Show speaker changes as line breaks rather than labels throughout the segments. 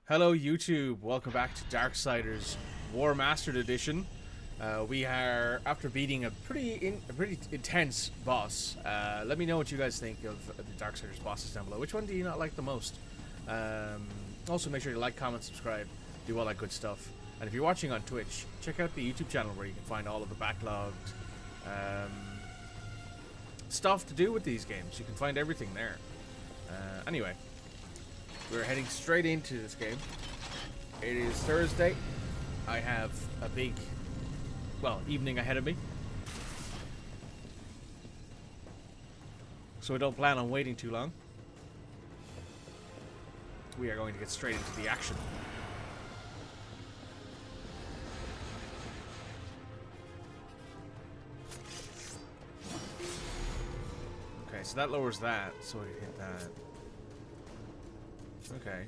Hello YouTube, welcome back to Darksiders Warmastered edition. We are after beating a pretty intense boss. Let me know what you guys think of the Darksiders bosses down below. Which one do you not like the most? Also make sure you like, comment, subscribe, do all that good stuff. And if you're watching on Twitch, check out the YouTube channel where you can find all of the backlogged stuff to do with these games. You can find everything there. Anyway. We're heading straight into this game. It is Thursday. I have a big, evening ahead of me. So I don't plan on waiting too long. We are going to get straight into the action. Okay, so that lowers that, so we hit that. Okay.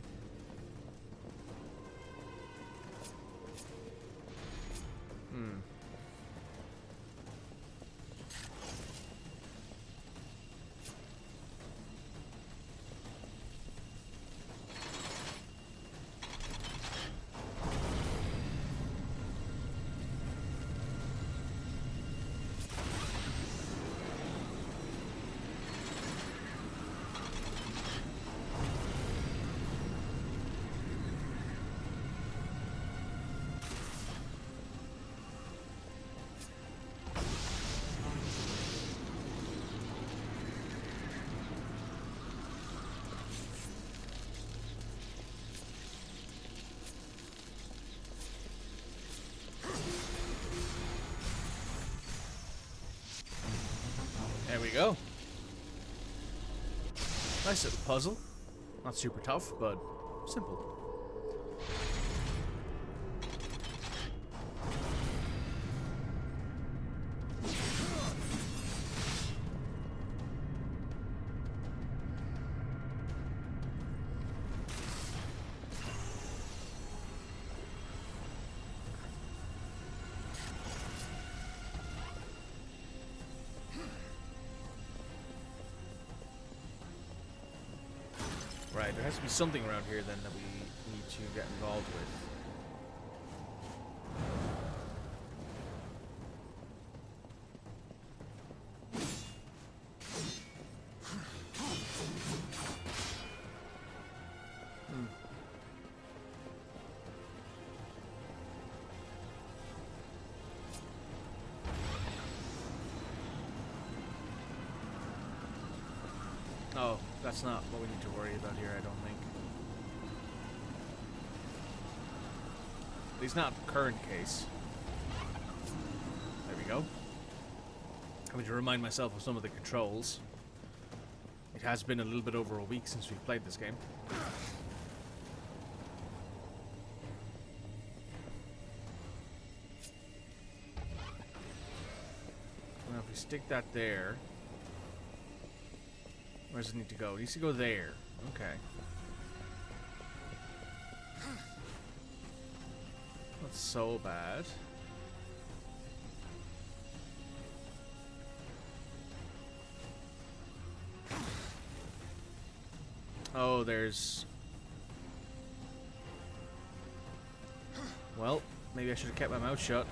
There we go. Nice little puzzle. Not super tough, but simple. Right, there has to be something around here then that we need to get involved with. Oh, that's not what we need to worry about here, I don't think. At least not the current case. There we go. I need to remind myself of some of the controls. It has been a little bit over a week since we've played this game. Now if we stick that there... Where does it need to go? It needs to go there. Okay. Not so bad. Oh, there's... Well, maybe I should have kept my mouth shut.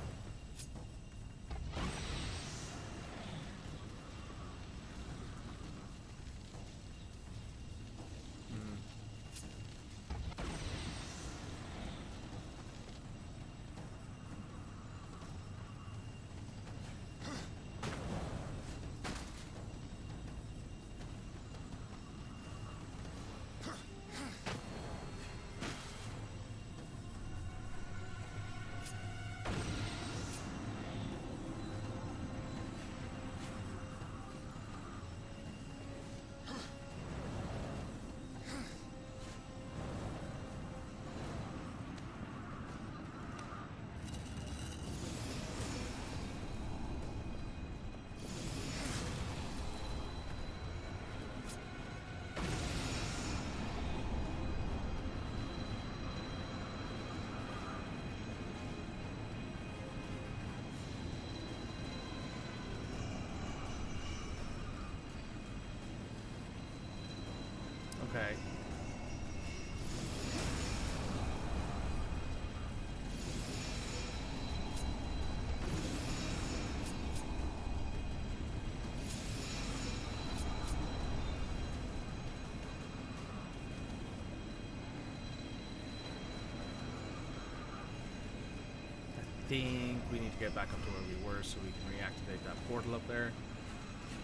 think we need to get back up to where we were so we can reactivate that portal up there.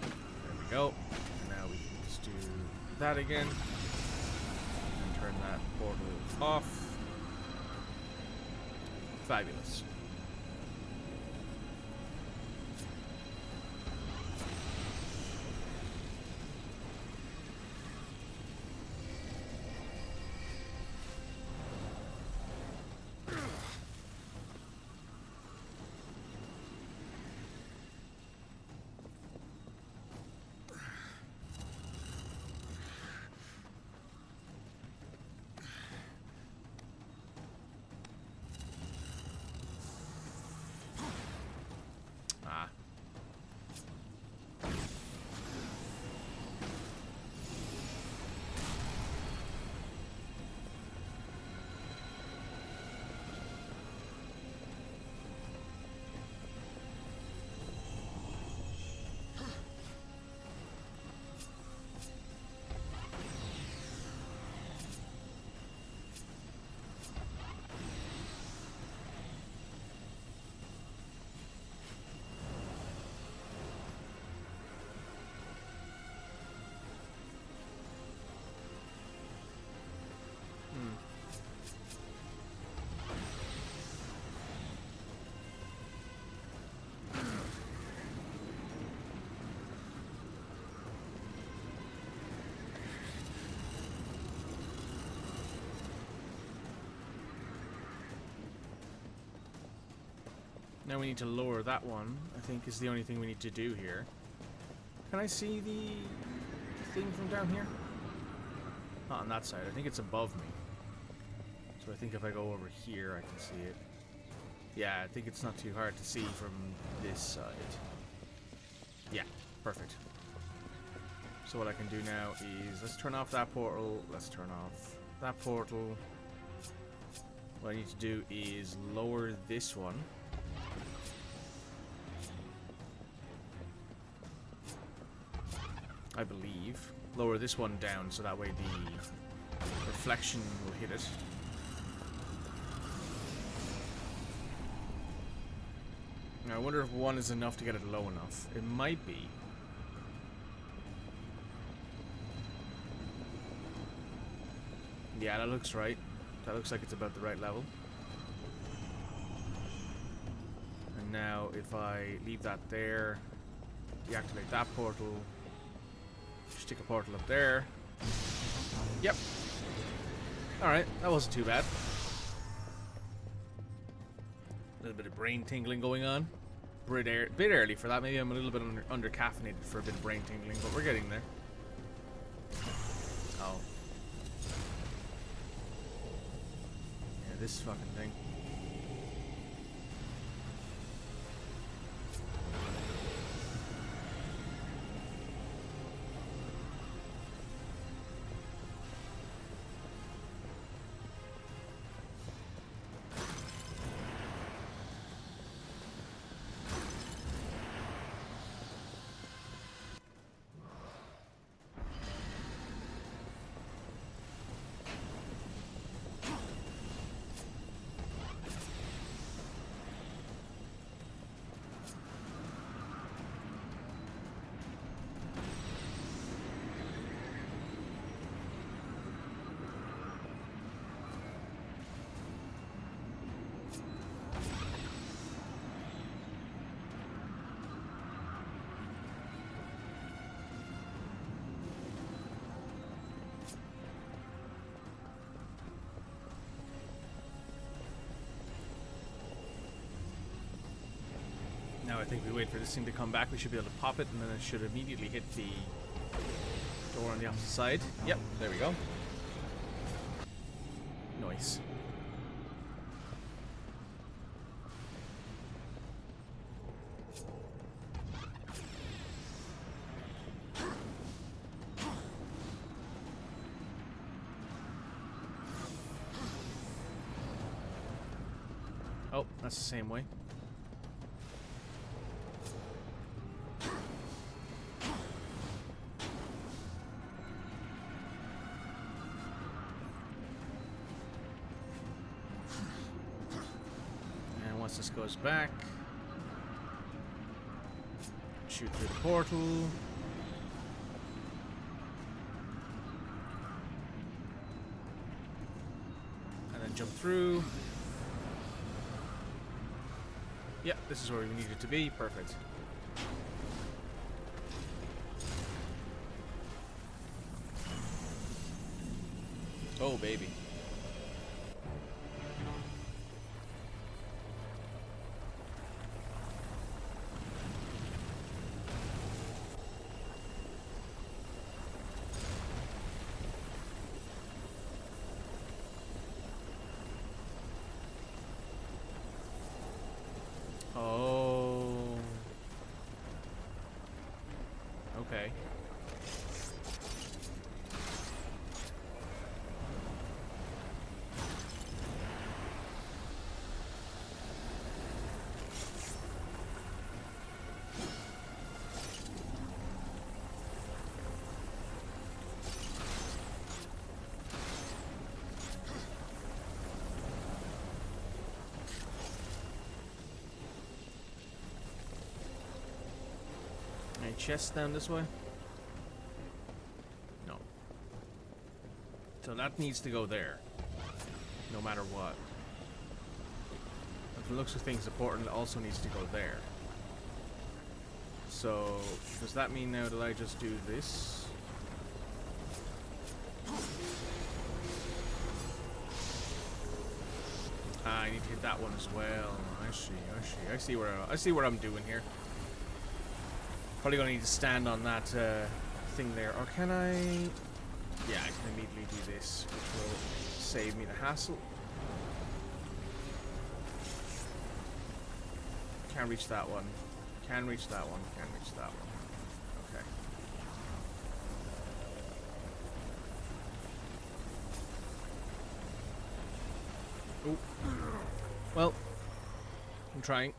There we go. And now we can just do that again. And turn that portal off. Fabulous. Now we need to lower that one, I think is the only thing we need to do here. Can I see the thing from down here? Not on that side, I think it's above me. So I think if I go over here, I can see it. Yeah, I think it's not too hard to see from this side. Yeah, perfect. So what I can do now is, let's turn off that portal, let's turn off that portal. What I need to do is lower this one. I believe. Lower this one down so that way the reflection will hit it. Now I wonder if one is enough to get it low enough. It might be. Yeah, that looks right. That looks like it's about the right level. And now if I leave that there, deactivate that portal, stick a portal up there. Yep. Alright, that wasn't too bad. A little bit of brain tingling going on. Bit early for that. Maybe I'm a little bit under caffeinated for a bit of brain tingling, but we're getting there. Oh. Yeah, this fucking thing. Now I think we wait for this thing to come back. We should be able to pop it, and then it should immediately hit the door on the opposite side. Yep, there we go. Nice. Oh, that's the same way. once this goes back. Shoot through the portal. And then jump through. Yep, this is where we need it to be. Perfect. Oh, baby. Oh. Okay. Any chests down this way? No. So that needs to go there. No matter what. If it looks of things, the portal also needs to go there. So, does that mean now that I just do this? Ah, I need to hit that one as well. I see what I'm doing here. Probably gonna need to stand on that thing there, or can I? Yeah, I can immediately do this, which will save me the hassle. Can't reach that one. Can reach that one. Can't reach that one. Okay. Oh. Well, I'm trying.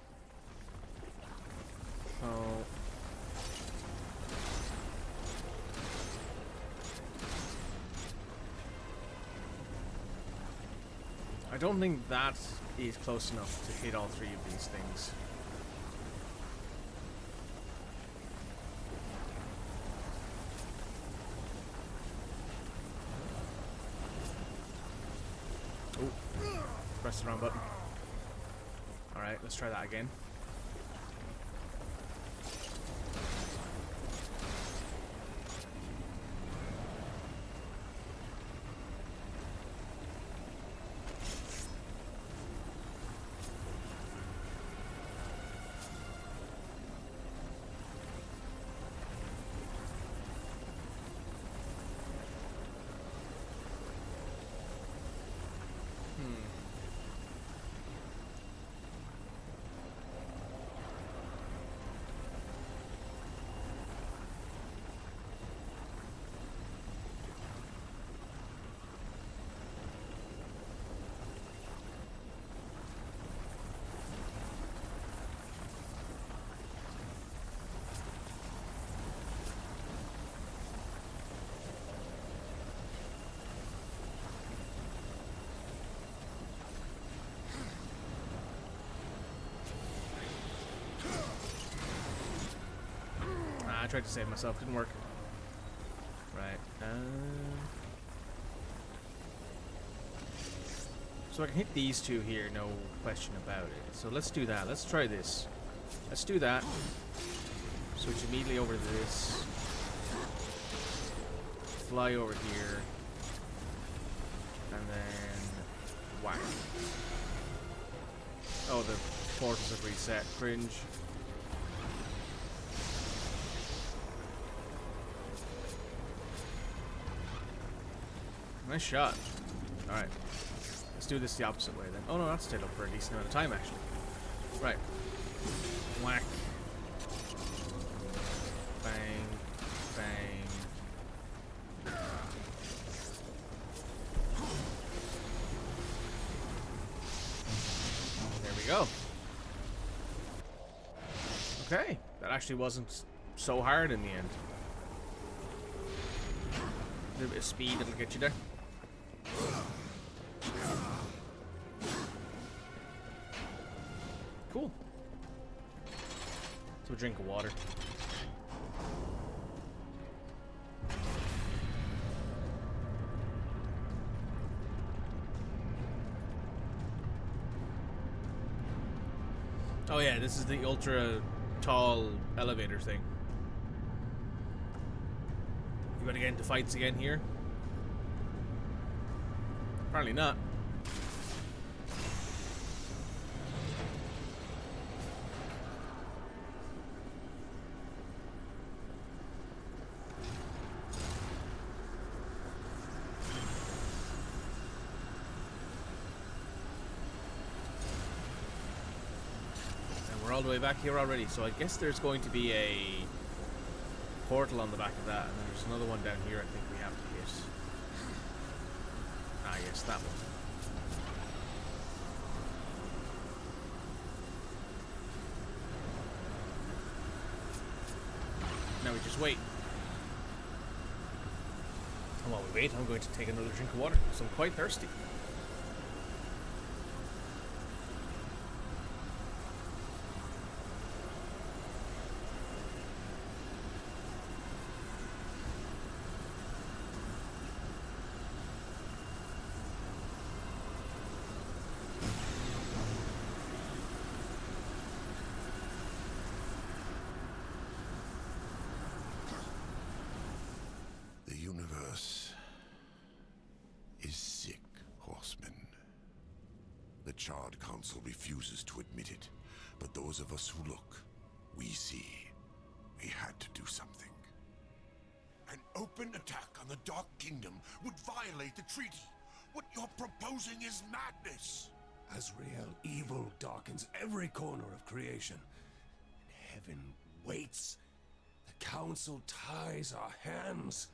Oh. I don't think that is close enough to hit all three of these things. Oh, press the wrong button. Alright, let's try that again. I tried to save myself, didn't work. Right. So I can hit these two here, no question about it. So let's do that. Let's try this. Let's do that. Switch immediately over to this. Fly over here. And then whack. Oh, the portals have reset. Cringe. Nice shot. Alright. Let's do this the opposite way then. Oh no, that's stayed up for a decent amount of time actually. Right. Whack. Bang. Bang. There we go. Okay. That actually wasn't so hard in the end. A little bit of speed that'll get you there. Cool. So a drink of water. Oh yeah, this is the ultra tall elevator thing. You gonna get into fights again here? Apparently not. We're all the way back here already, so I guess there's going to be a portal on the back of that, and then there's another one down here I think we have to hit. Ah yes, that one. Now we just wait. And while we wait, I'm going to take another drink of water, because I'm quite thirsty.
The universe is sick, Horseman. The Charred Council refuses to admit it, but those of us who look, we see. We had to do something. An open attack on the Dark Kingdom would violate the treaty. What you're proposing is madness.
Azrael, evil darkens every corner of creation. And heaven waits. The Council ties our hands.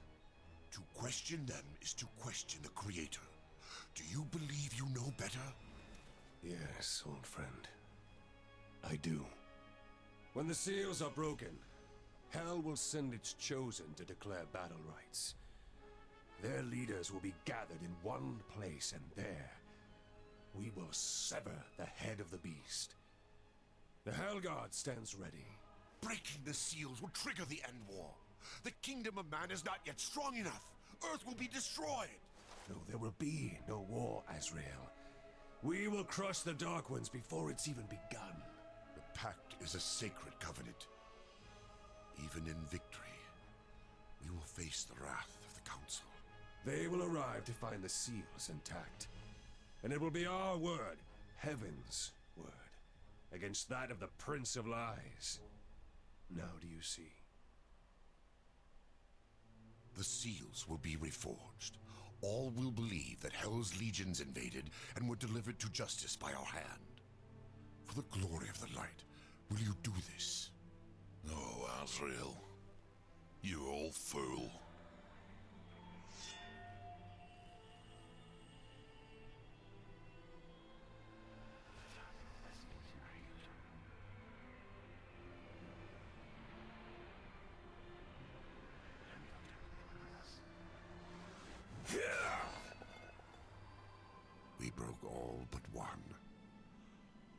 To question them is to question the Creator. Do you believe you know better?
Yes, old friend. I do. When the seals are broken, Hell will send its chosen to declare battle rights. Their leaders will be gathered in one place, and there, we will sever the head of the beast. The Hellguard stands ready.
Breaking the seals will trigger the end war. The kingdom of man is not yet strong enough. Earth will be destroyed.
No, there will be no war, Azrael. We will crush the Dark Ones before it's even begun.
The pact is a sacred covenant. Even in victory, we will face the wrath of the Council.
They will arrive to find the seals intact. And it will be our word, Heaven's word, against that of the Prince of Lies. Now do you see?
The seals will be reforged. All will believe that Hell's legions invaded and were delivered to justice by our hand. For the glory of the light, will you do this?
No, Azrael. You old fool.
We broke all but one.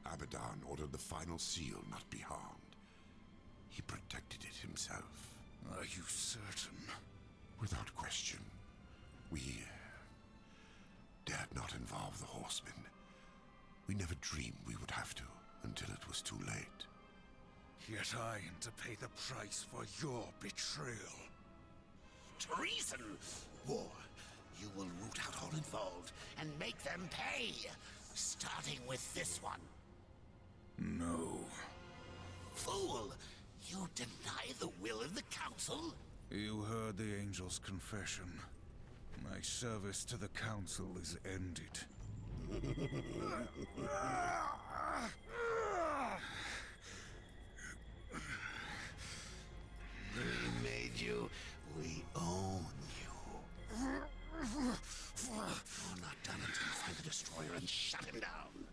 Abaddon ordered the final seal not be harmed. He protected it himself.
Are you certain?
Without question. We dared not involve the Horsemen. We never dreamed we would have to, until it was too late.
Yet I am to pay the price for your betrayal.
Treason! War. You will root out all involved and make them pay. Starting with this one.
No.
Fool! You deny the will of the Council?
You heard the Angel's confession. My service to the Council is ended.
We made you. We own you. You're not done until you find the Destroyer and shut him down.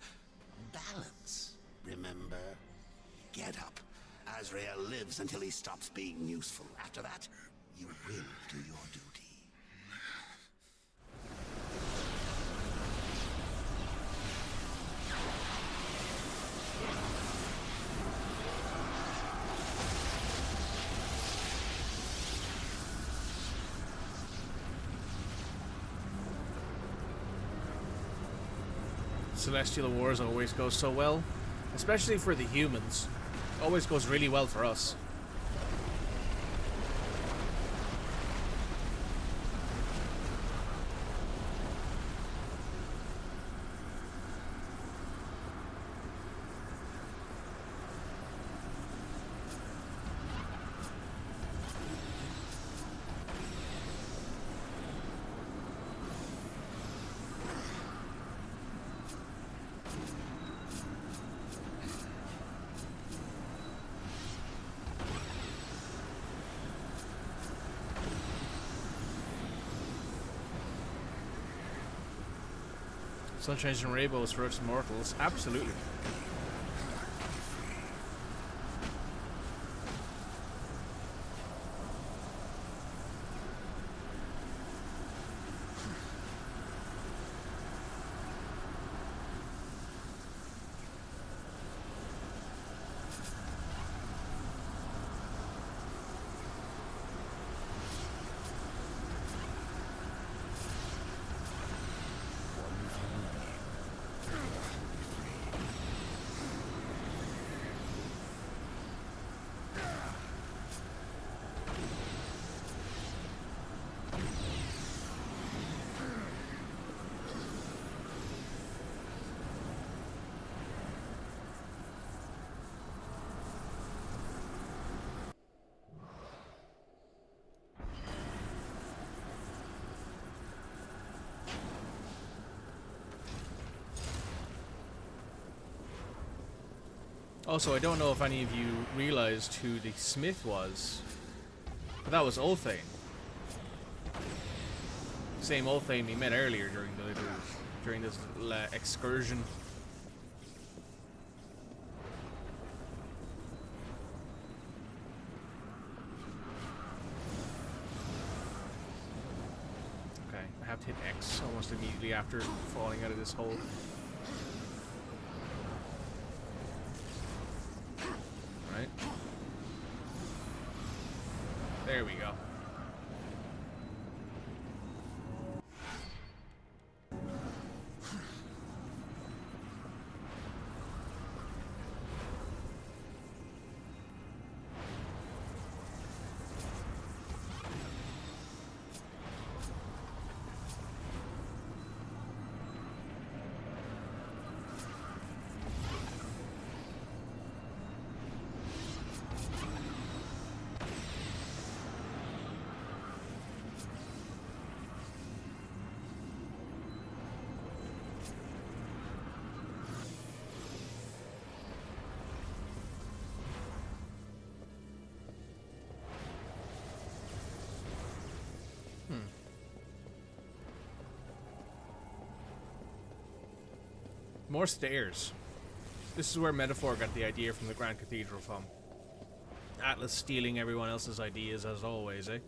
Balance, remember? Get up. Azrael lives until he stops being useful. After that, you will do your duty.
Celestial Wars always goes so well, especially for the humans. Always goes really well for us. Sunshines and Rainbows for us mortals, absolutely. Also, I don't know if any of you realized who the smith was, but that was Ulthane. Same Ulthane we met earlier during this little excursion. Okay, I have to hit X almost immediately after falling out of this hole. There we go. More stairs. This is where Metaphor got the idea from the Grand Cathedral from. Atlas stealing everyone else's ideas as always, eh?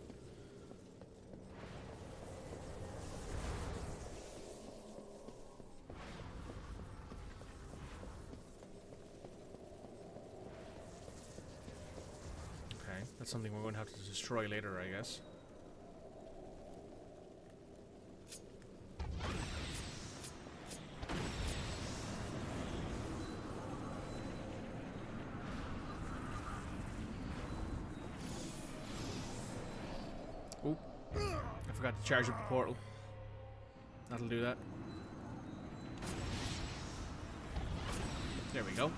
Okay, that's something we're going to have to destroy later, I guess. Oop. I forgot to charge up the portal. That'll do that. There we go.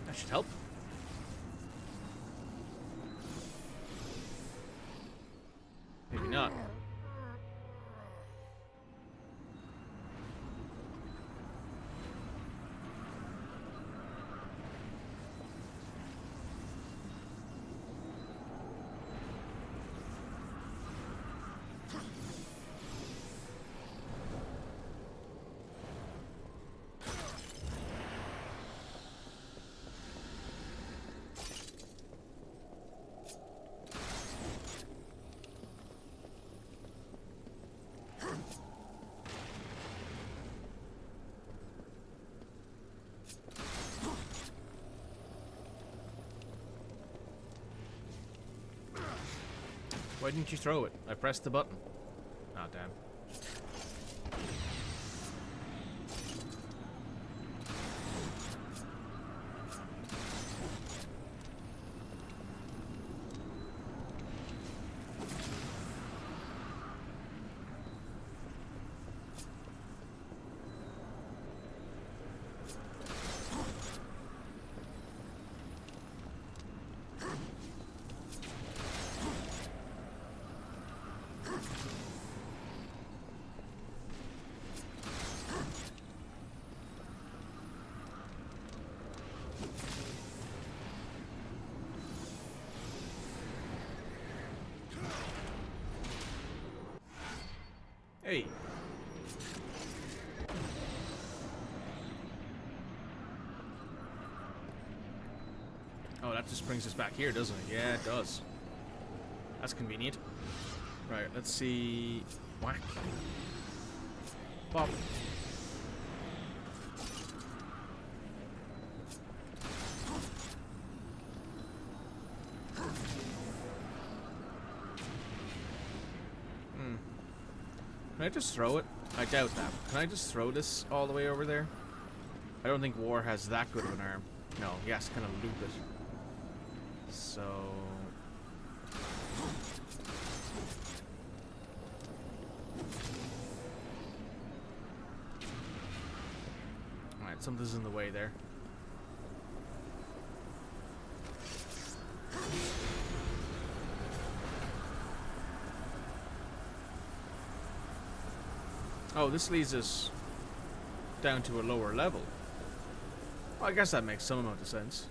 That should help. Maybe not. Why didn't you throw it? I pressed the button. Ah, damn. that just brings us back here, doesn't it? Yeah, it does. That's convenient. Right, let's see. Whack. Bop. Can I just throw it? I doubt that. Can I just throw this all the way over there? I don't think War has that good of an arm. No, he has to kind of loop it. So... Alright, something's in the way there. Oh, this leads us down to a lower level. Well, I guess that makes some amount of sense.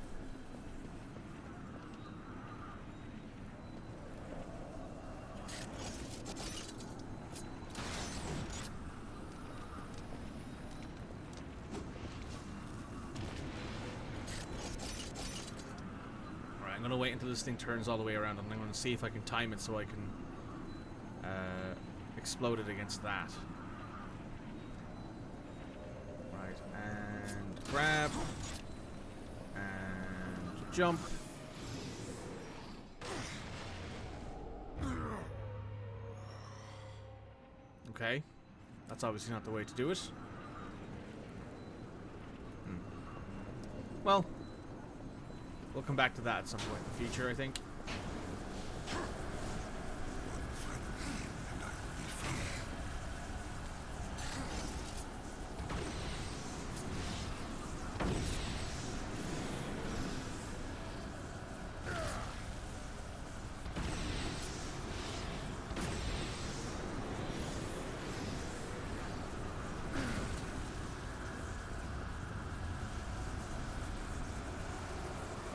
Alright, I'm going to wait until this thing turns all the way around, and I'm going to see if I can time it so I can explode it against that. And grab and jump. Okay, that's obviously not the way to do it. Well, we'll come back to that at some point in the future, I think.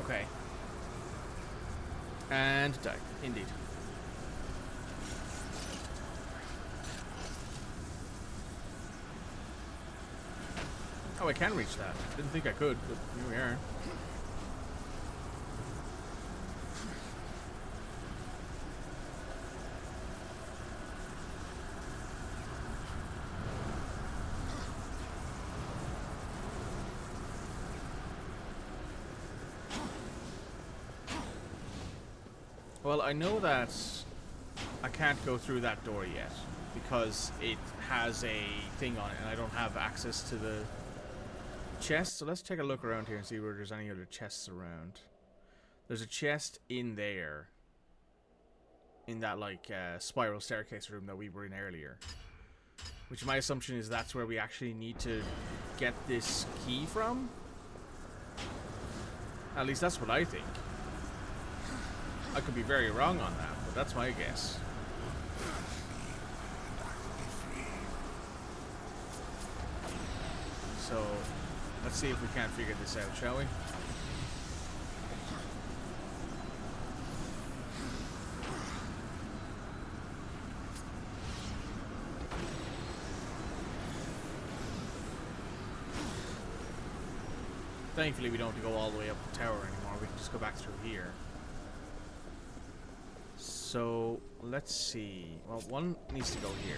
Okay. And die. Indeed. Oh, I can reach that. Didn't think I could, but here we are. Well, I know that I can't go through that door yet because it has a thing on it and I don't have access to the chest. So let's take a look around here and see where there's any other chests around. There's a chest in there. In that, like, spiral staircase room that we were in earlier. Which my assumption is that's where we actually need to get this key from. At least that's what I think. I could be very wrong on that, but that's my guess. So, let's see if we can't figure this out, shall we? Thankfully, we don't have to go all the way up the tower anymore. We can just go back through here. So, let's see. Well, one needs to go here.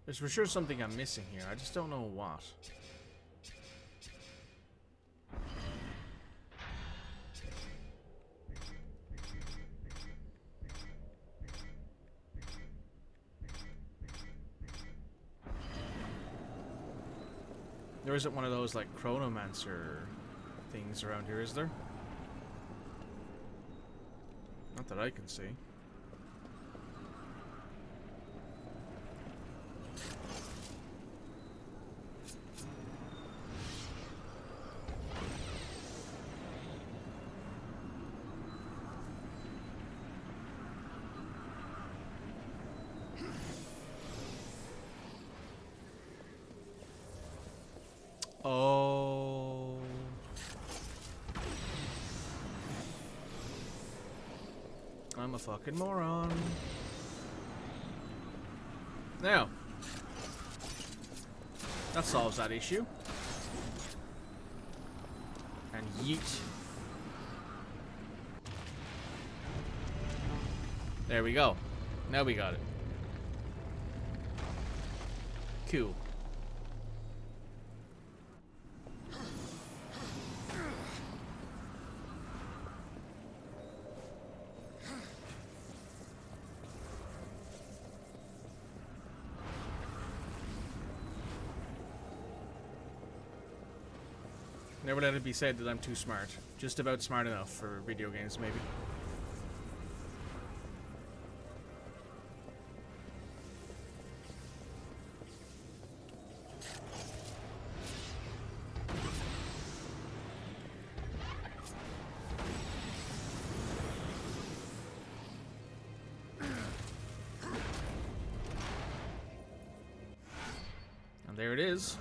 There's for sure something I'm missing here. I just don't know what. There isn't one of those, like, chronomancer things around here, is there? Not that I can see. I'm a fucking moron. Now, that solves that issue. And yeet. There we go. Now we got it. Cool. Never let it be said that I'm too smart. Just about smart enough for video games, maybe. And there it is.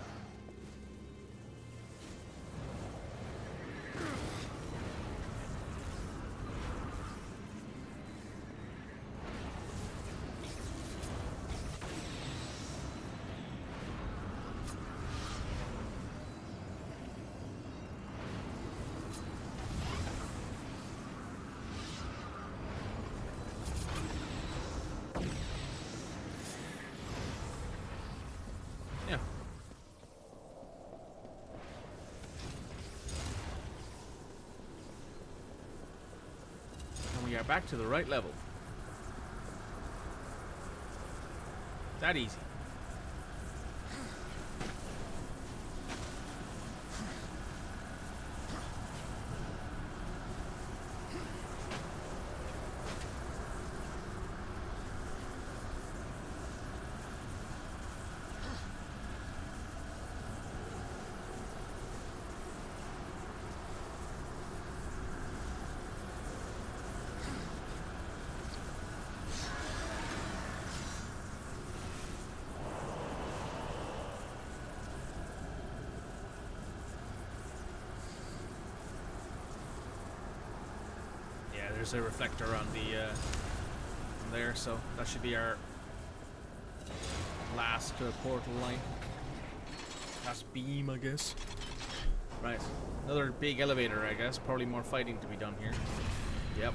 Yeah. And we are back to the right level. That easy. There's a reflector on the on there, so that should be our last portal line. Last beam, I guess. Right, another big elevator, I guess. Probably more fighting to be done here. Yep.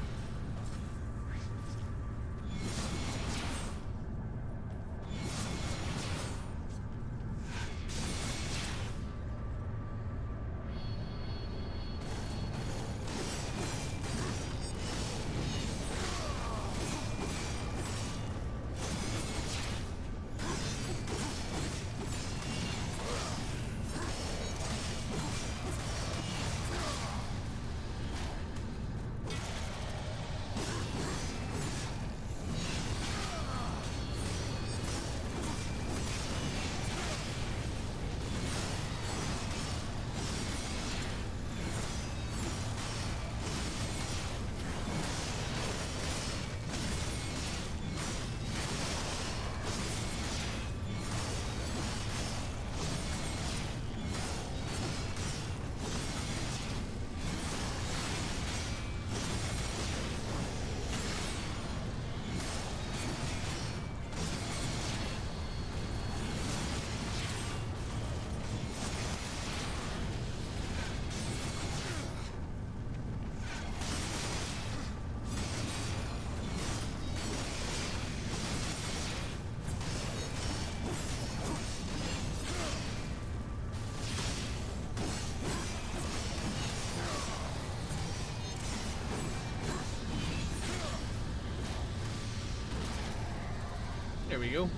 There we go.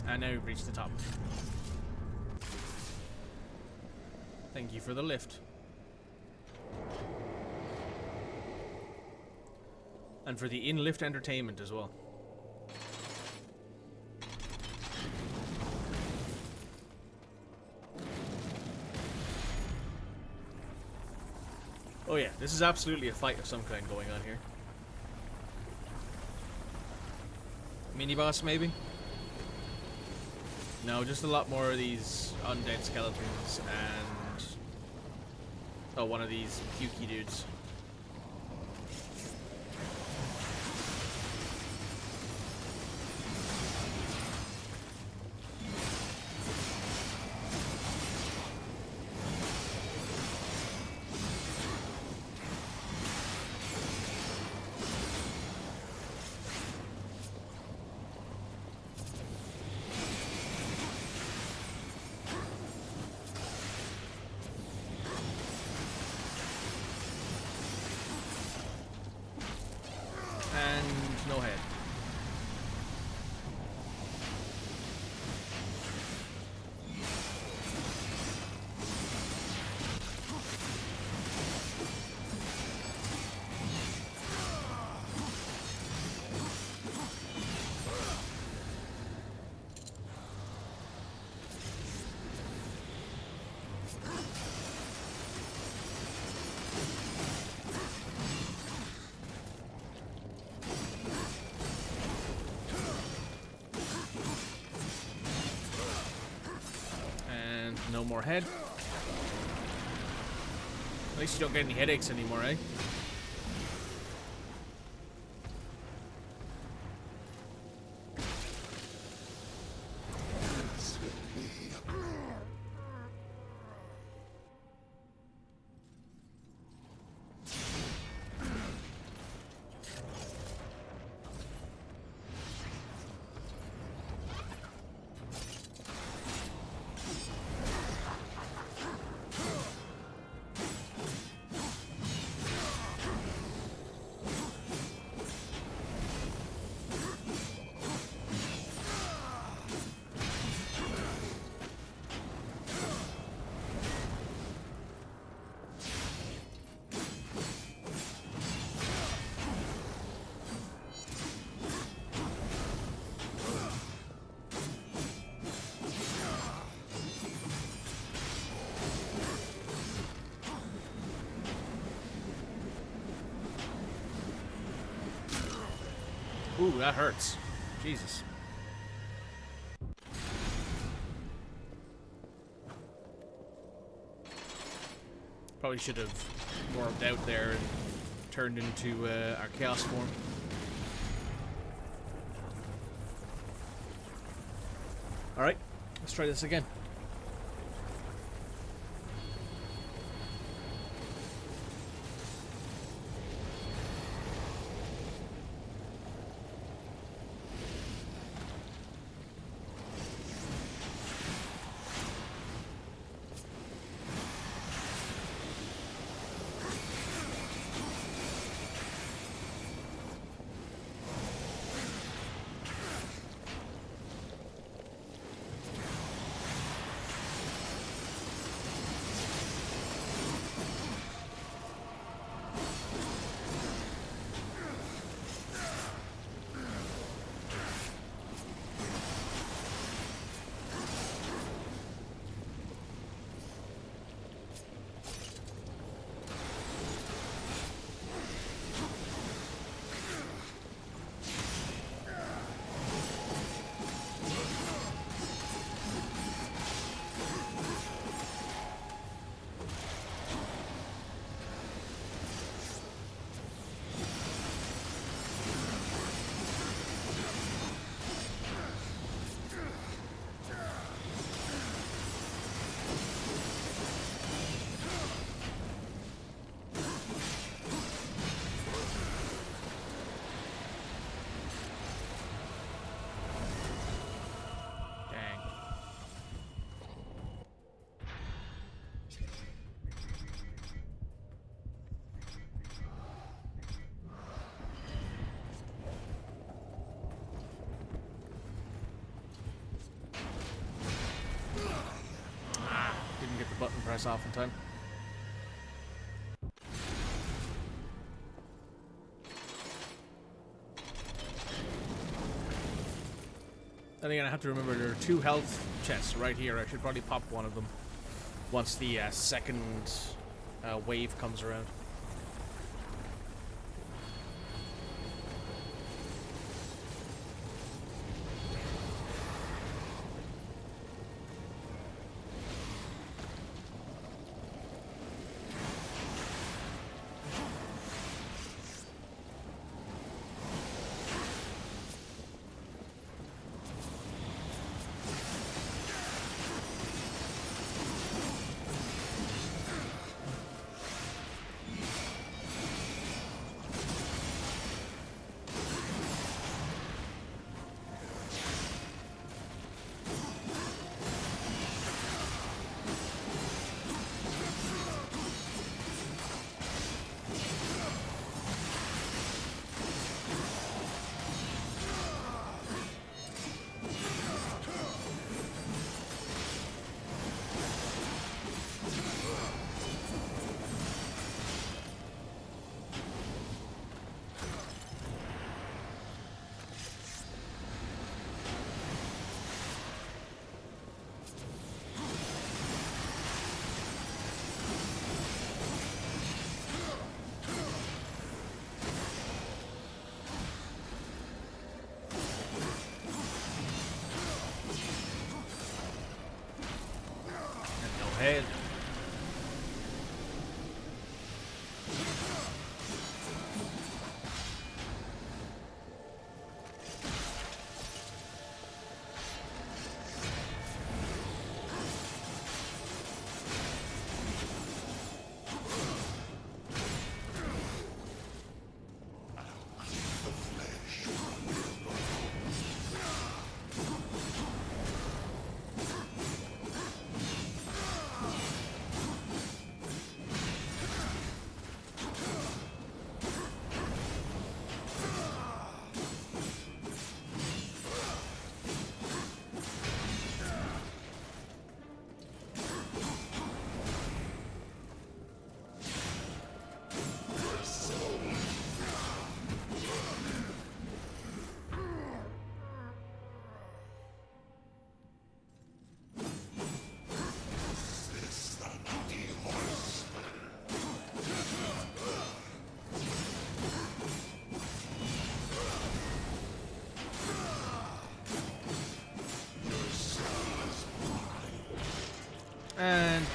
And now we've reached the top. Thank you for the lift. And for the in-lift entertainment as well. Oh yeah, this is absolutely a fight of some kind going on here. Mini-boss, maybe? No, just a lot more of these undead skeletons and... oh, one of these pukey dudes. one more head. At least you don't get any headaches anymore, eh? Ooh, that hurts. Jesus. Probably should have warmed out there and turned into our chaos form. Alright, let's try this again. Button press off in time. And again, I have to remember there are 2 health chests right here. I should probably pop one of them once the second wave comes around.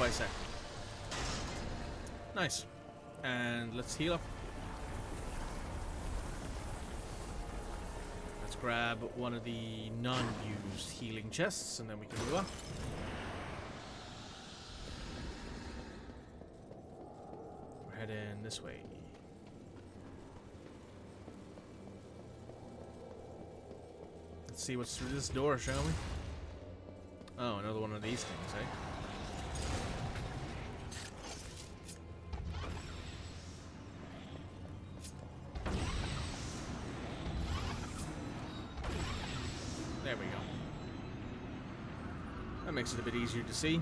bisected. Nice. And let's heal up. Let's grab one of the non-used healing chests, and then we can move on. We're heading this way. Let's see what's through this door, shall we? Oh, another one of these things, eh? There we go. That makes it a bit easier to see.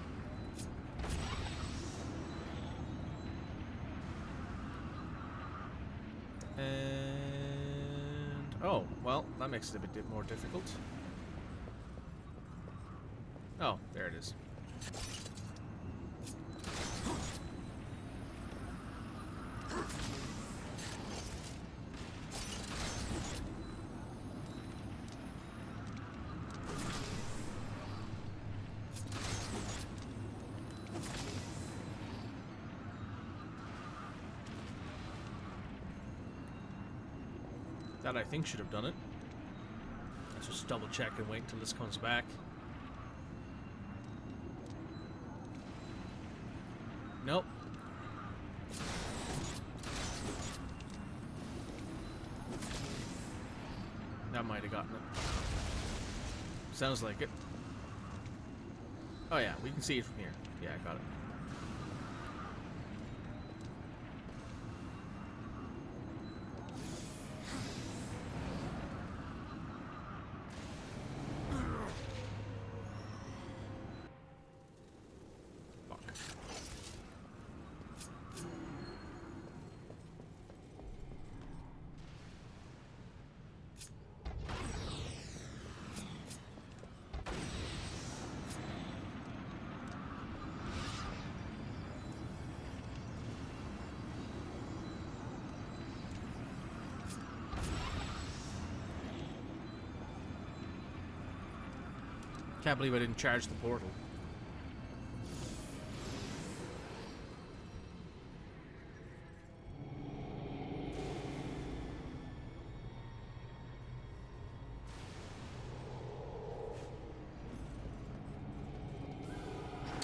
And... oh, well, that makes it a bit more difficult. Oh, there it is. That, I think, should have done it. Let's just double check and wait until this comes back. Nope. That might have gotten it. Sounds like it. Oh yeah, we can see it from here. Yeah, I got it. Can't believe I didn't charge the portal.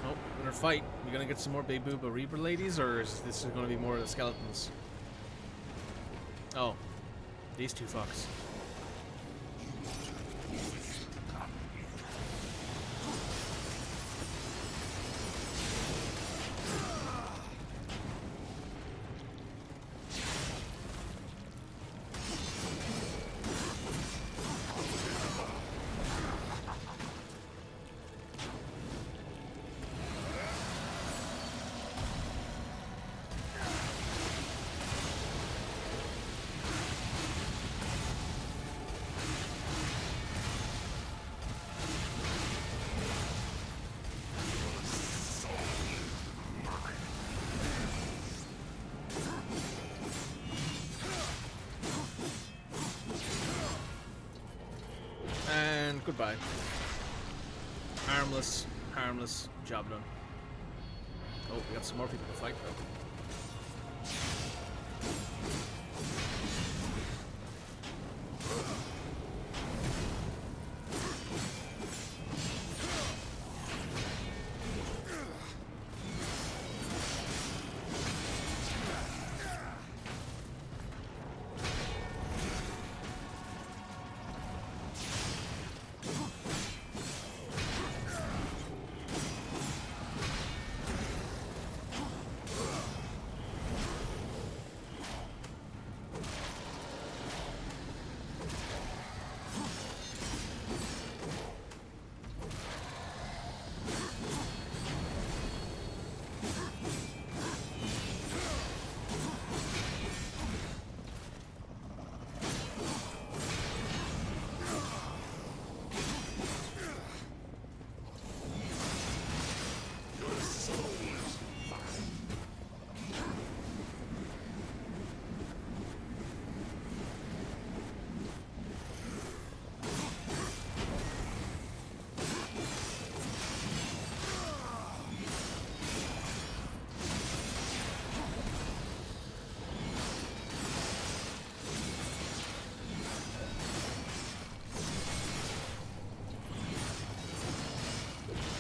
Oh, winner fight. We gonna get some more Big Booba Reaper ladies, or is this gonna be more of the skeletons? Oh, these two fucks. And goodbye. Harmless, harmless, job done. Oh, we got some more people to fight though.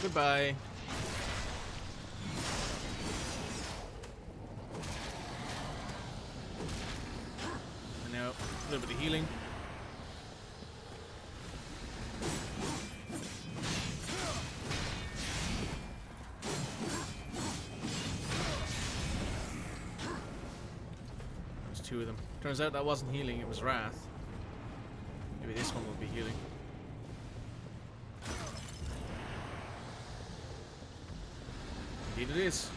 Goodbye. And now, a little bit of healing. There's two of them. Turns out that wasn't healing, it was wrath. Maybe this one will be healing. Indeed it is.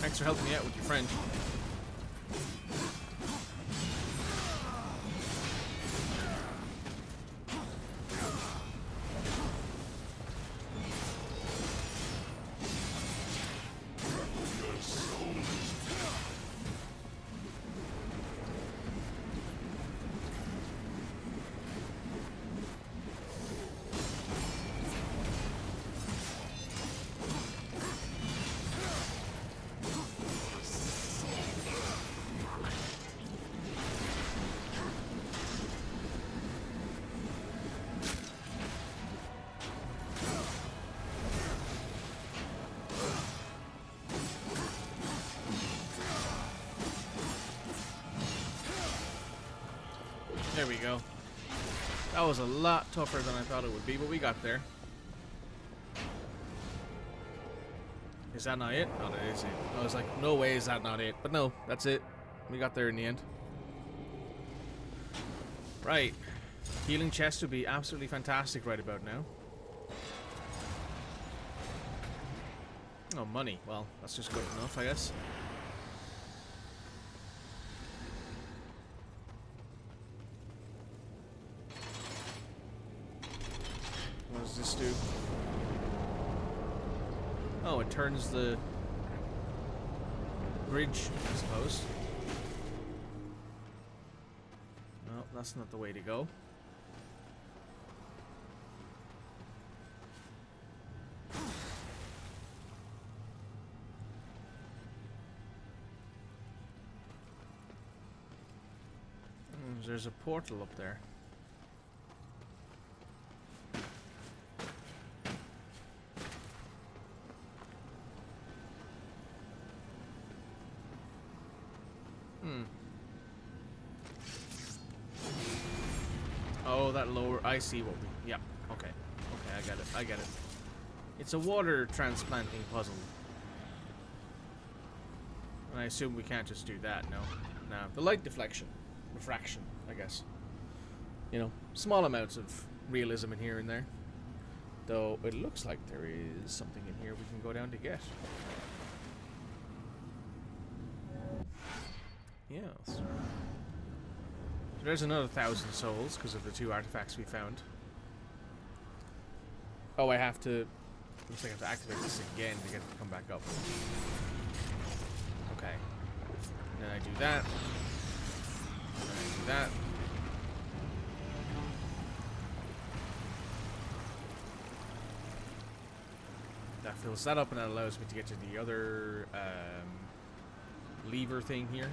Thanks for helping me out with your friend. There we go. That was a lot tougher than I thought it would be, but we got there. Is that not it? Oh, that is it. I was like, no way is that not it. But no, that's it. We got there in the end. Right. Healing chest would be absolutely fantastic right about now. Oh, money. Well, that's just good enough, I guess. What does this do? Oh, it turns the bridge, I suppose. No, that's not the way to go. There's a portal up there. Oh, that lower. I see what we. Yeah. Okay. Okay, I got it. I get it. It's a water transplanting puzzle. And I assume we can't just do that. No. No. The light deflection, refraction, I guess. You know, small amounts of realism in here and there. Though it looks like there is something in here we can go down to get. Yes. There's another 1,000 souls because of the 2 artifacts we found. Oh, I have to. Looks like I have to activate this again to get it to come back up. Okay. And then I do that. And then I do that. That fills that up, and that allows me to get to the other lever thing here.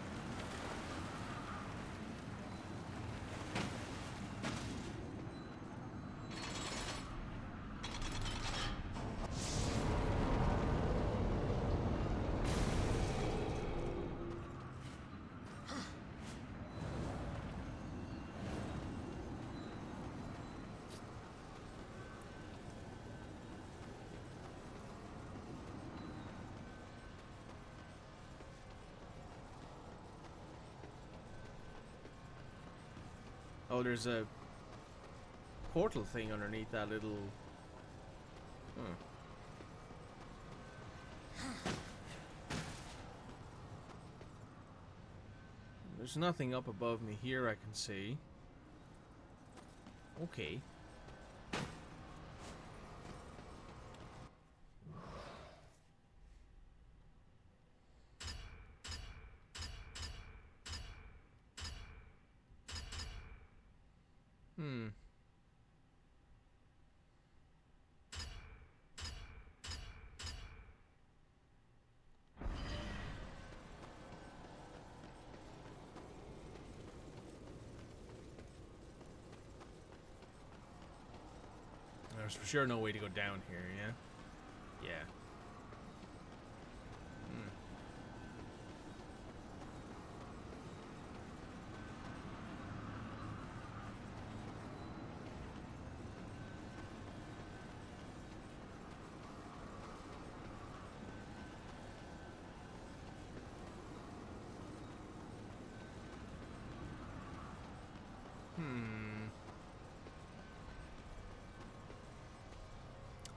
Oh, there's a portal thing underneath that little... There's nothing up above me here I can see. Okay. There's for sure no way to go down here, yeah? Yeah.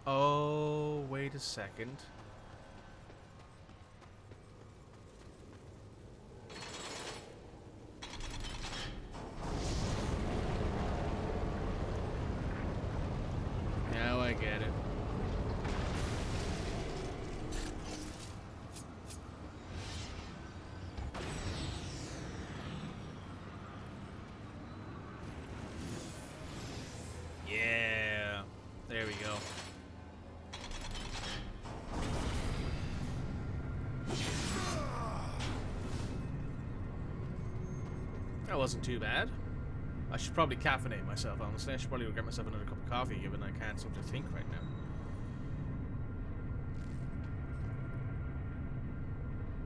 Oh, wait a second. Now I get it. Yeah. There we go. That wasn't too bad. I should probably caffeinate myself, honestly. I should probably go get myself another cup of coffee, given I can't seem to think right now.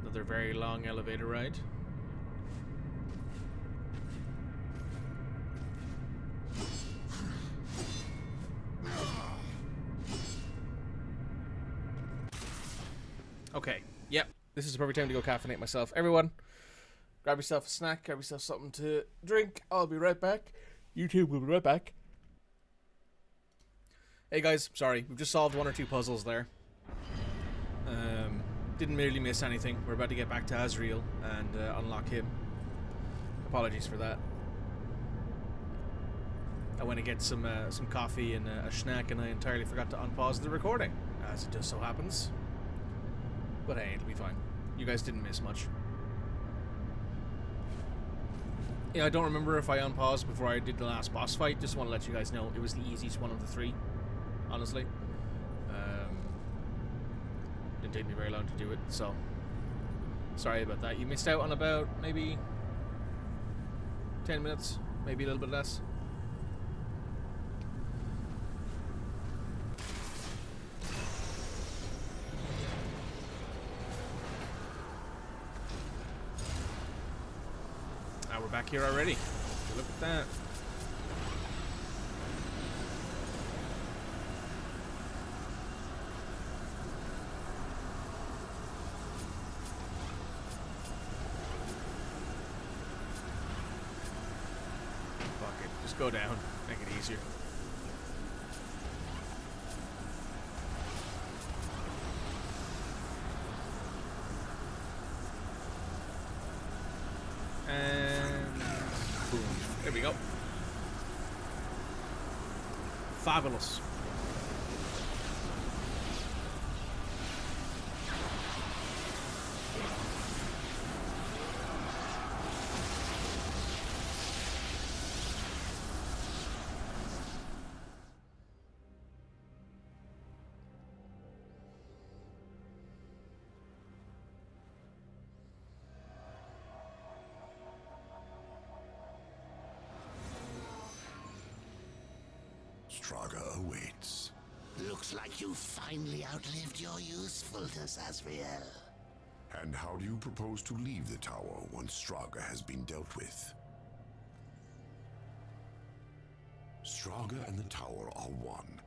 Another very long elevator ride. Okay, yep. This is the perfect time to go caffeinate myself. Everyone, grab yourself a snack, grab yourself something to drink. I'll be right back. YouTube will be right back. Hey guys, sorry. We've just solved 1 or 2 puzzles there. Didn't really miss anything. We're about to get back to Azrael and unlock him. Apologies for that. I went to get some coffee and a snack, and I entirely forgot to unpause the recording, as it just so happens. But hey, it'll be fine. You guys didn't miss much. Yeah, I don't remember if I unpaused before I did the last boss fight. Just want to let you guys know it was the easiest one of the 3, honestly. Didn't take me very long to do it, so sorry about that. You missed out on about maybe 10 minutes, maybe a little bit less. Now we're back here already. Look at that. Just go down, make it easier. And boom. There we go. Fabulous.
Straga awaits.
Looks like you finally outlived your usefulness, Azrael.
And how do you propose to leave the tower once Straga has been dealt with? Straga and the tower are one.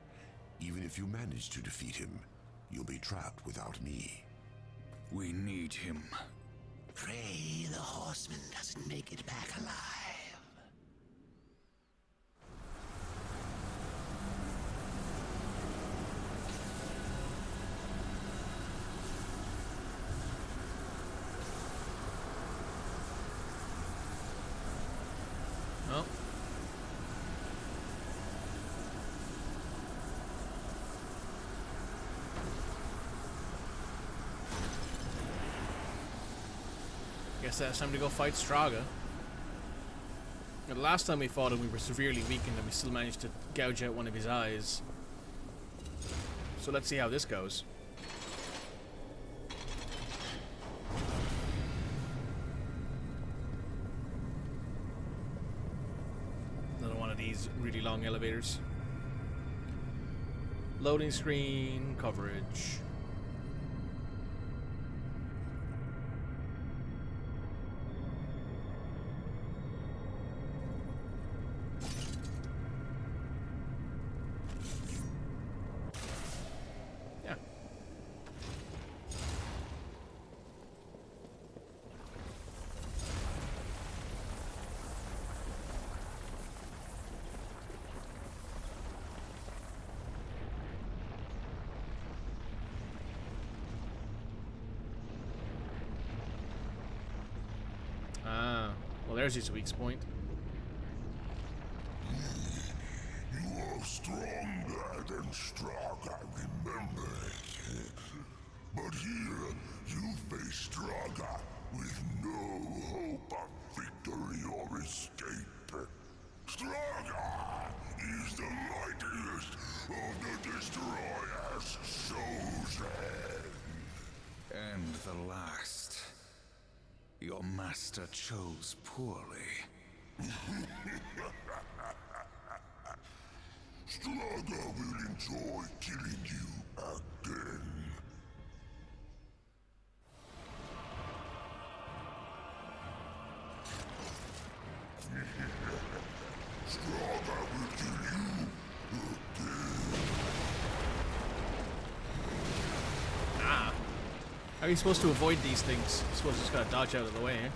Even if you manage to defeat him, you'll be trapped without me.
We need him.
Pray the horseman doesn't make it back alive.
guess it's time to go fight Straga. The last time we fought him, we were severely weakened and we still managed to gouge out one of his eyes. So let's see how this goes. Another one of these really long elevators. Loading screen, coverage. Yeah. Well, there's his weak point.
You are stronger than Straga remembers. But here, you face Straga with no hope of victory or escape. Straga is the mightiest of the Destroyer's chosen.
And the last. Your master chose poorly.
Straga will enjoy killing you again. Straga will kill you again.
Ah. How are you supposed to avoid these things? I suppose you just gotta dodge out of the way, eh?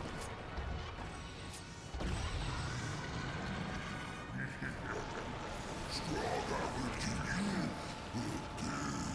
Straga will kill you again.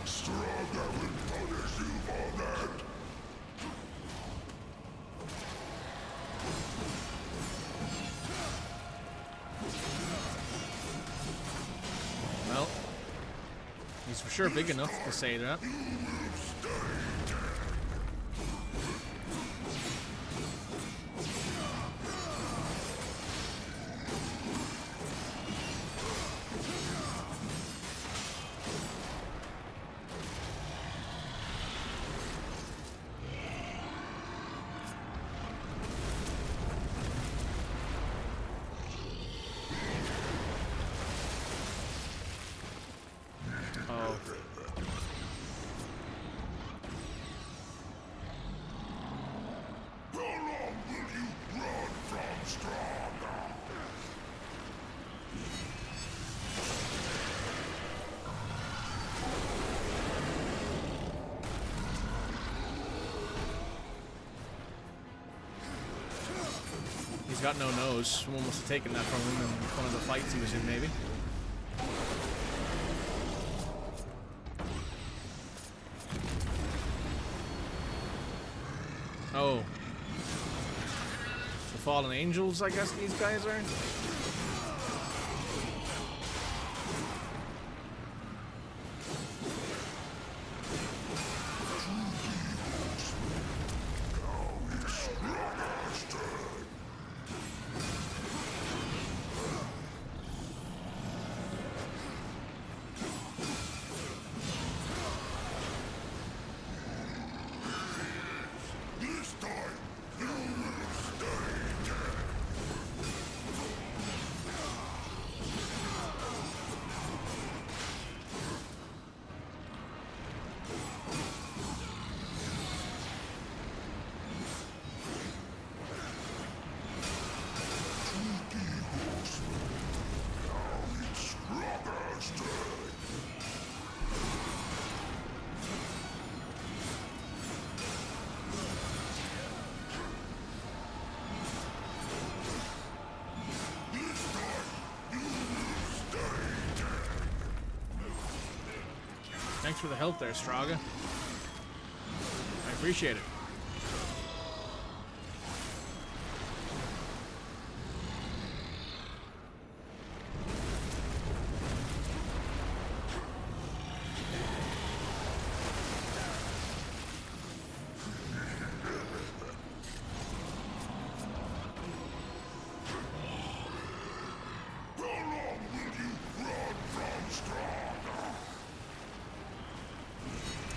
Straga will punish you for that.
Well, he's for sure big enough to say that. Oh.
How long will you run from Straga?
He's got no nose. Someone must have taken that from him in one of the fights he was in, maybe. Oh. The fallen angels, I guess these guys are? Thanks for the help there, Straga. I appreciate it.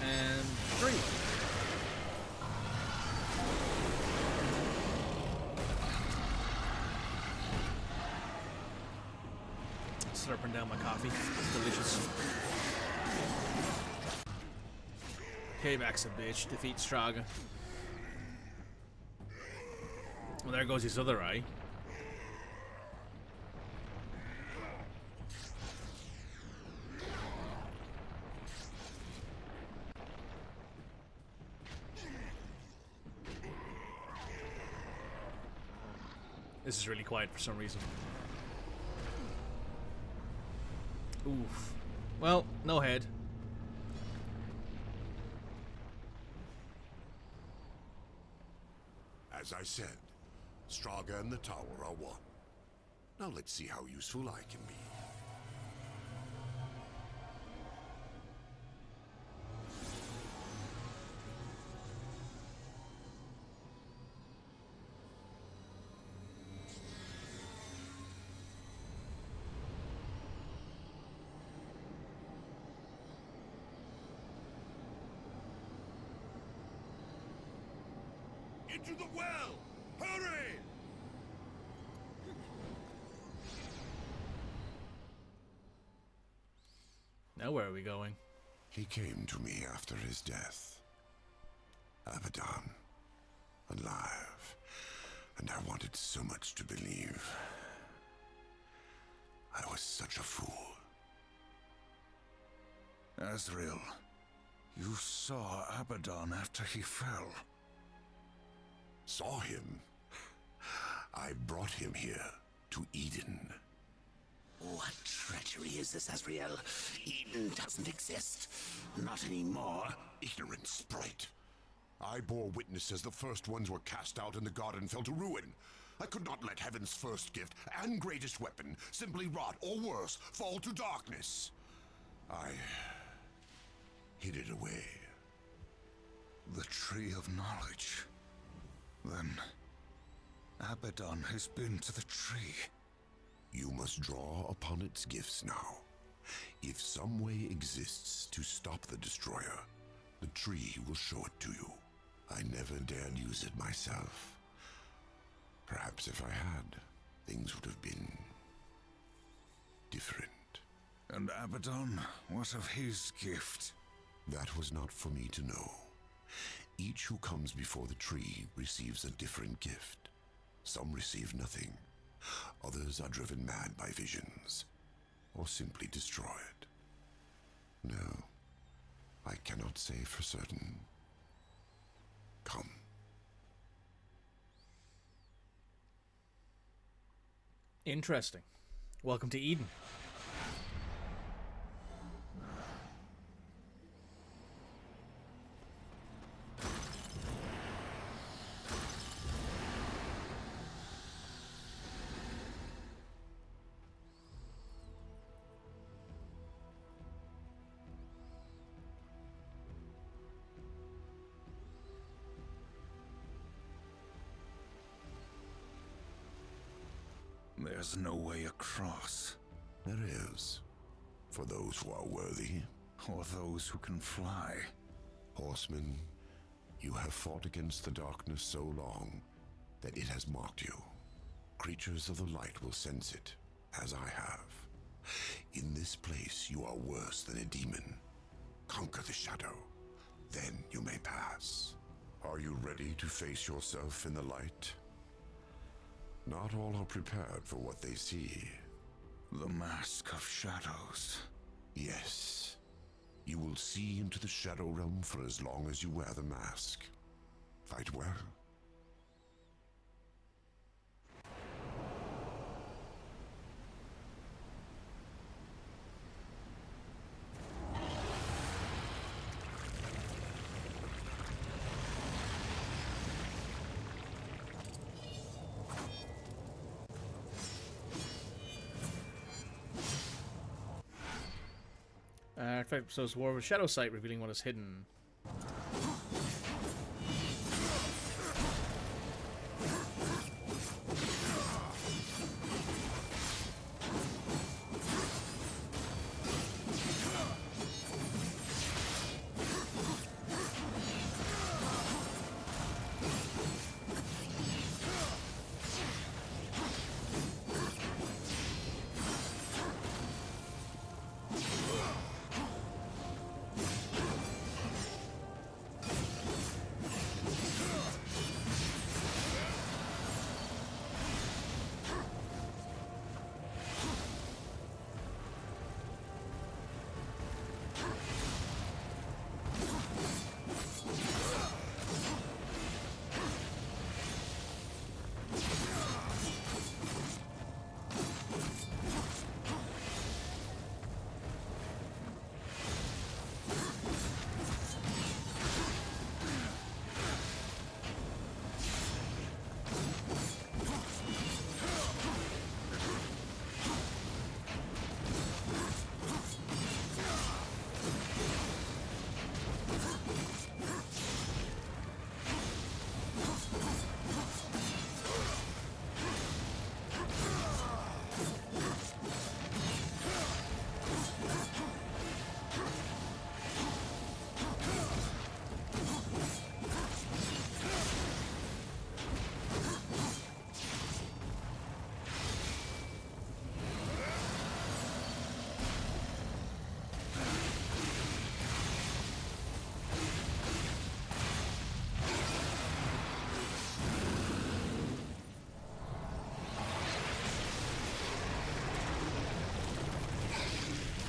And 3. Slurping down my coffee. It's delicious. Payback's a bitch. Defeat Straga. Well, there goes his other eye. This is really quiet for some reason. Oof. Well, no head.
As I said, Straga and the tower are one. Now let's see how useful I can be. Into the well! Hurry!
Now where are we going?
He came to me after his death. Abaddon. Alive. And I wanted so much to believe. I was such a fool.
Azrael, you saw Abaddon after he fell.
Saw him? I brought him here, to Eden.
What treachery is this, Azrael? Eden doesn't exist. Not anymore.
Ignorant sprite. I bore witness as the first ones were cast out and the garden fell to ruin. I could not let heaven's first gift and greatest weapon simply rot, or worse, fall to darkness. I hid it away.
The Tree of Knowledge. Then, Abaddon has been to the tree.
You must draw upon its gifts now. If some way exists to stop the Destroyer, the tree will show it to you. I never dared use it myself. Perhaps if I had, things would have been different.
And Abaddon, what of his gift?
That was not for me to know. Each who comes before the tree receives a different gift. Some receive nothing. Others are driven mad by visions, or simply destroyed. No, I cannot say for certain. Come.
Interesting. Welcome to Eden.
There's no way across.
There is. For those who are worthy.
Or those who can fly.
Horsemen, you have fought against the darkness so long that it has marked you. Creatures of the light will sense it, as I have. In this place, you are worse than a demon. Conquer the shadow, then you may pass. Are you ready to face yourself in the light? Not all are prepared for what they see.
The Mask of Shadows.
Yes. You will see into the Shadow Realm for as long as you wear the mask. Fight well.
episode's war with Shadow Sight, revealing what is hidden.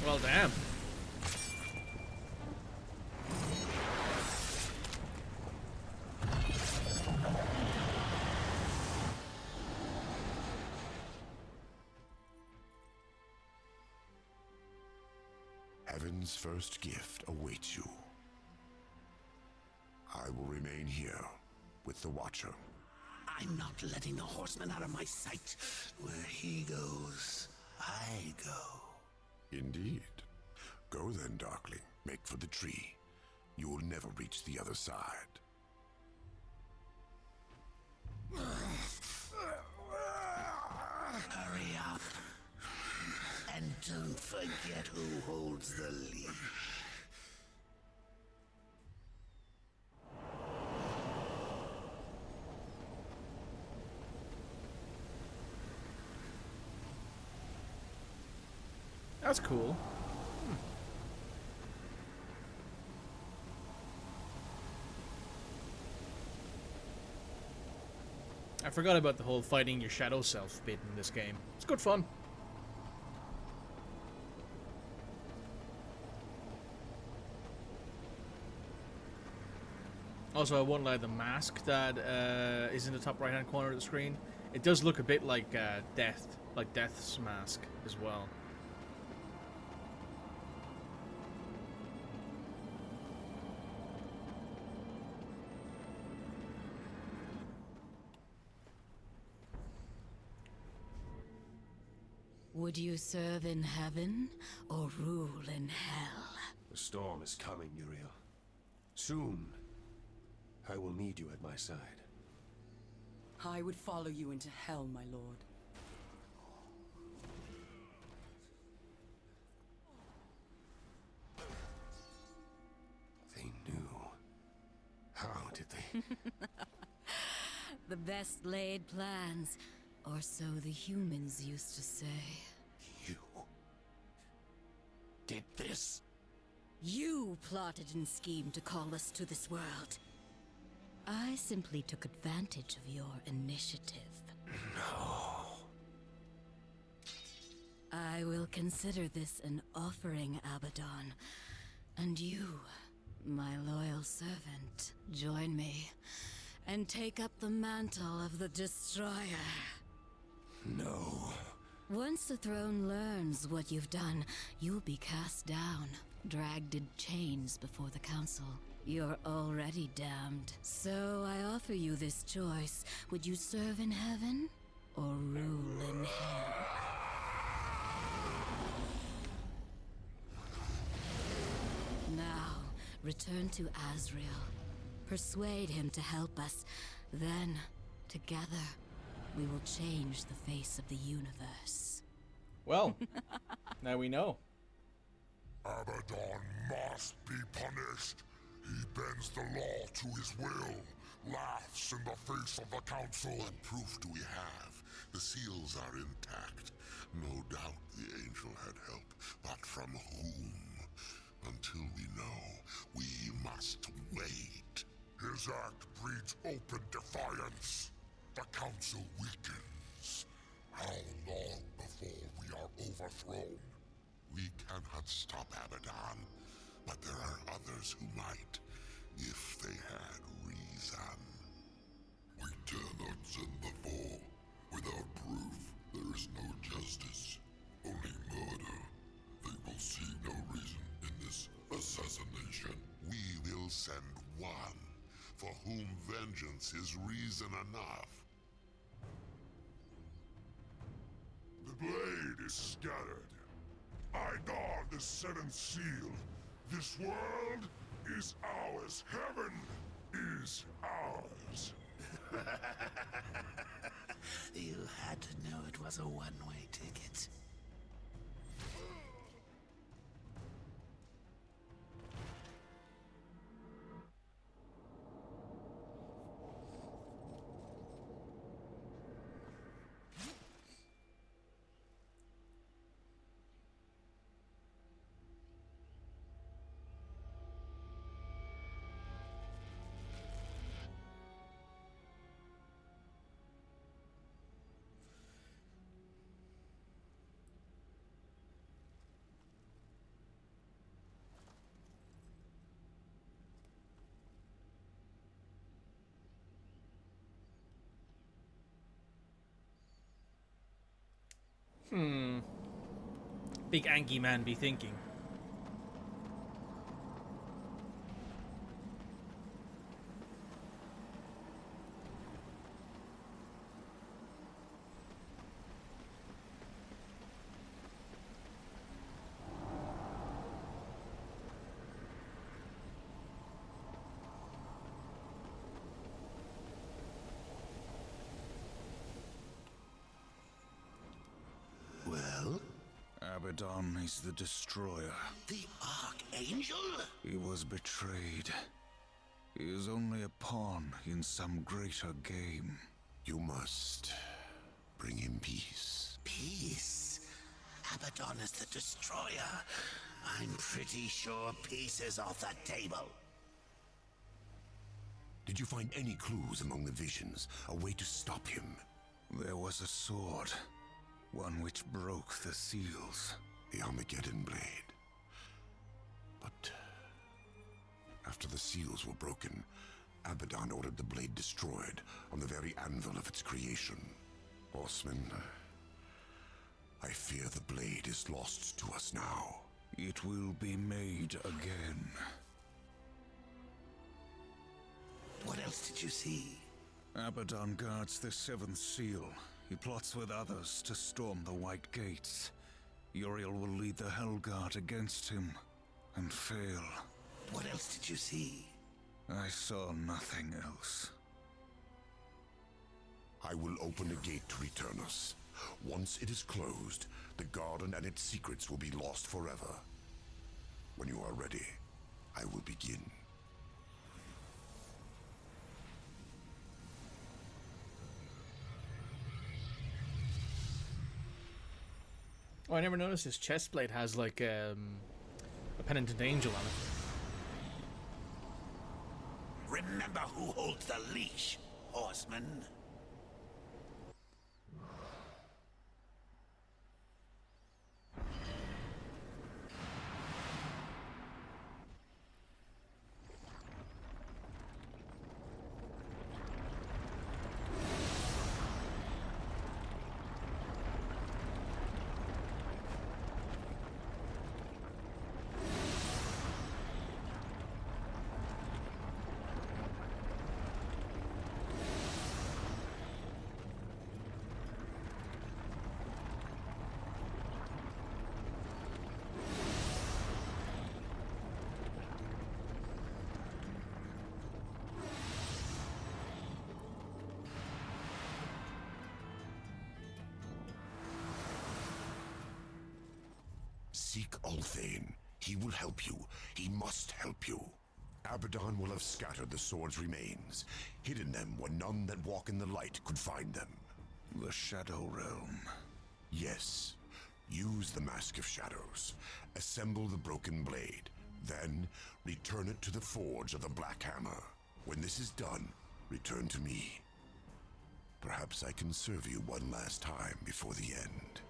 Well, damn.
Heaven's first gift awaits you. I will remain here with the Watcher.
I'm not letting the horseman out of my sight. Where he goes, I go.
Indeed. Go then, Darkling. Make for the tree. You will never reach the other side.
Hurry up. And don't forget who holds the leash.
That's cool. I forgot about the whole fighting your shadow self bit in this game. It's good fun. Also, I won't lie, the mask that is in the top right-hand corner of the screen, it does look a bit like Death's mask as well.
Would you serve in heaven or rule in hell?
The storm is coming, Uriel. Soon, I will need you at my side.
I would follow you into hell, my lord.
They knew. How did they?
The best laid plans, or so the humans used to say.
You did this?
You plotted and schemed to call us to this world. I simply took advantage of your initiative.
No.
I will consider this an offering, Abaddon. And you, my loyal servant, join me and take up the mantle of the Destroyer.
No.
Once the throne learns what you've done, you'll be cast down, dragged in chains before the council. You're already damned. So I offer you this choice. Would you serve in heaven or rule in hell? Now, return to Azrael. Persuade him to help us. Then, together, we will change the face of the universe.
Well, now we know.
Abaddon must be punished. He bends the law to his will, laughs in the face of the council. What proof do we have? The seals are intact. No doubt the angel had help, but from whom? Until we know, we must wait. His act breeds open defiance. The council weakens. How long before we are overthrown? We cannot stop Abaddon, but there are others who might, if they had reason. We dare not send the four. Without proof, there is no justice, only murder. They will see no reason in this assassination. We will send one, for whom vengeance is reason enough. The blade is scattered. I guard the seventh seal. This world is ours. Heaven is ours.
You had to know it was a one-way ticket.
Big Angie man be thinking.
Well,
Abaddon is the destroyer.
the Archangel?
He was betrayed. He is only a pawn in some greater game.
You must bring him peace.
Peace? Abaddon is the destroyer. I'm pretty sure peace is off the table.
Did you find any clues among the visions? A way to stop him?
There was a sword, one which broke the seals.
The Armageddon blade. But after the seals were broken, Abaddon ordered the blade destroyed on the very anvil of its creation. Horseman, I fear the blade is lost to us now.
It will be made again.
What else did you see?
Abaddon guards the seventh seal. He plots with others to storm the White Gates. Uriel will lead the Hellguard against him and fail.
What else did you see?
I saw nothing else.
I will open a gate to return us. Once it is closed, the garden and its secrets will be lost forever. When you are ready, I will begin.
Oh, I never noticed his chest plate has like a penitent angel on it.
Remember who holds the leash, horseman.
Seek Ulthane. He will help you. He must help you. Abaddon will have scattered the sword's remains, hidden them where none that walk in the light could find them.
The Shadow Realm.
Yes. Use the Mask of Shadows. Assemble the broken blade. Then, return it to the forge of the Black Hammer. When this is done, return to me. Perhaps I can serve you one last time before the end.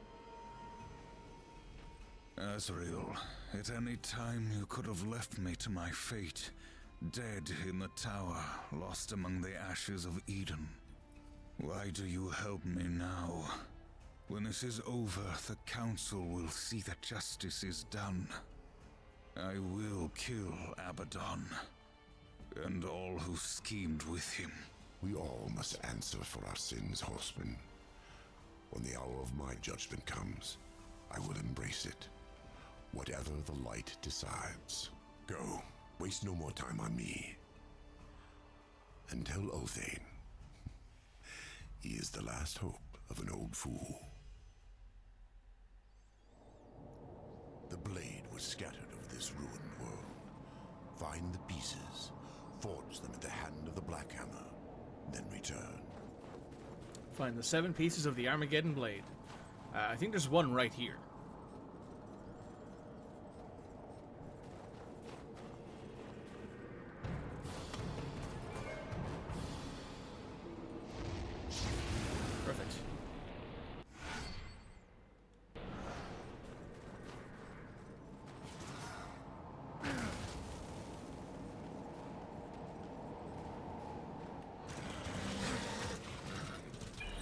Azrael, at any time you could have left me to my fate, dead in the tower, lost among the ashes of Eden. Why do you help me now? When this is over, the Council will see that justice is done. I will kill Abaddon, and all who schemed with him.
We all must answer for our sins, Horseman. When the hour of my judgment comes, I will embrace it. Whatever the light decides. Go. Waste no more time on me. And tell Ulthane. He is the last hope of an old fool. The blade was scattered over this ruined world. Find the pieces, forge them at the hand of the Black Hammer, then return.
Find the 7 pieces of the Armageddon blade. I think there's one right here. Perfect.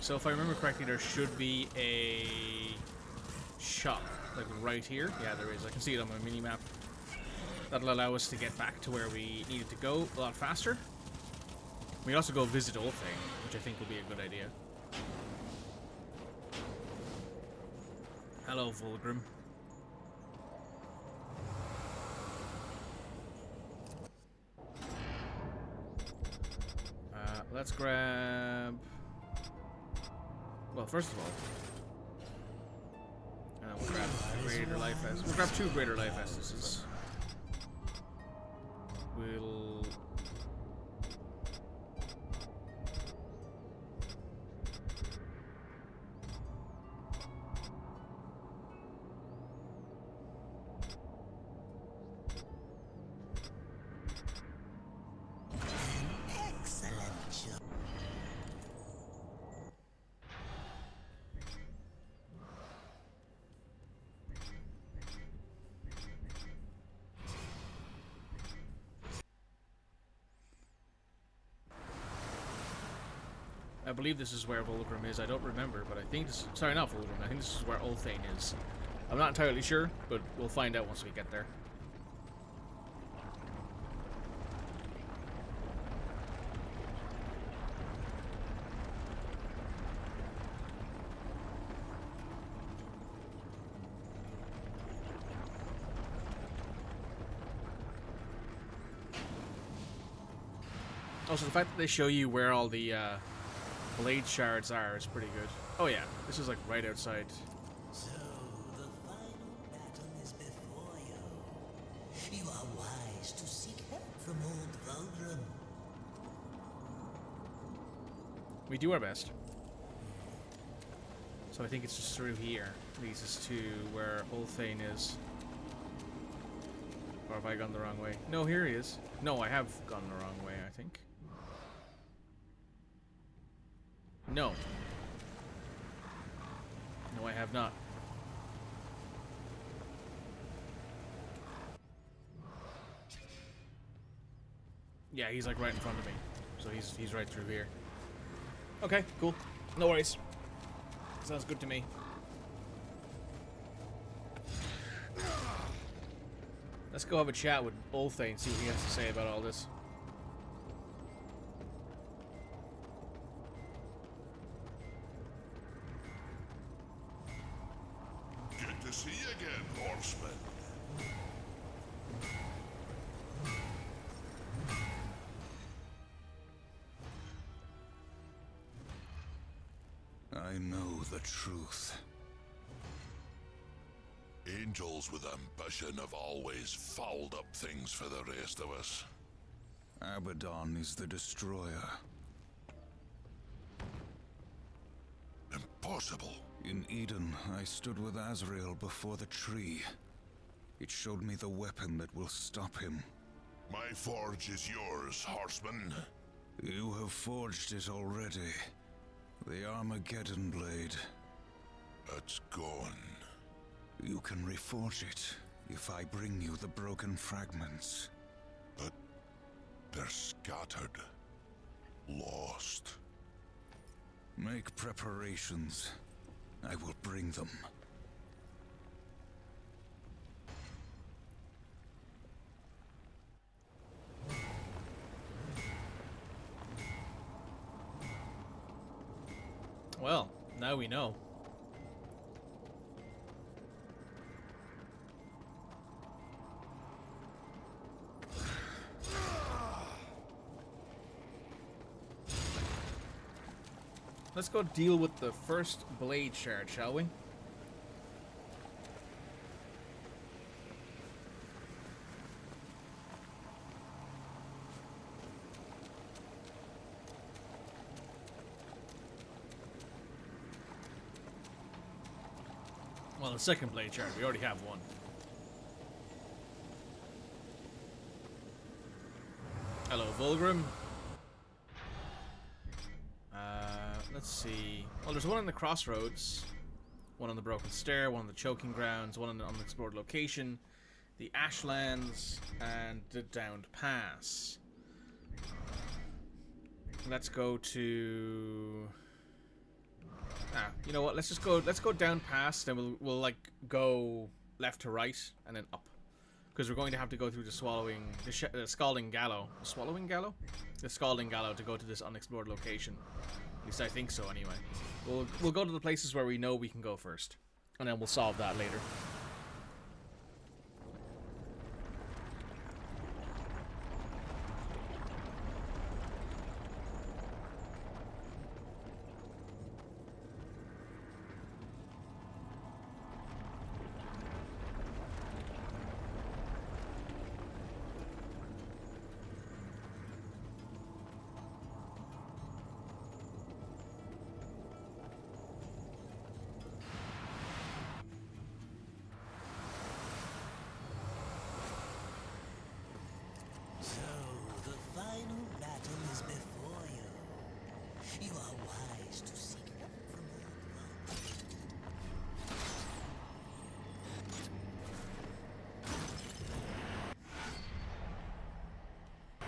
So if I remember correctly, there should be a shop, like right here. Yeah, there is. I can see it on my mini-map. That'll allow us to get back to where we needed to go a lot faster. We can also go visit Ulthane, which I think will be a good idea. Hello, Vulgrim. Let's grab... Well, first of all, we'll grab greater life essences. We'll grab 2 greater life essences. We'll... I believe this is where Vulgrim is. I don't remember, but I think this... Sorry, not Vulgrim. I think this is where Ulthane is. I'm not entirely sure, but we'll find out once we get there. Also, the fact that they show you where all the blade shards are is pretty good. Oh yeah, this is like right outside.
So, the final battle is before you. You are wise to seek help from old Vulgrim.
We do our best. So I think it's just through here. Leads us to where Ulthane is. Or have I gone the wrong way? No, here he is. No, I have gone the wrong way, I think. No. No, I have not. Yeah, he's like right in front of me. So he's right through here. Okay, cool. No worries. Sounds good to me. Let's go have a chat with Ulthane, see what he has to say about all this.
Good to see you again, Horseman.
I know the truth.
Angels with ambition have always fouled up things for the rest of us.
Abaddon is the destroyer.
Impossible.
In Eden, I stood with Azrael before the tree. It showed me the weapon that will stop him.
My forge is yours, horseman.
You have forged it already. The Armageddon blade.
It's gone.
You can reforge it if I bring you the broken fragments.
But they're scattered. Lost.
Make preparations. I will bring them.
Well, now we know. Let's go deal with the first blade shard, shall we? Well, the second blade shard, we already have one. Hello, Vulgrim. Let's see. Well, there's one in the crossroads, one on the broken stair, one on the choking grounds, one on the unexplored location, the Ashlands, and the downed pass. Let's go to. You know what? Let's go down past, then we'll like go left to right and then up, because we're going to have to go through the Scalding Gallow. Swallowing Gallow? The Scalding Gallow to go to this unexplored location. At least I think so. Anyway, we'll go to the places where we know we can go first, and then we'll solve that later.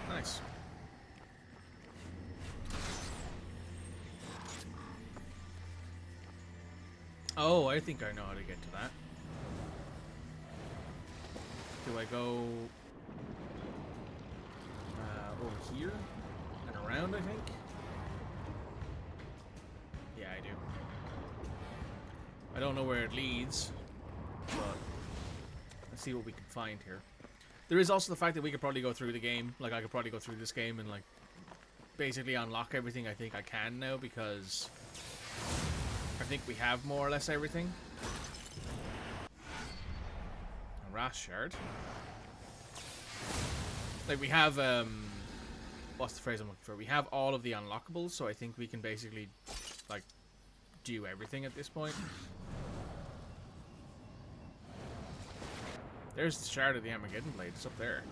Nice. Oh, I think I know how to get to that. Do I go over here and around, I think? Yeah, I do. I don't know where it leads, but let's see what we can find here. There is also the fact that we could probably go through the game. Like, I could probably go through this game and, like, basically unlock everything I think I can now, because I think we have more or less everything. A Wrath Shard. Like, we have, what's the phrase I'm looking for? We have all of the unlockables, so I think we can basically, like, do everything at this point. There's the shard of the Armageddon blade. It's up there.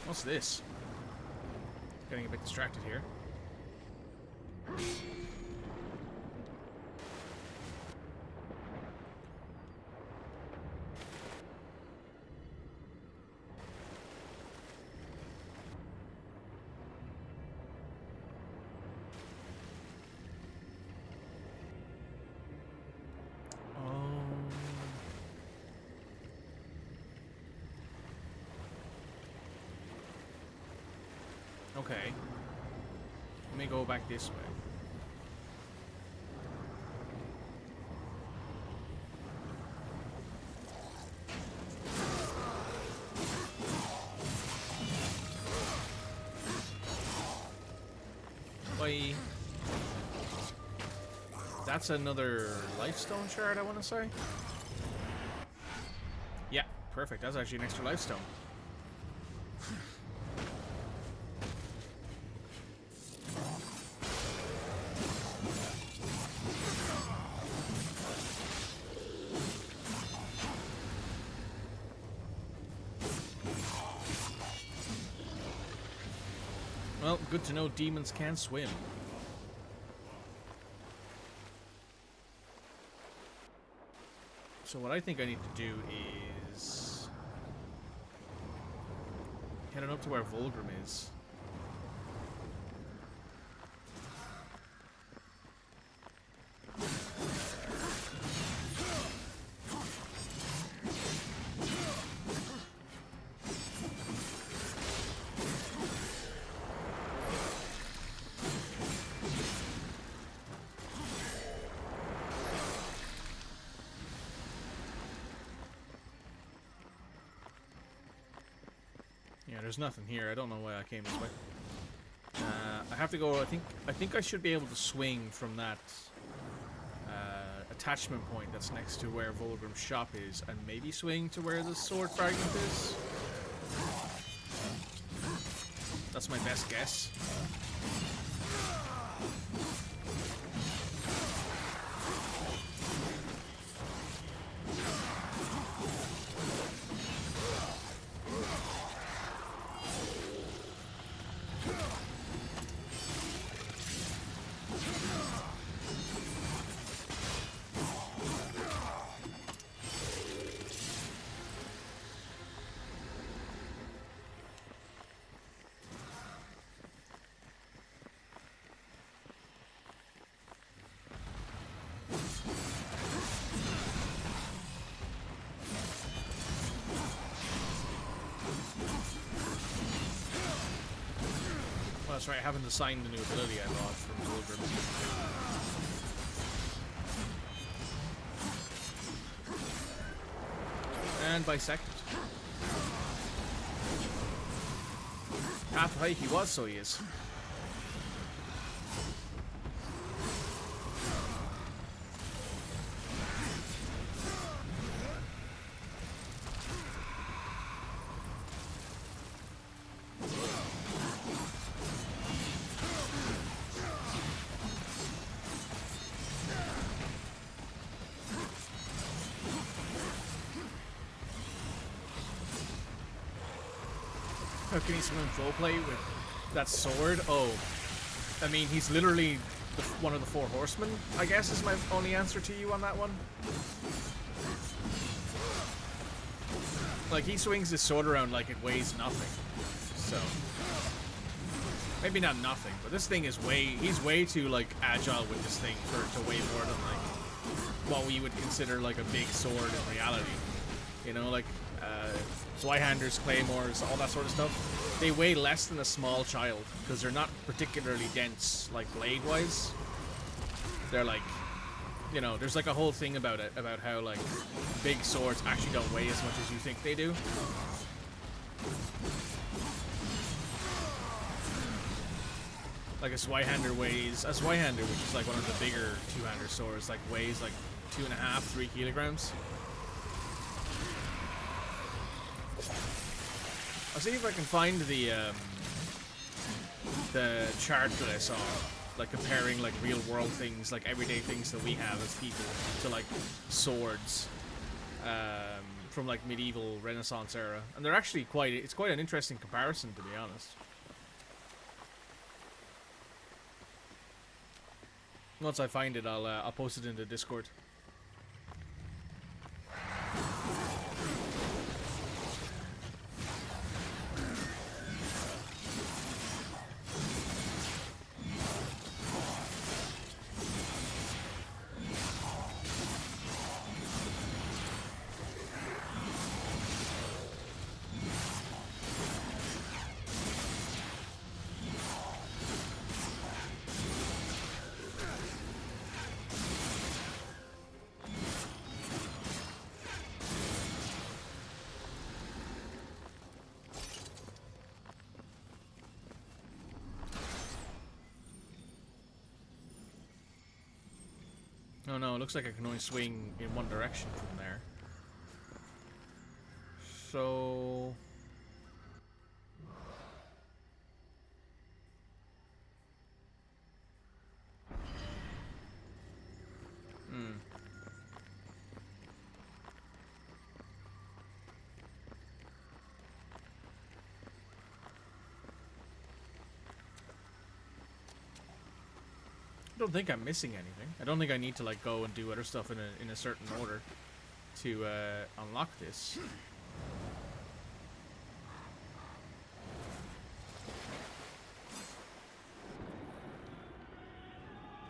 What's this? Getting a bit distracted here. Okay. Let me go back this way. Bye. That's another lifestone shard, I want to say. Yeah, perfect. That's actually an extra lifestone. Well, good to know demons can swim. So what I think I need to do is head on up to where Vulgrim is. Yeah, there's nothing here. I don't know why I came this way. I have to go. I think I should be able to swing from that attachment point that's next to where Vulgrim's shop is, and maybe swing to where the sword fragment is. That's my best guess. That's right, I haven't assigned the new ability I bought from Vulgrim. And bisected. Half the height he was, so he is. How can he swim full play with that sword? Oh, I mean, he's literally one of the four horsemen, I guess, is my only answer to you on that one. Like, he swings his sword around like it weighs nothing. So, maybe not nothing, but this thing is he's way too, like, agile with this thing for it to weigh more than, like, what we would consider, like, a big sword in reality. You know, like, Zweihanders, claymores, all that sort of stuff. They weigh less than a small child because they're not particularly dense, like blade-wise. They're like, you know, there's like a whole thing about it, about how like big swords actually don't weigh as much as you think they do. Like a Zweihander, which is like one of the bigger two-hander swords, like weighs like 2.5, 3 kilograms. I'll see if I can find the chart that I saw, like comparing like real world things, like everyday things that we have as people, to like swords from like medieval Renaissance era, and they're actually it's quite an interesting comparison, to be honest. Once I find it, I'll post it into Discord. Oh no, it looks like I can only swing in one direction from there. So... I don't think I'm missing anything. I don't think I need to like go and do other stuff in a certain order to unlock this.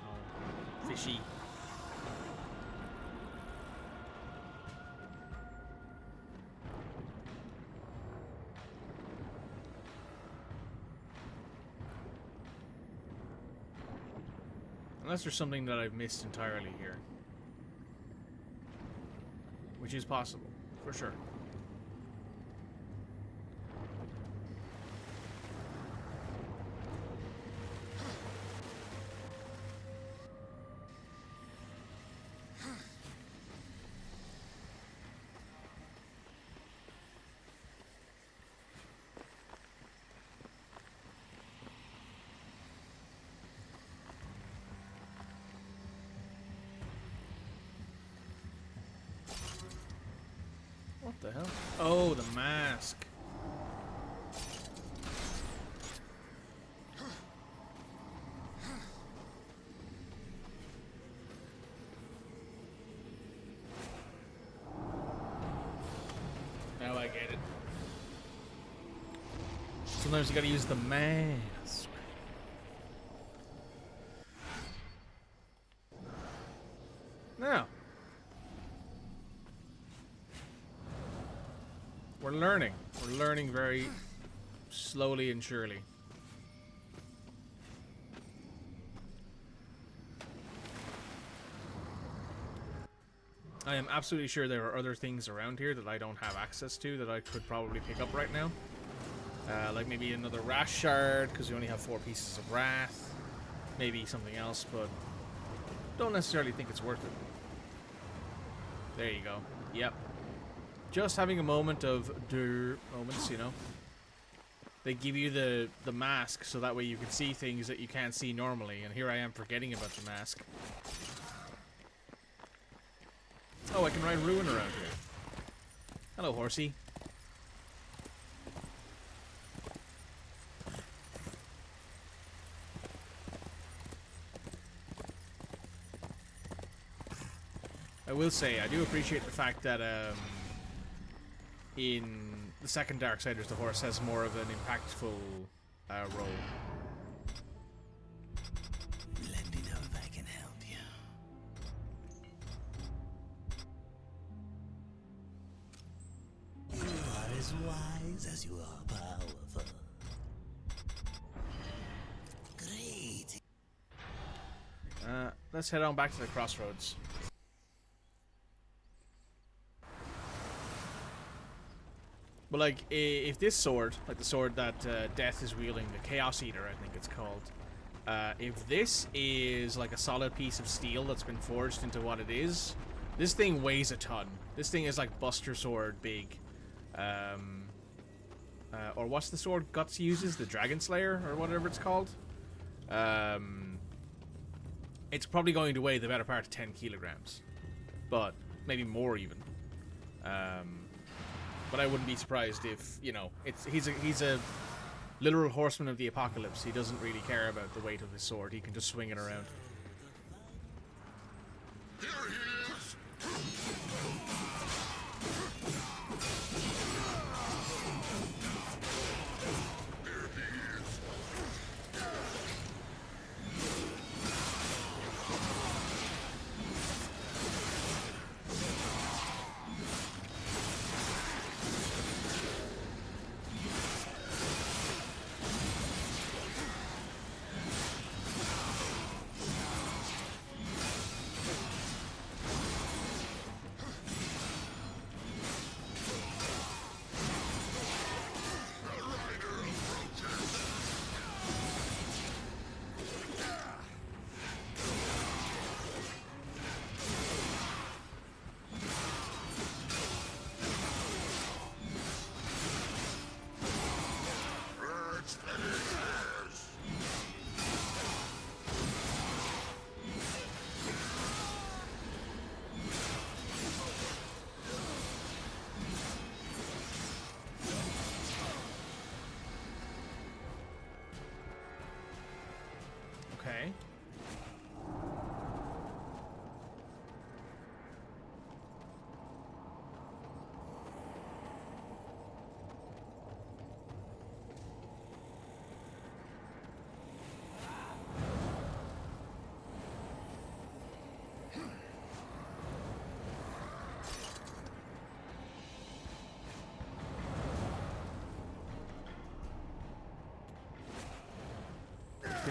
Oh, fishy. Unless there's something that I've missed entirely here. Which is possible, for sure. What the hell? Oh, the mask. Now I get it. Sometimes you gotta use the mask. Now. We're learning. We're learning very slowly and surely. I am absolutely sure there are other things around here that I don't have access to that I could probably pick up right now. Like maybe another Wrath Shard, because we only have 4 pieces of Wrath. Maybe something else, but don't necessarily think it's worth it. There you go. Yep. Just having a moment of moments, you know. They give you the mask so that way you can see things that you can't see normally, and here I am forgetting about the mask. Oh, I can ride Ruin around here. Hello, horsey. I will say, I do appreciate the fact that in the second Darksiders, the horse has more of an impactful role.
Let me know if I can help you. You are as wise as you are powerful. Great.
Let's head on back to the crossroads. But like, if this sword, like the sword that Death is wielding, the Chaos Eater, I think it's called, if this is like a solid piece of steel that's been forged into what it is, this thing weighs a ton. This thing is like Buster Sword big. Or what's the sword Guts uses? The Dragon Slayer, or whatever it's called? It's probably going to weigh the better part of 10 kilograms. But, maybe more even. But I wouldn't be surprised if, you know, he's a literal horseman of the apocalypse. He doesn't really care about the weight of his sword. He can just swing it around.
Here he is!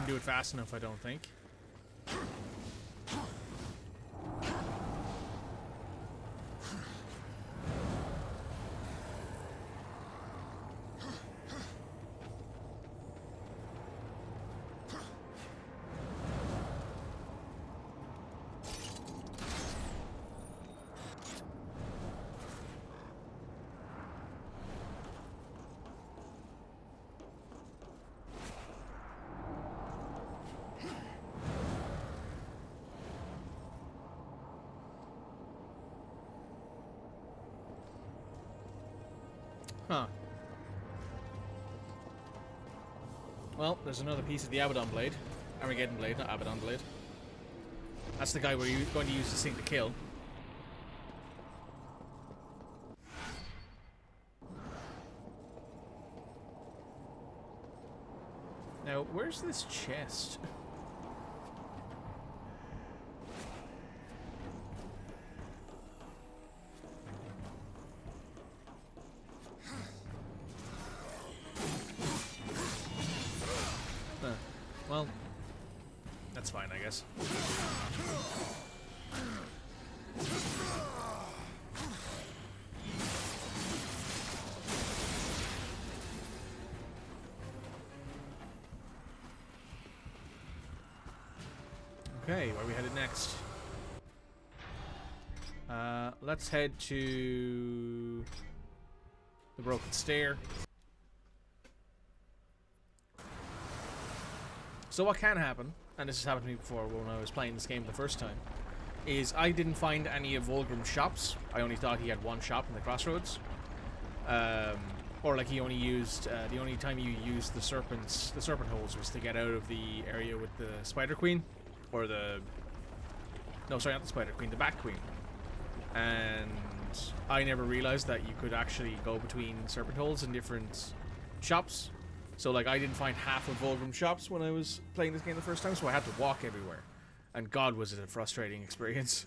do it fast enough, I don't think. Huh. Well, there's another piece of the Abaddon Blade. Armageddon Blade, not Abaddon Blade. That's the guy we're going to use this thing to kill. Now, where's this chest? Well, that's fine, I guess. Okay, where are we headed next? Let's head to the Broken Stair. So what can happen, and this has happened to me before when I was playing this game the first time, is I didn't find any of Volgrim's shops. I only thought he had one shop in the Crossroads. Or like he only used, the only time you used the serpent holes was to get out of the area with the Spider Queen. Or the... No, sorry, not the Spider Queen, the Bat Queen. And I never realized that you could actually go between serpent holes in different shops. So, like, I didn't find half of Volgrim's shops when I was playing this game the first time, so I had to walk everywhere. And God, was it a frustrating experience.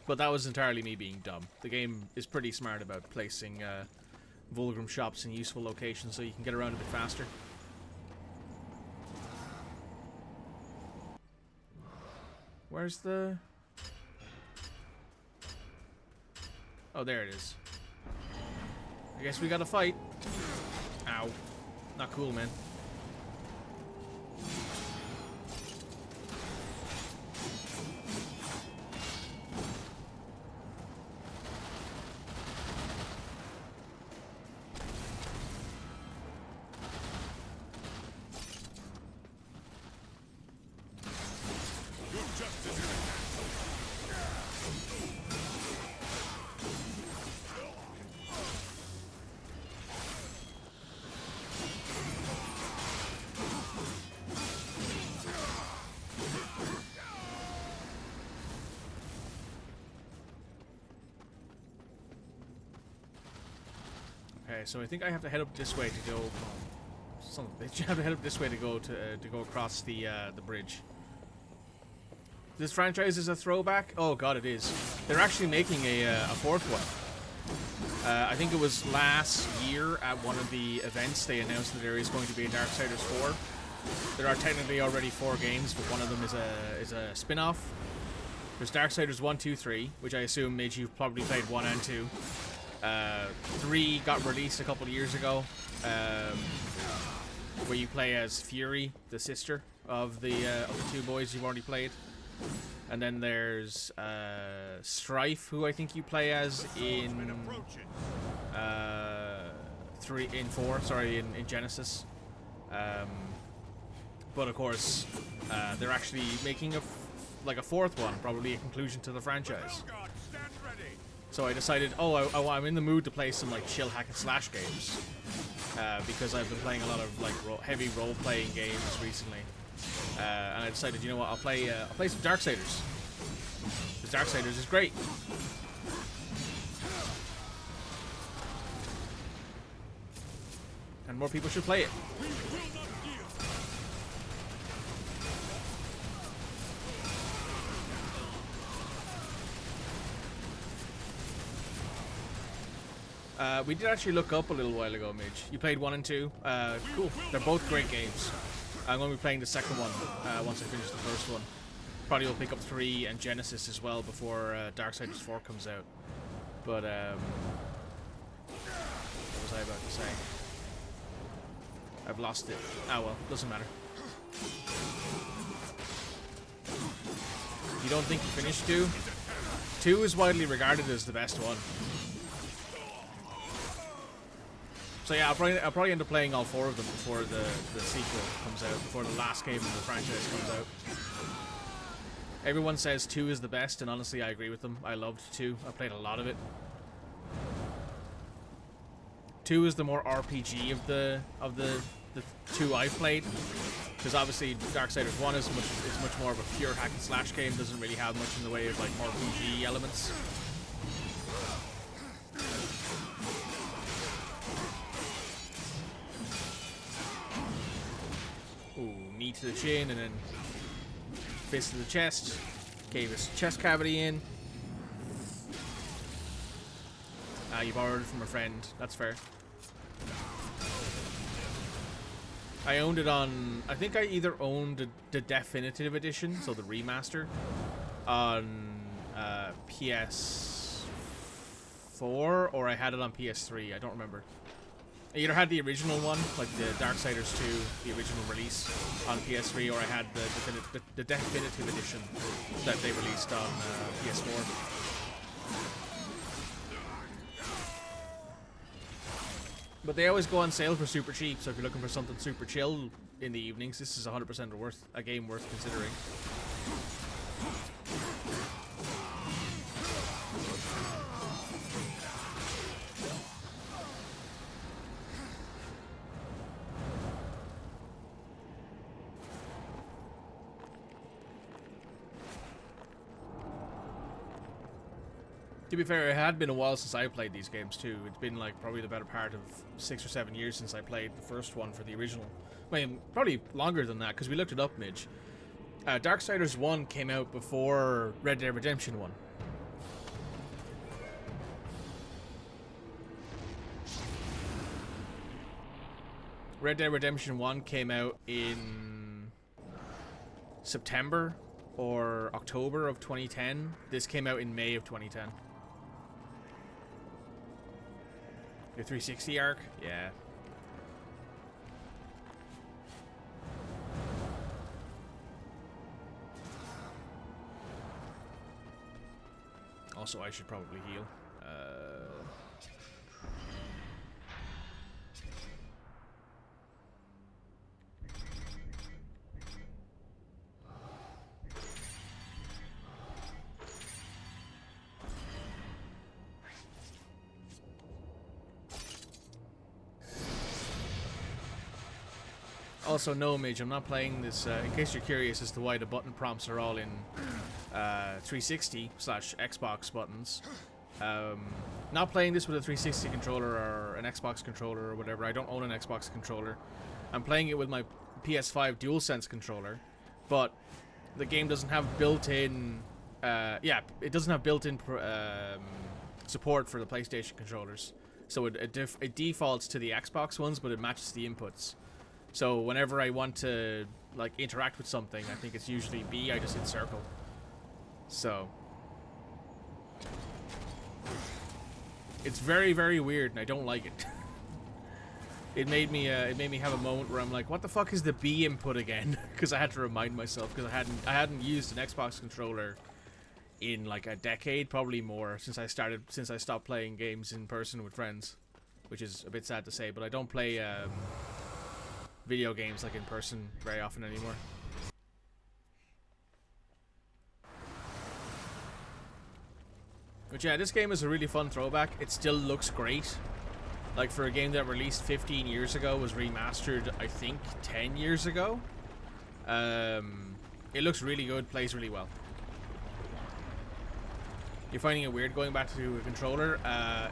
But that was entirely me being dumb. The game is pretty smart about placing Volgrim shops in useful locations so you can get around a bit faster. Where's the... Oh, there it is. I guess we gotta fight. Ow. Not cool, man. Okay, so I think I have to head up this way to go. Son of a bitch! I have to head up this way to go across the bridge. This franchise is a throwback. Oh god, it is. They're actually making a fourth one. I think it was last year at one of the events they announced that there is going to be a Darksiders 4. There are technically already 4 games, but one of them is a spin-off. There's Darksiders 1, 2, 3, which I assume made you probably played 1 and 2. 3 got released a couple of years ago, where you play as Fury, the sister of the 2 boys you've already played. And then there's Strife, who I think you play as in 4. Sorry, in Genesis. But of course, they're actually making a fourth one, probably a conclusion to the franchise. So I decided, I'm in the mood to play some like chill hack and slash games, because I've been playing a lot of like heavy role-playing games recently, and I decided, you know what, I'll play some Darksiders. Because Darksiders is great. And more people should play it. We will not yield. We did actually look up a little while ago, Midge. You played 1 and 2. Cool. They're both great games. I'm going to be playing the second one once I finish the first one. Probably will pick up 3 and Genesis as well before Darksiders 4 comes out. But, what was I about to say? I've lost it. Ah, well, doesn't matter. You don't think you finished 2? 2 is widely regarded as the best one. So yeah, I'll probably end up playing all 4 of them before the sequel comes out, before the last game in the franchise comes out. Everyone says 2 is the best, and honestly, I agree with them. I loved 2. I played a lot of it. 2 is the more RPG of the 2 I've played, because obviously Darksiders 1 is much more of a pure hack and slash game. Doesn't really have much in the way of like RPG elements. Ooh, knee to the chin and then fist to the chest. Gave his chest cavity in. Ah, you borrowed it from a friend. That's fair. I owned it on... I think I either owned the Definitive Edition, so the remaster, on PS4, or I had it on PS3. I don't remember. I either had the original one, like the Darksiders 2, the original release, on PS3, or I had the Definitive Edition that they released on PS4. But they always go on sale for super cheap, so if you're looking for something super chill in the evenings, this is 100% a game worth considering. To be fair, it had been a while since I played these games too. It's been like probably the better part of 6 or 7 years since I played the first one for the original. I mean, probably longer than that, because we looked it up, Midge. Darksiders 1 came out before Red Dead Redemption 1. Red Dead Redemption 1 came out in September or October of 2010. This came out in May of 2010. The 360 arc? Yeah. Also, I should probably heal. Also, no, Mage, I'm not playing this, in case you're curious as to why the button prompts are all in 360/Xbox buttons. Not playing this with a 360 controller or an Xbox controller or whatever. I don't own an Xbox controller. I'm playing it with my PS5 DualSense controller, but the game doesn't have built-in, it doesn't have built-in support for the PlayStation controllers. So it defaults to the Xbox ones, but it matches the inputs. So whenever I want to like interact with something, I think it's usually B, I just hit circle. So it's very, very weird, and I don't like it. It made me have a moment where I'm like, what the fuck is the B input again? Because I had to remind myself, because I hadn't used an Xbox controller in like a decade, probably more, since I stopped playing games in person with friends, which is a bit sad to say, but I don't play video games like in person very often anymore. But yeah, this game is a really fun throwback. It still looks great. Like for a game that released 15 years ago, was remastered I think 10 years ago. It looks really good, plays really well. You're finding it weird going back to a controller?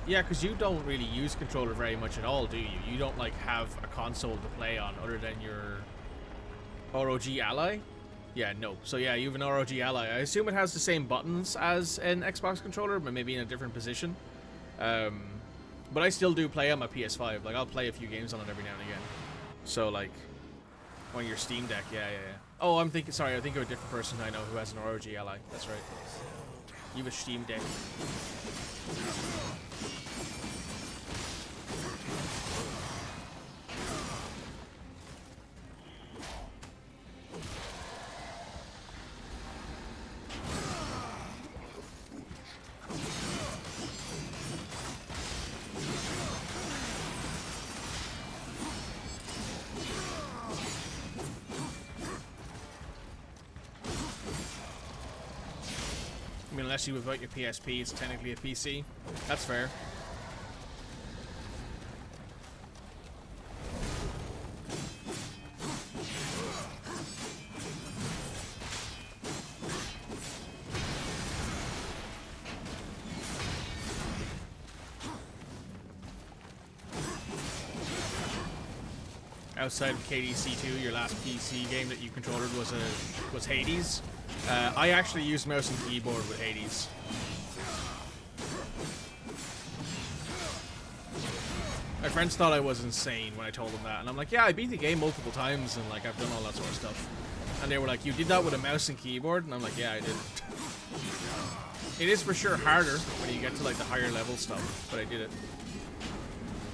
Yeah, because you don't really use controller very much at all, do you? You don't like have a console to play on other than your ROG Ally? Yeah, no. So yeah, you have an ROG Ally. I assume it has the same buttons as an Xbox controller, but maybe in a different position. But I still do play on my PS5. Like, I'll play a few games on it every now and again. So, like, on your Steam Deck, yeah. Oh, I'm thinking, sorry, I think of a different person I know who has an ROG Ally. That's right. You have a Steam Deck. I mean, unless you whip out your PSP, it's technically a PC. That's fair. Outside of KDC2, your last PC game that you controlled was Hades. I actually used mouse and keyboard with Hades. My friends thought I was insane when I told them that, and I'm like, yeah, I beat the game multiple times, and like I've done all that sort of stuff. And they were like, you did that with a mouse and keyboard? And I'm like, yeah, I did. It is for sure harder when you get to like the higher level stuff, but I did it.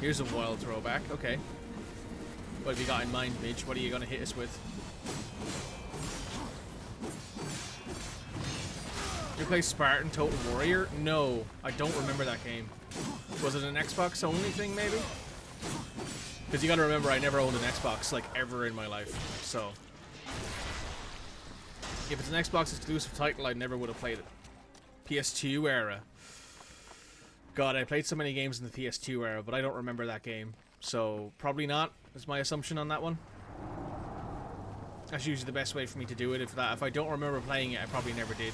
Here's a wild throwback. Okay. What have you got in mind, Midge? What are you gonna hit us with? You play Spartan Total Warrior? No, I don't remember that game. Was it an Xbox only thing, maybe? Because you gotta remember, I never owned an Xbox, like, ever in my life, so... If it's an Xbox exclusive title, I never would have played it. PS2 era. God, I played so many games in the PS2 era, but I don't remember that game. So, probably not, is my assumption on that one. That's usually the best way for me to do it. If I don't remember playing it, I probably never did.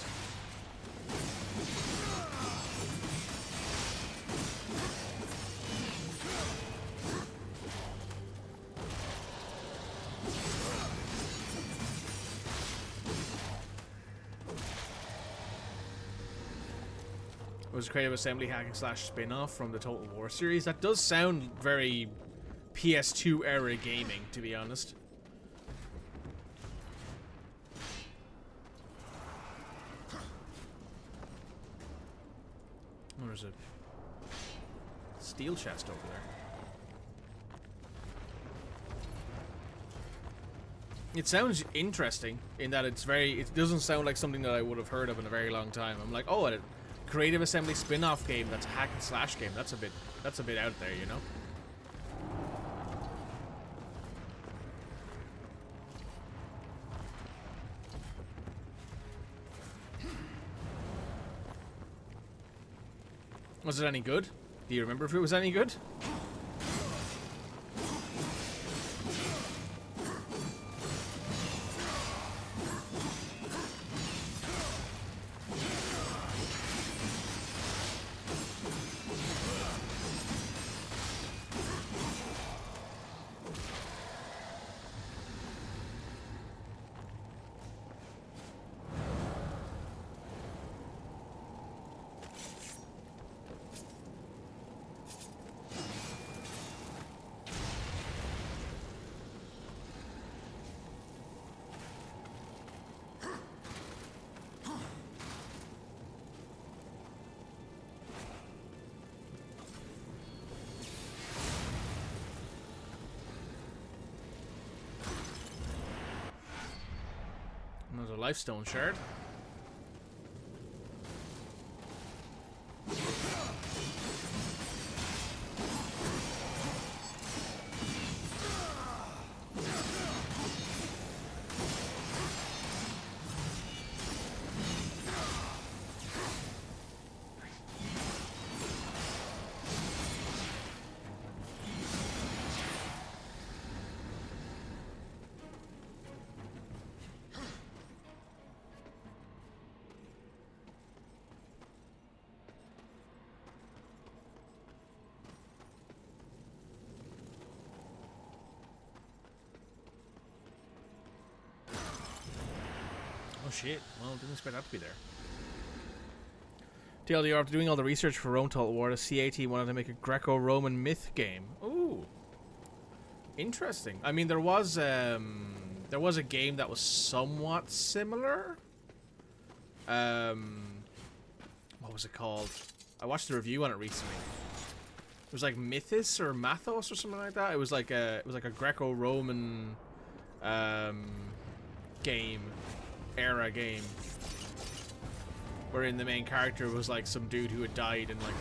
It was a Creative Assembly hack and slash spin-off from the Total War series. That does sound very PS2 era gaming, to be honest. Oh, there's a steel chest over there. It sounds interesting in that it doesn't sound like something that I would have heard of in a very long time. I'm like, oh, a Creative Assembly spin-off game that's a hack and slash game. That's a bit out there, you know? Was it any good? Do you remember if it was any good? There's a lifestone shard. Oh shit, well, didn't expect that to be there. TLDR, after doing all the research for Rome Total War, the CA team wanted to make a Greco-Roman myth game. Ooh. Interesting. I mean, there was a game that was somewhat similar. What was it called? I watched a review on it recently. It was like Mythos or Mathos or something like that. It was like a Greco-Roman game, wherein the main character was like some dude who had died and like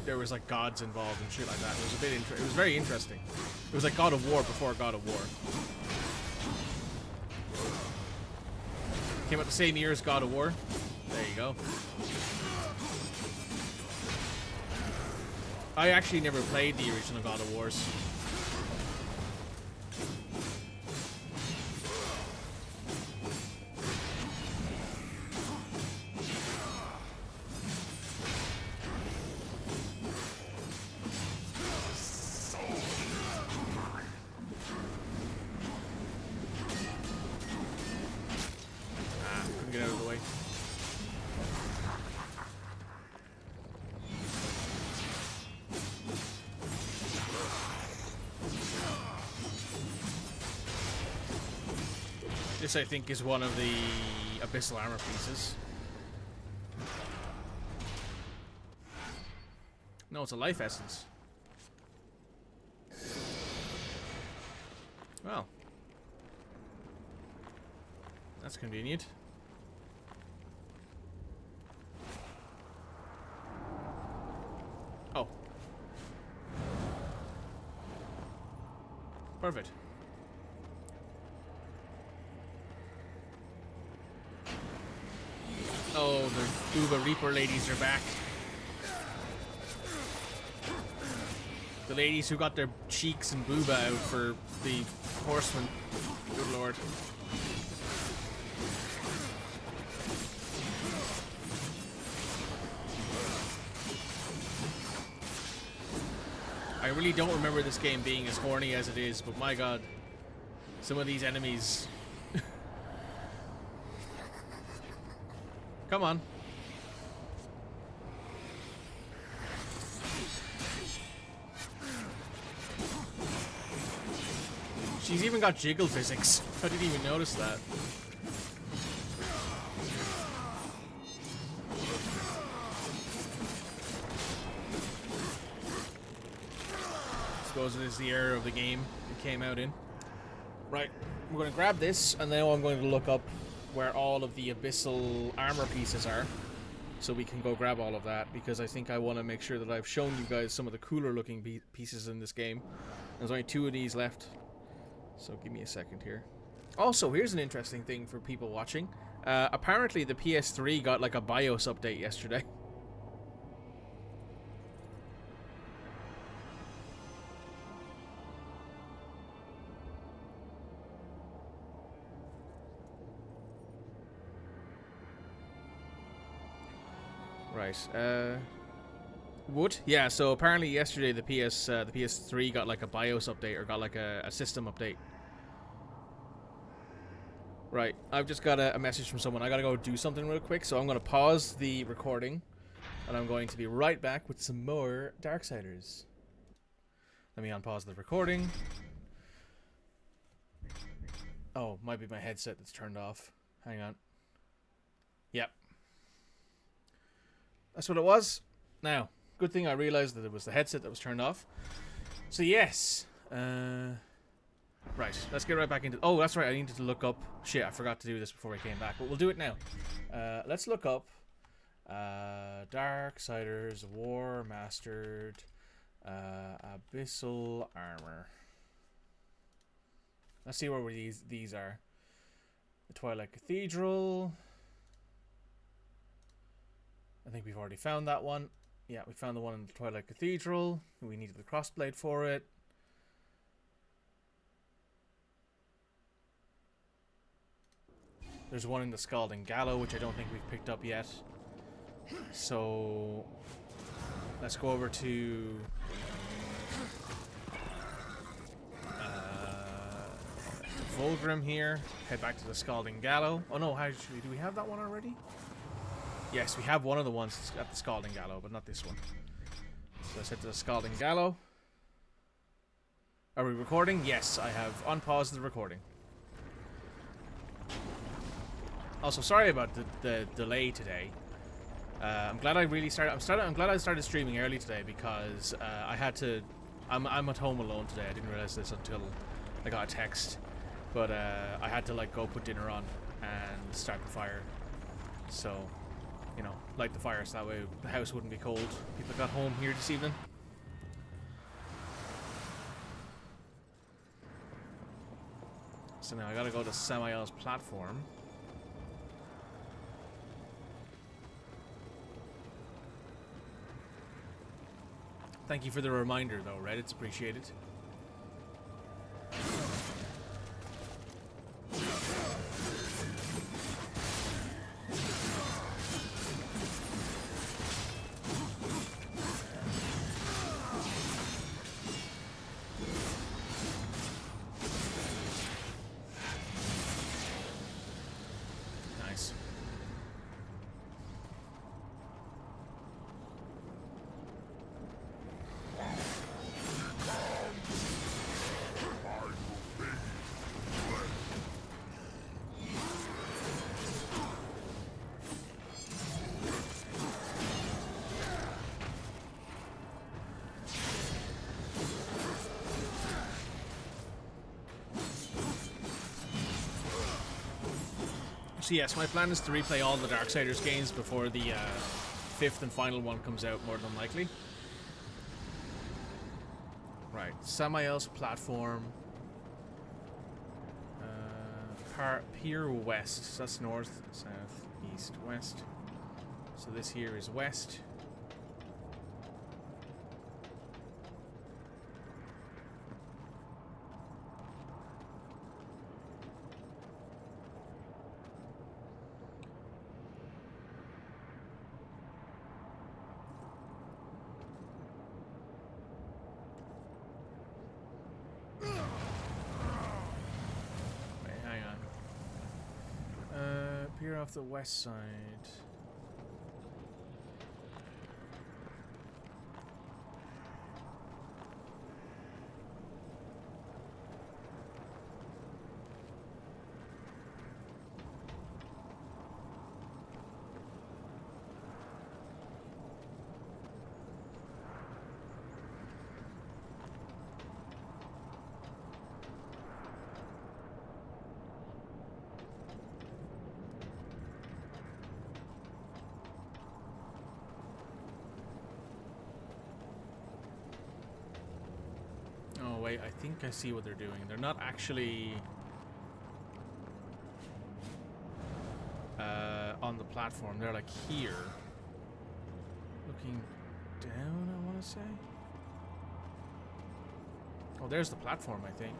there was like gods involved and shit like that. It was a bit it was very interesting. It was like God of War before God of War. Came out the same year as God of War. There you go. I actually never played the original God of Wars. Couldn't get out of the way. This, I think, is one of the abyssal armor pieces. No, it's a life essence. Well, that's convenient. Oh. Perfect. Oh, the Booba Reaper ladies are back. The ladies who got their cheeks and booba out for the horsemen. Good lord. I really don't remember this game being as horny as it is, but my god. Some of these enemies... Come on. She's even got jiggle physics. I didn't even notice that. I suppose it is the era of the game it came out in. Right, we're going to grab this, and then I'm going to look up where all of the abyssal armor pieces are, so we can go grab all of that, because I think I want to make sure that I've shown you guys some of the cooler looking pieces in this game. There's only 2 of these left, so give me a second here. Also, here's an interesting thing for people watching. Apparently the PS3 got like a BIOS update yesterday. Right, wood? Yeah, so apparently yesterday the PS3 got like a BIOS update, or got like a system update. Right, I've just got a message from someone. I gotta go do something real quick, so I'm gonna pause the recording, and I'm going to be right back with some more Darksiders. Let me unpause the recording. Oh, might be my headset that's turned off. Hang on. Yep. That's what it was. Now, good thing I realized that it was the headset that was turned off. So yes. Right, let's get right back into... Oh, that's right, I needed to look up... Shit, I forgot to do this before I came back, but we'll do it now. Let's look up... Darksiders Warmastered... Abyssal Armor. Let's see where these are. The Twilight Cathedral... I think we've already found that one. Yeah, we found the one in the Twilight Cathedral. We needed the crossblade for it. There's one in the Scalding Gallow, which I don't think we've picked up yet. So let's go over to Vulgrim here. Head back to the Scalding Gallow. Oh no, actually, do we have that one already? Yes, we have one of the ones at the Scalding Gallow, but not this one. So I said to the Scalding Gallow. Are we recording? Yes, I have unpaused the recording. Also, sorry about the delay today. I'm glad I really started. I'm glad I started streaming early today because I had to. I'm at home alone today. I didn't realize this until I got a text, but I had to like go put dinner on and start the fire. So, you know, light the fire so that way the house wouldn't be cold. People got home here this evening. So now I gotta go to Samael's platform. Thank you for the reminder, though, Red. It's appreciated. Nice. So yes, my plan is to replay all the Darksiders games before the 5th and final one comes out, more than likely. Right, Samael's platform. Pier West, so that's north, south, east, west. So this here is west. Pier off the west side. Oh wait, I think I see what they're doing. They're not actually on the platform. They're like here, looking down, I want to say. Oh, there's the platform, I think.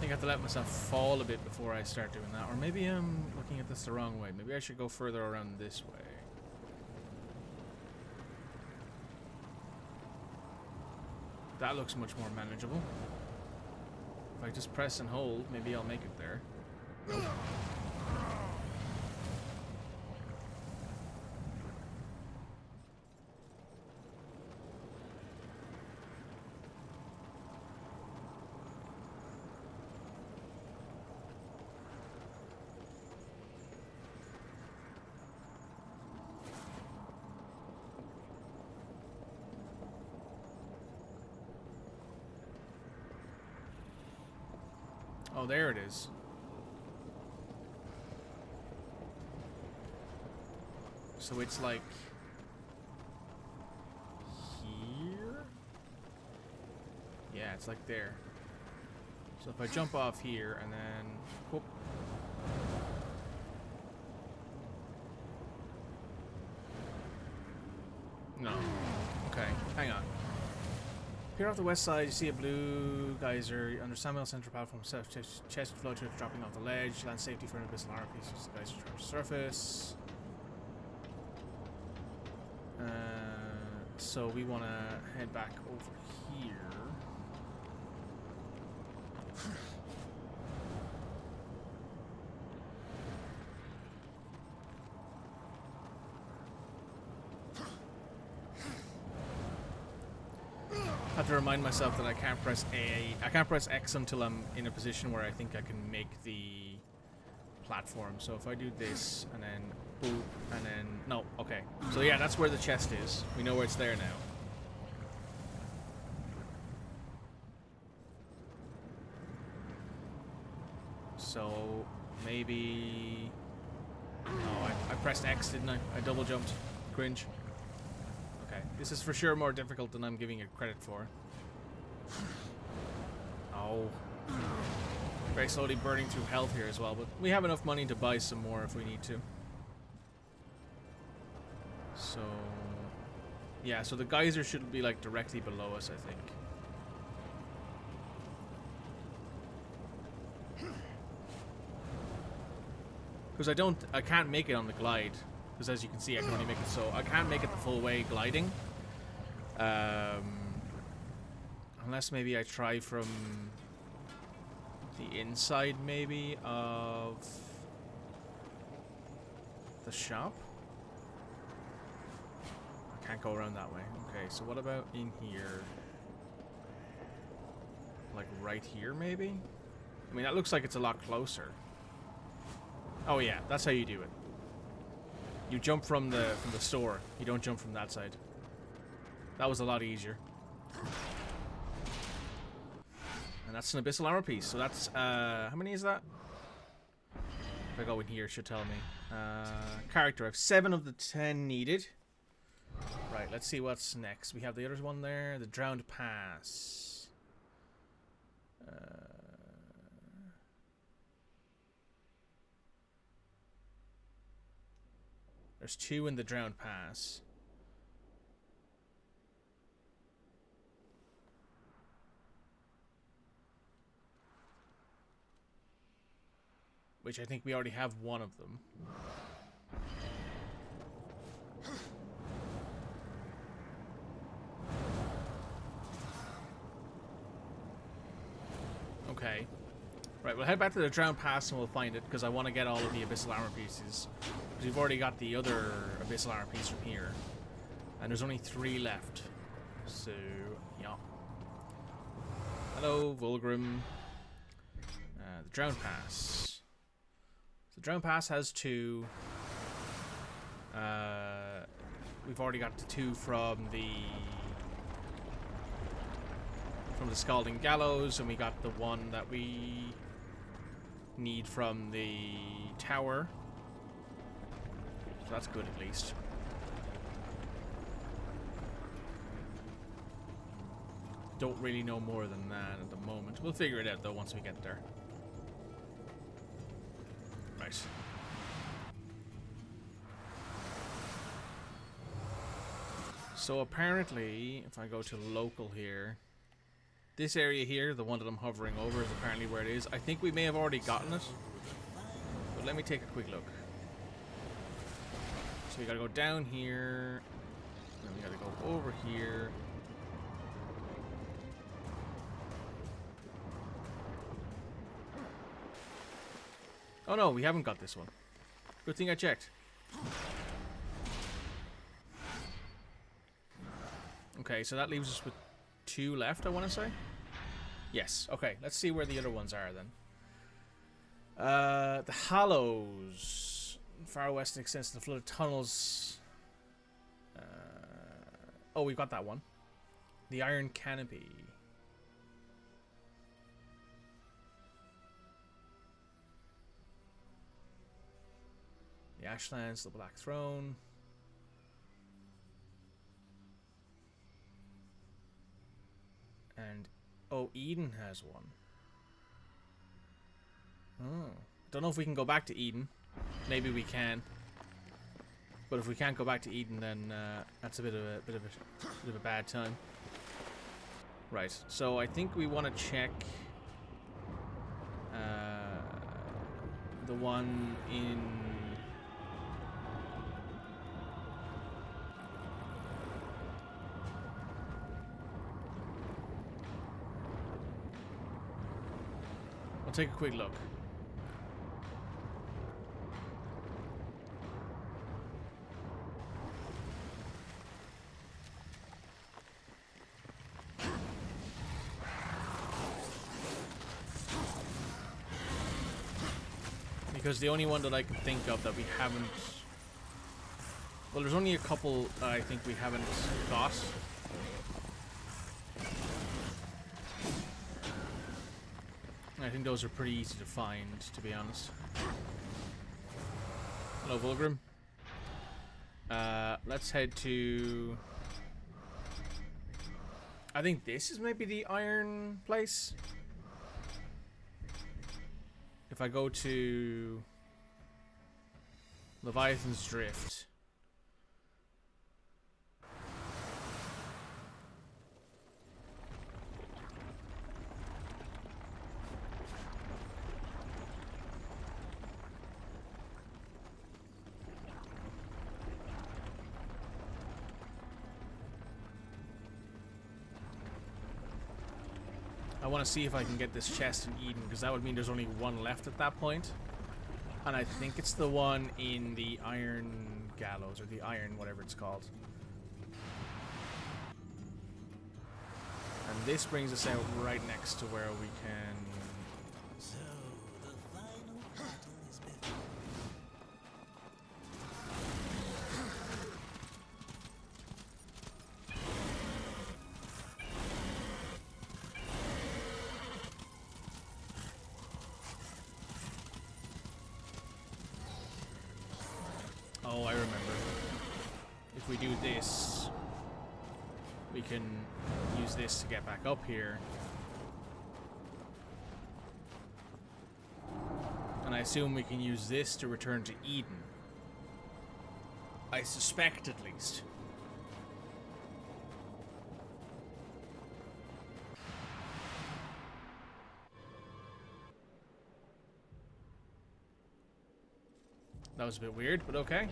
I have to let myself fall a bit before I start doing that. Or maybe I'm looking at this the wrong way. Maybe I should go further around this way. That looks much more manageable. If I just press and hold, maybe I'll make it there. Nope. Oh, there it is. So it's like here? Yeah, it's like there. So if I jump off here and then whoop. No. Okay, hang on. Here off the west side, you see a blue geyser under Samuel Central platform. Chest flow to dropping off the ledge. Land safety for an abyssal armor piece. The geyser return to surface. So we want to head back over here. I have to remind myself that I can't press X until I'm in a position where I think I can make the platform. So if I do this and then boop and then no, okay. So yeah, that's where the chest is. We know where it's there now. So maybe I pressed X, didn't I? I double jumped. Cringe. Okay, this is for sure more difficult than I'm giving it credit for. Oh. Very slowly burning through health here as well, but we have enough money to buy some more if we need to. So... yeah, so the geyser should be like directly below us, I think. Because I can't make it on the glide. Because as you can see, I can only make it so. I can't make it the full way gliding. Unless maybe I try from the inside, maybe, of the shop. I can't go around that way. Okay, so what about in here? Like right here, maybe? I mean, that looks like it's a lot closer. Oh yeah, that's how you do it. You jump from the store. You don't jump from that side. That was a lot easier. And that's an abyssal armor piece. So that's how many is that? If I go in here, it should tell me. Character. I have 7 of the 10 needed. Right, let's see what's next. We have the other one there. The Drowned Pass. There's 2 in the Drowned Pass. Which I think we already have one of them. Okay. Right, we'll head back to the Drowned Pass and we'll find it, because I want to get all of the Abyssal Armor pieces. Because we've already got the other Abyssal Armor piece from here. And there's only 3 left. So, yeah. Hello, Vulgrim. The Drowned Pass. The Drowned Pass has 2. We've already got the 2 from the Scalding Gallows, and we got the 1 that we need from the tower. So that's good at least. Don't really know more than that at the moment. We'll figure it out though once we get there. Right. So apparently, if I go to local here, this area here, the one that I'm hovering over, is apparently where it is. I think we may have already gotten it, but let me take a quick look. So we gotta go down here, then we gotta go over here. Oh no, we haven't got this one. Good thing I checked. Okay, so that leaves us with 2 left, I want to say. Yes, okay, let's see where the other ones are then. The Hollows. Far west extends to the flooded tunnels. Oh, we've got that one. The Iron Canopy. The Ashlands, the Black Throne. And oh, Eden has one. Oh, don't know if we can go back to Eden. Maybe we can. But if we can't go back to Eden, then that's a bit of a bad time. Right, so I think we want to check the one in... I'll take a quick look. Because the only one that I can think of that we haven't... Well, there's only a couple that I think we haven't got. I think those are pretty easy to find, to be honest. Hello, Vulgrim. Let's head to... I think this is maybe the iron place. If I go to Leviathan's Drift. I want to see if I can get this chest in Eden, because that would mean there's only one left at that point. And I think it's the one in the Iron Gallows, or the Iron whatever it's called. And this brings us out right next to where we can...
So, the final battle is before.
Oh, I remember. If we do this, we can use this to get back up here. And I assume we can use this to return to Eden. I suspect, at least. That was a bit weird, but okay.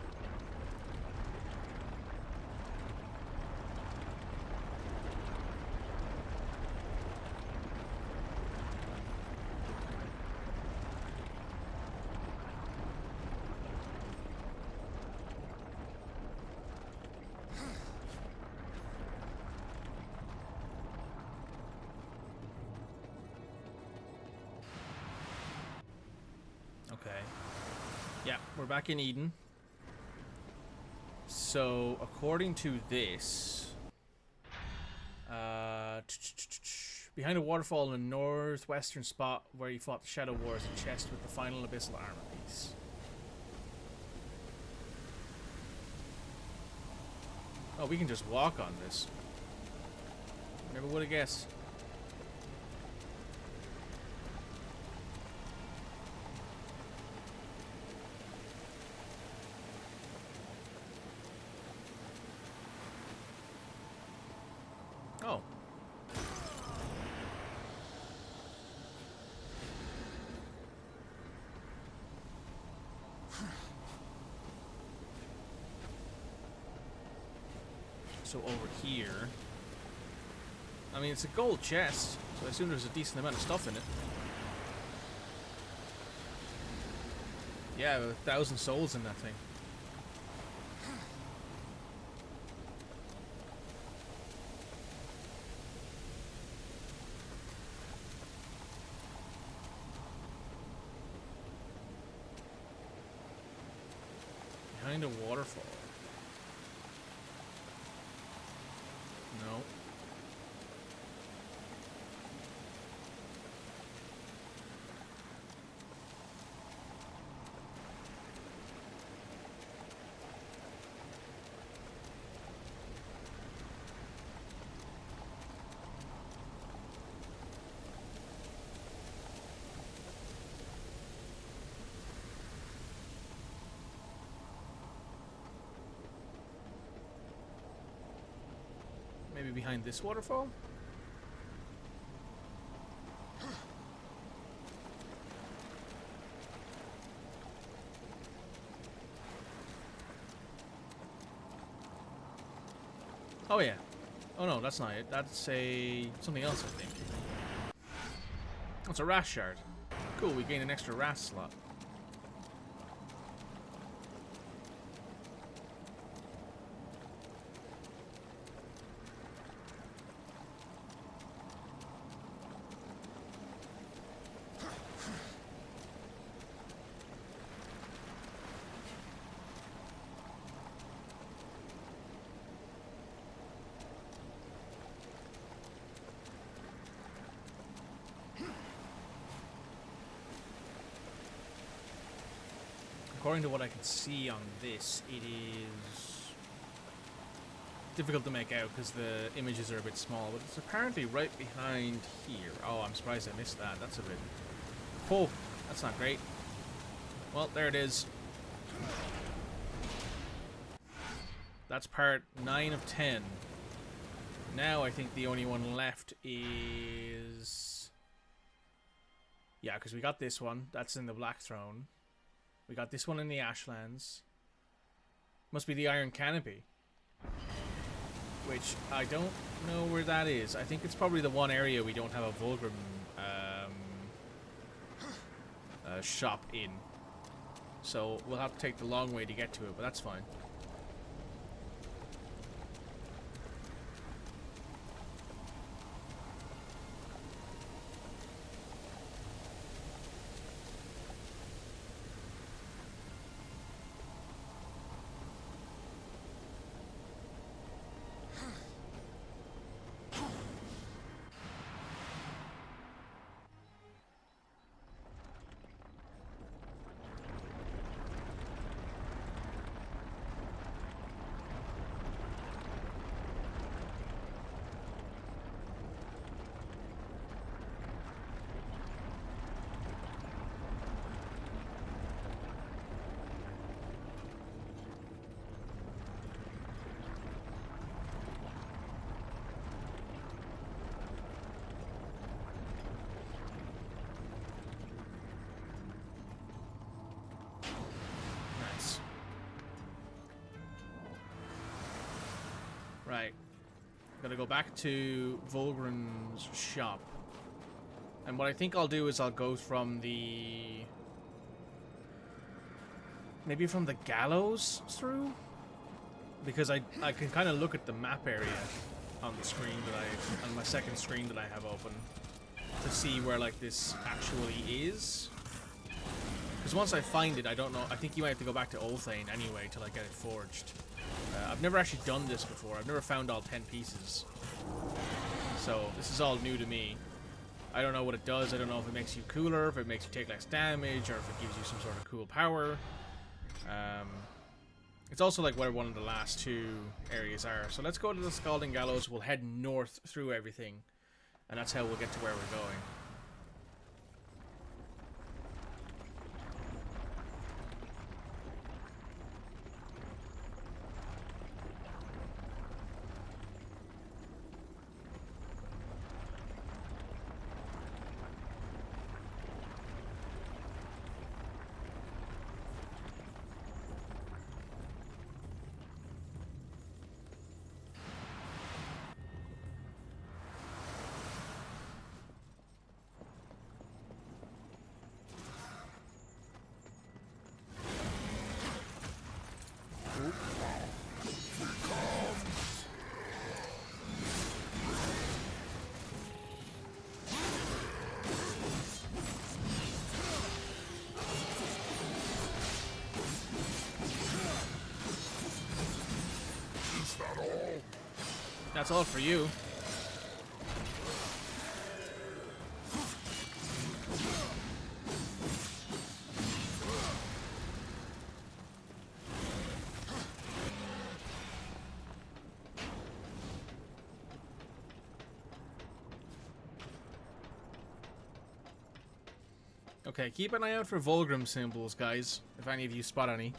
Okay. Yeah, we're back in Eden. So, according to this, behind a waterfall in the northwestern spot where you fought the Shadow Wars, a chest with the final abyssal armor piece. Oh, we can just walk on this. Never would have guessed. Oh. So over here, I mean, it's a gold chest, so I assume there's a decent amount of stuff in it. Yeah, 1,000 souls in that thing. Behind a waterfall. No. Maybe behind this waterfall? Oh yeah. Oh no, that's not it. That's something else, I think. That's a Wrath shard. Cool, we gain an extra Wrath slot. According to what I can see on this, it is difficult to make out because the images are a bit small, but it's apparently right behind here. Oh, I'm surprised I missed that. That's a bit... Oh, that's not great. Well, there it is. That's part 9 of 10. Now I think the only one left is... Yeah, because we got this one. That's in the Black Throne. We got this one in the Ashlands. Must be the Iron Canopy. Which I don't know where that is. I think it's probably the one area we don't have a Vulgrim shop in. So we'll have to take the long way to get to it, but that's fine. Right. Gotta go back to Vulgrim's shop. And what I think I'll do is I'll go from the... maybe from the gallows through? Because I can kind of look at the map area on the screen that on my second screen that I have open to see where like this actually is. Because once I find it, I don't know, I think you might have to go back to Ulthane anyway till I get it forged. I've never actually done this before. I've never found all 10 pieces. So this is all new to me. I don't know what it does. I don't know if it makes you cooler, if it makes you take less damage, or if it gives you some sort of cool power. It's also like where one of the last two areas are. So let's go to the Scalding Gallows. We'll head north through everything. And that's how we'll get to where we're going. That's all for you. Okay, keep an eye out for Vulgrim symbols, guys, if any of you spot any.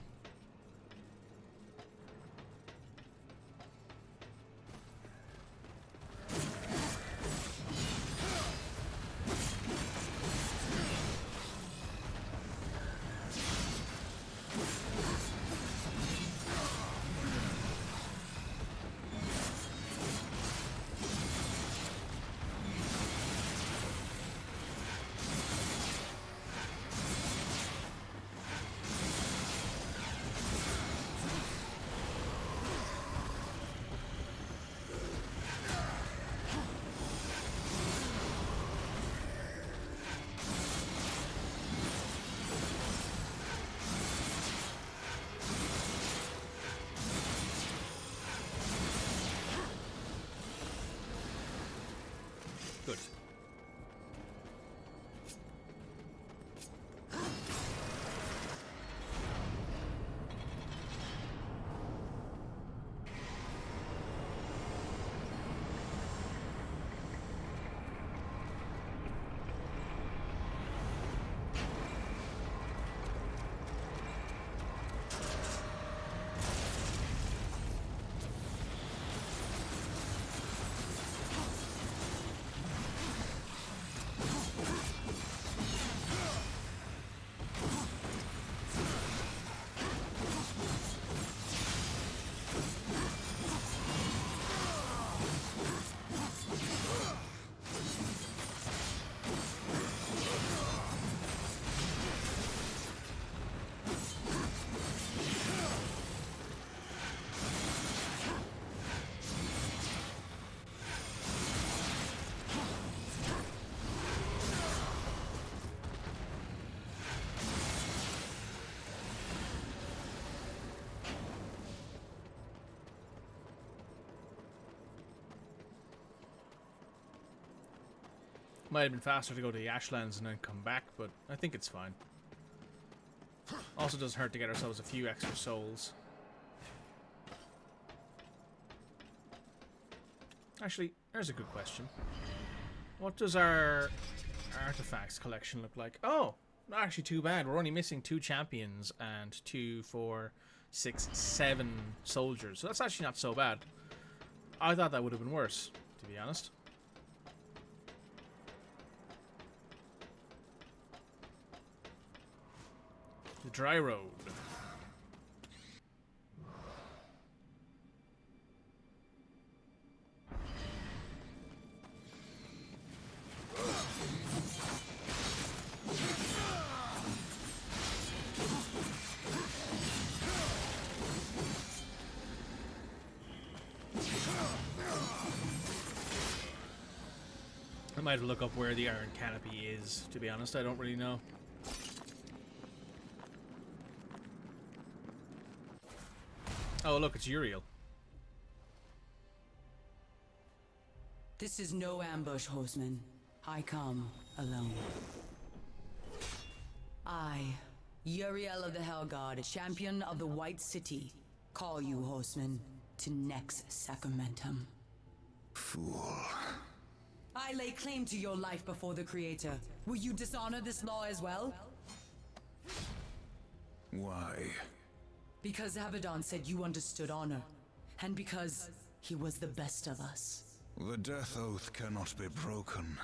Might have been faster to go to the Ashlands and then come back, but I think it's fine. Also doesn't hurt to get ourselves a few extra souls. Actually, there's a good question. What does our artifacts collection look like? Oh, not actually too bad. We're only missing 2 champions and 2, 4, 6, 7 soldiers. So that's actually not so bad. I thought that would have been worse, to be honest. The dry road. I might look up where the Iron Canopy is, to be honest. I don't really know. Oh, look, it's Uriel.
This is no ambush, horseman. I come alone. I, Uriel of the Hellguard, champion of the White City, call you, horseman, to Nex Sacramentum.
Fool.
I lay claim to your life before the Creator. Will you dishonor this law as well?
Why?
Because Abaddon said you understood honor, and because he was the best of us.
The death oath cannot be broken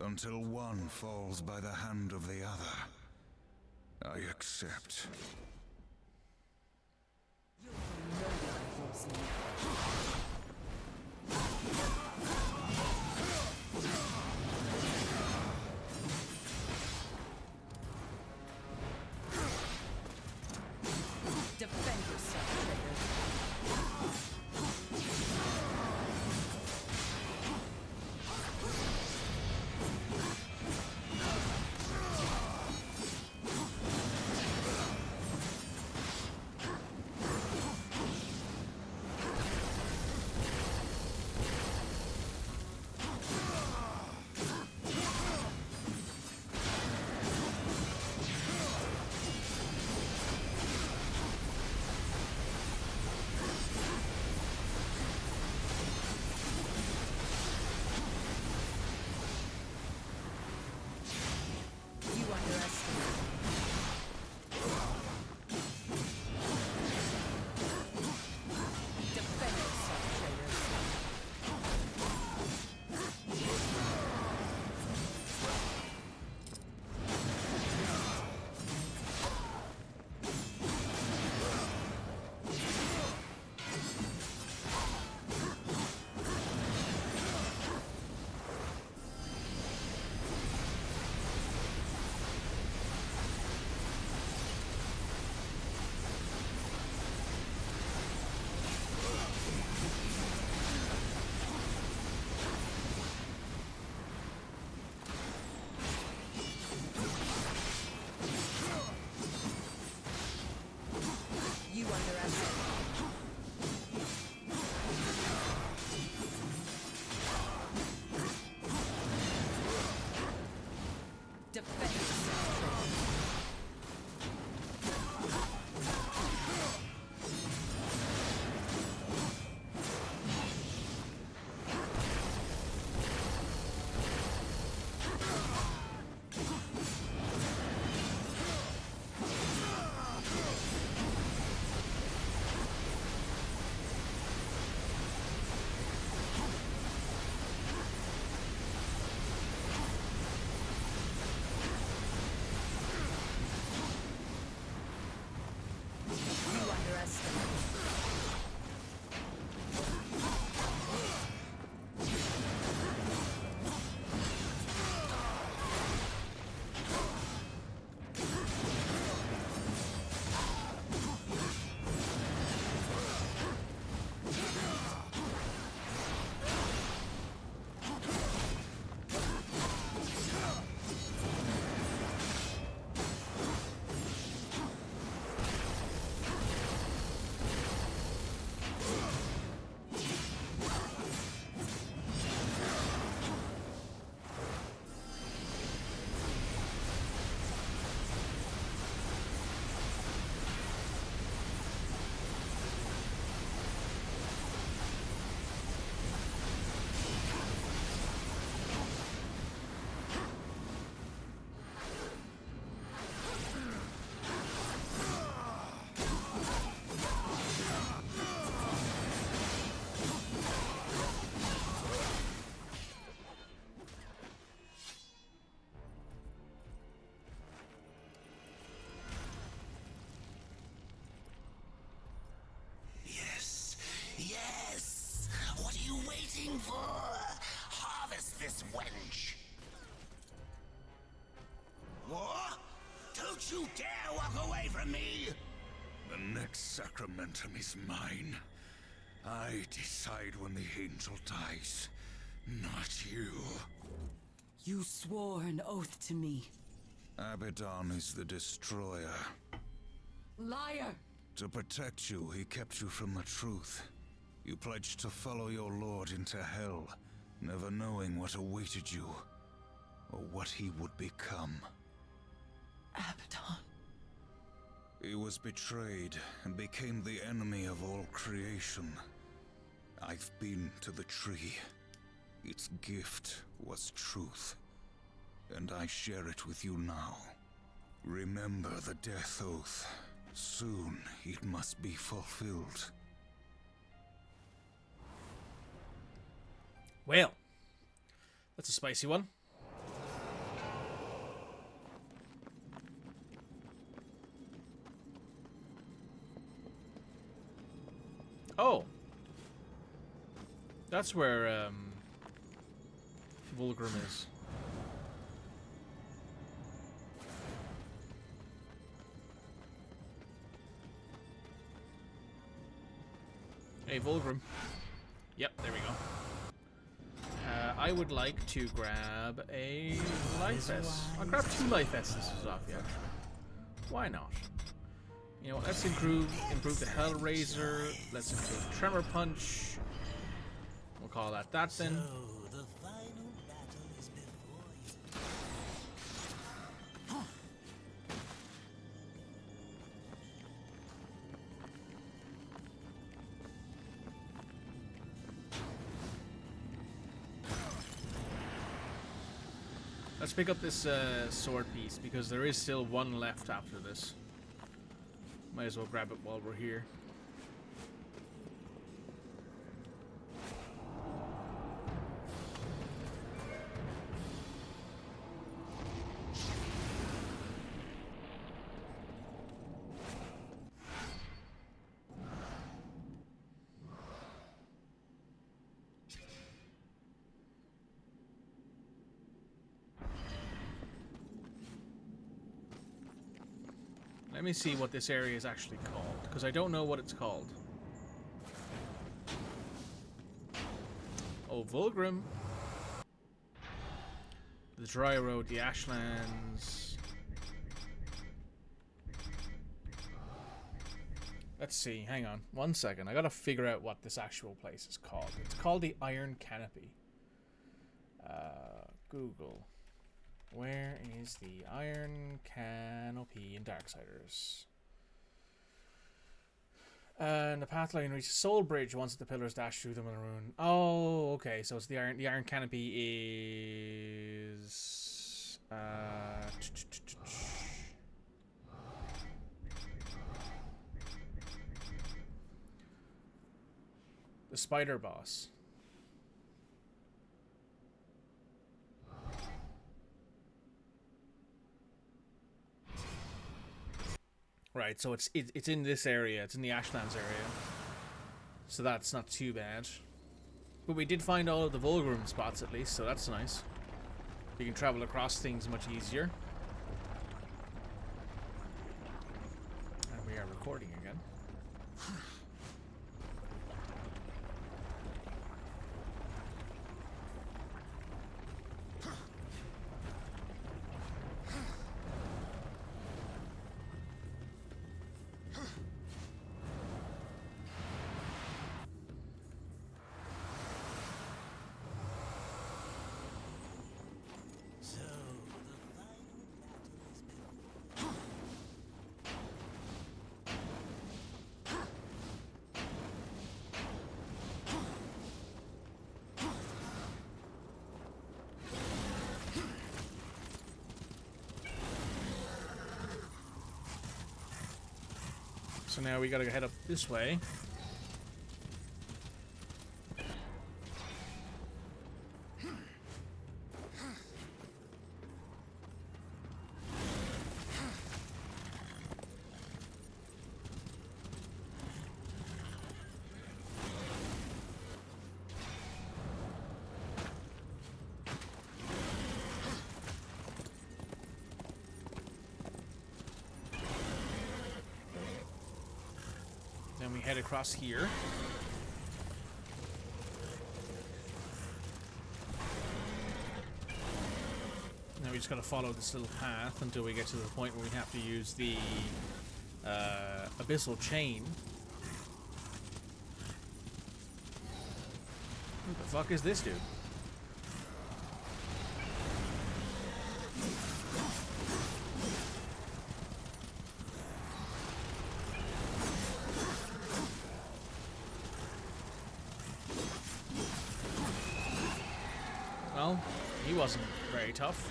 until one falls by the hand of the other. I accept.
Defend yourself, traitor.
waiting for? Harvest this wench. What? Don't you dare walk away from me!
The next sacramentum is mine. I decide when the angel dies, not you.
You swore an oath to me.
Abaddon is the destroyer.
Liar!
To protect you, he kept you from the truth. You pledged to follow your lord into hell, never knowing what awaited you, or what he would become.
Abaddon.
He was betrayed and became the enemy of all creation. I've been to the tree. Its gift was truth, and I share it with you now. Remember the death oath. Soon it must be fulfilled.
Well, that's a spicy one. Oh. That's where, Vulgrim is. Hey, Vulgrim. Yep, there we go. I would like to grab a life vest. I'll grab 2 life essences off you. Why not? You know, let's improve the Hellraiser. Let's improve Tremor Punch. We'll call that then.
So, the final battle is before you.
Let's pick up this sword piece because there is still one left after this. Might as well grab it while we're here. Let me see what this area is actually called, because I don't know what it's called. Oh, Vulgrim. The Dry Road, the Ashlands. Let's see, hang on, 1 second. I gotta figure out what this actual place is called. It's called the Iron Canopy. Google. Where is the Iron Canopy in Darksiders? And the path line reaches Soul Bridge once the pillars dash through them in a ruin. Oh, okay. So it's the Iron Canopy is the spider boss. Right, so it's in this area. It's in the Ashlands area. So that's not too bad. But we did find all of the Vulgrim spots at least, so that's nice. We can travel across things much easier. And we are recording again. So now we gotta head up this way. we head across here. Now we just gotta follow this little path until we get to the point where we have to use the abyssal chain. What the fuck is this dude? Well, he wasn't very tough.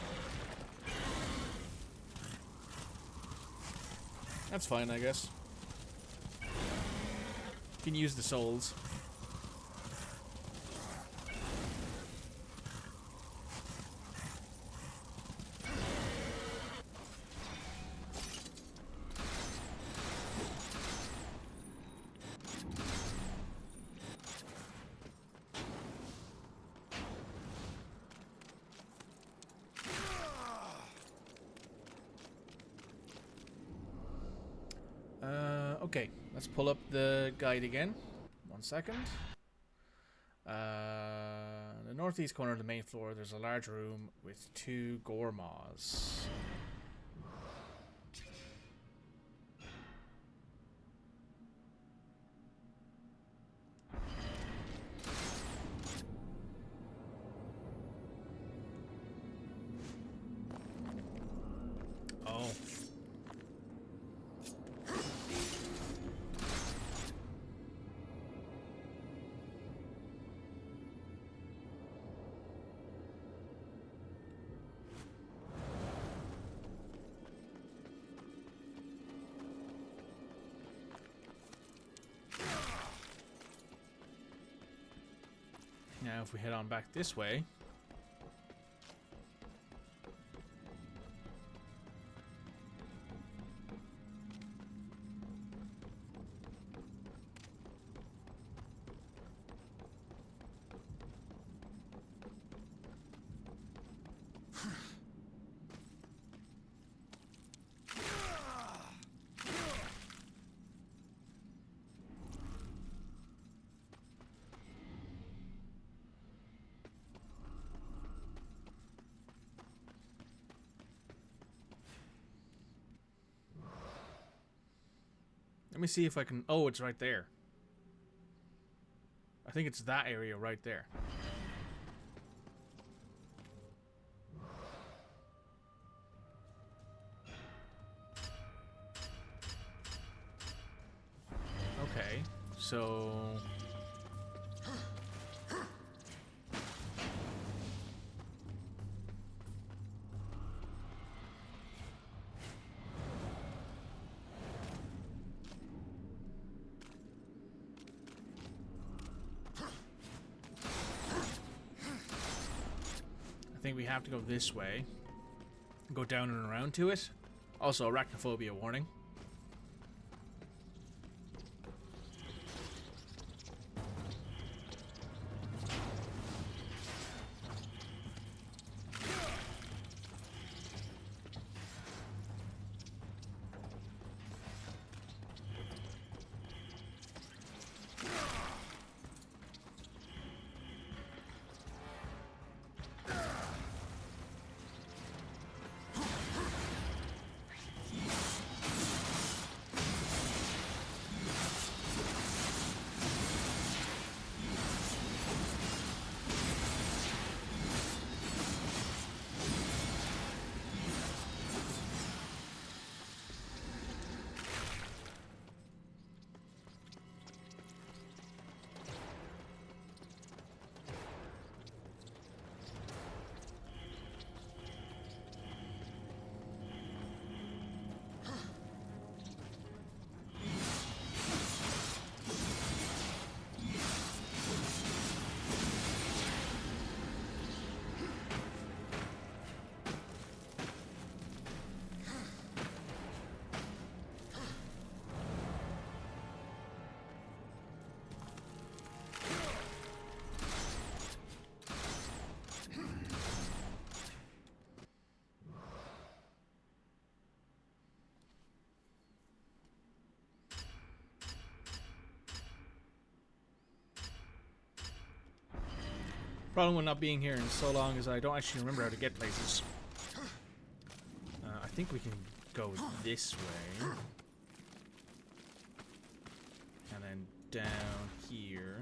That's fine, I guess. Can use the souls. Okay, let's pull up the guide again. 1 second. The northeast corner of the main floor, there's a large room with 2 gore maws. Oh. Now if we head on back this way. Let me see if I can... Oh, it's right there. I think it's that area right there. Okay, so... I think we have to go this way. Go down and around to it. Also, arachnophobia warning. Problem with not being here in so long is I don't actually remember how to get places. I think we can go this way. And then down here.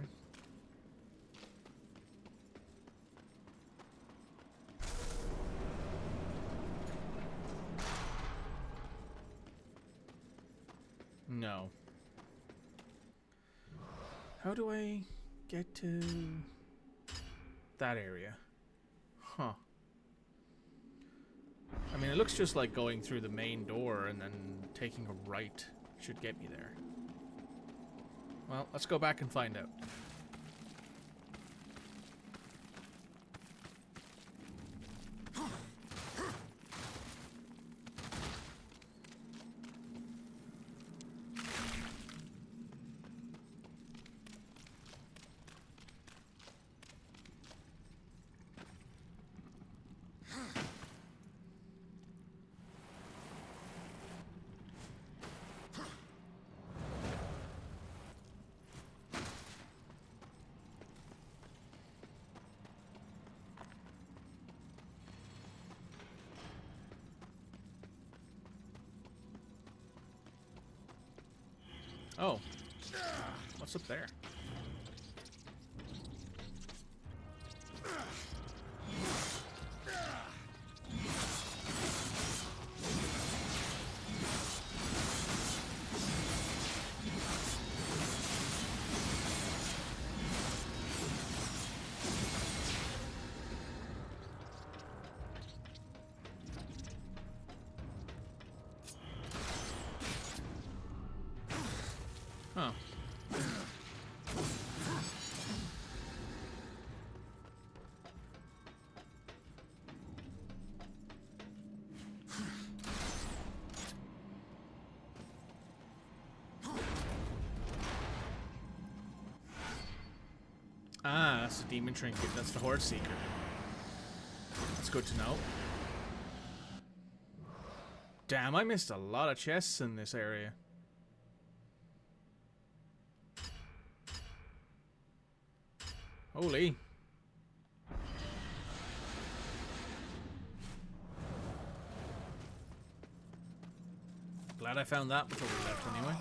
No. How do I get to that area? Huh. I mean, it looks just like going through the main door and then taking a right should get me there. Well, let's go back and find out. Oh. What's up there? Huh. Ah, that's the demon trinket. That's the Horde Seeker. That's good to know. Damn, I missed a lot of chests in this area. Holy. Glad I found that before we left anyway.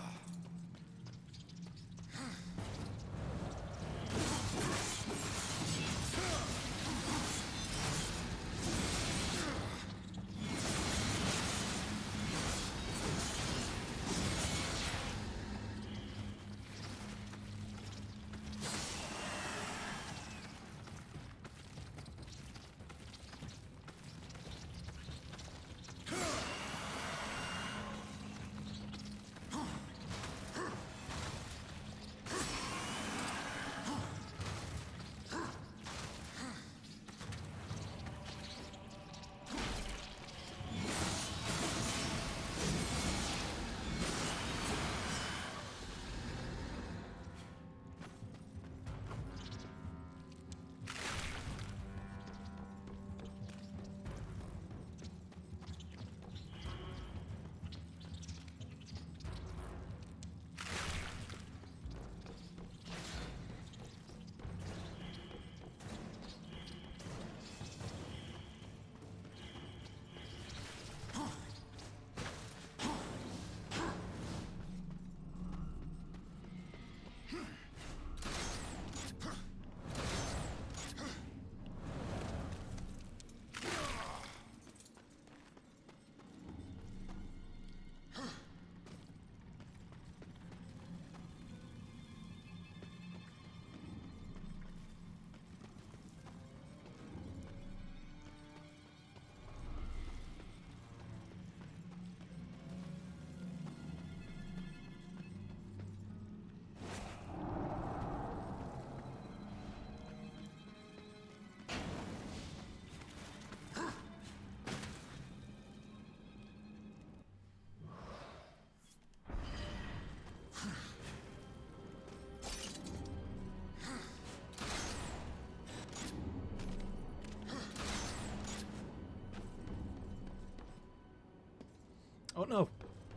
Oh no,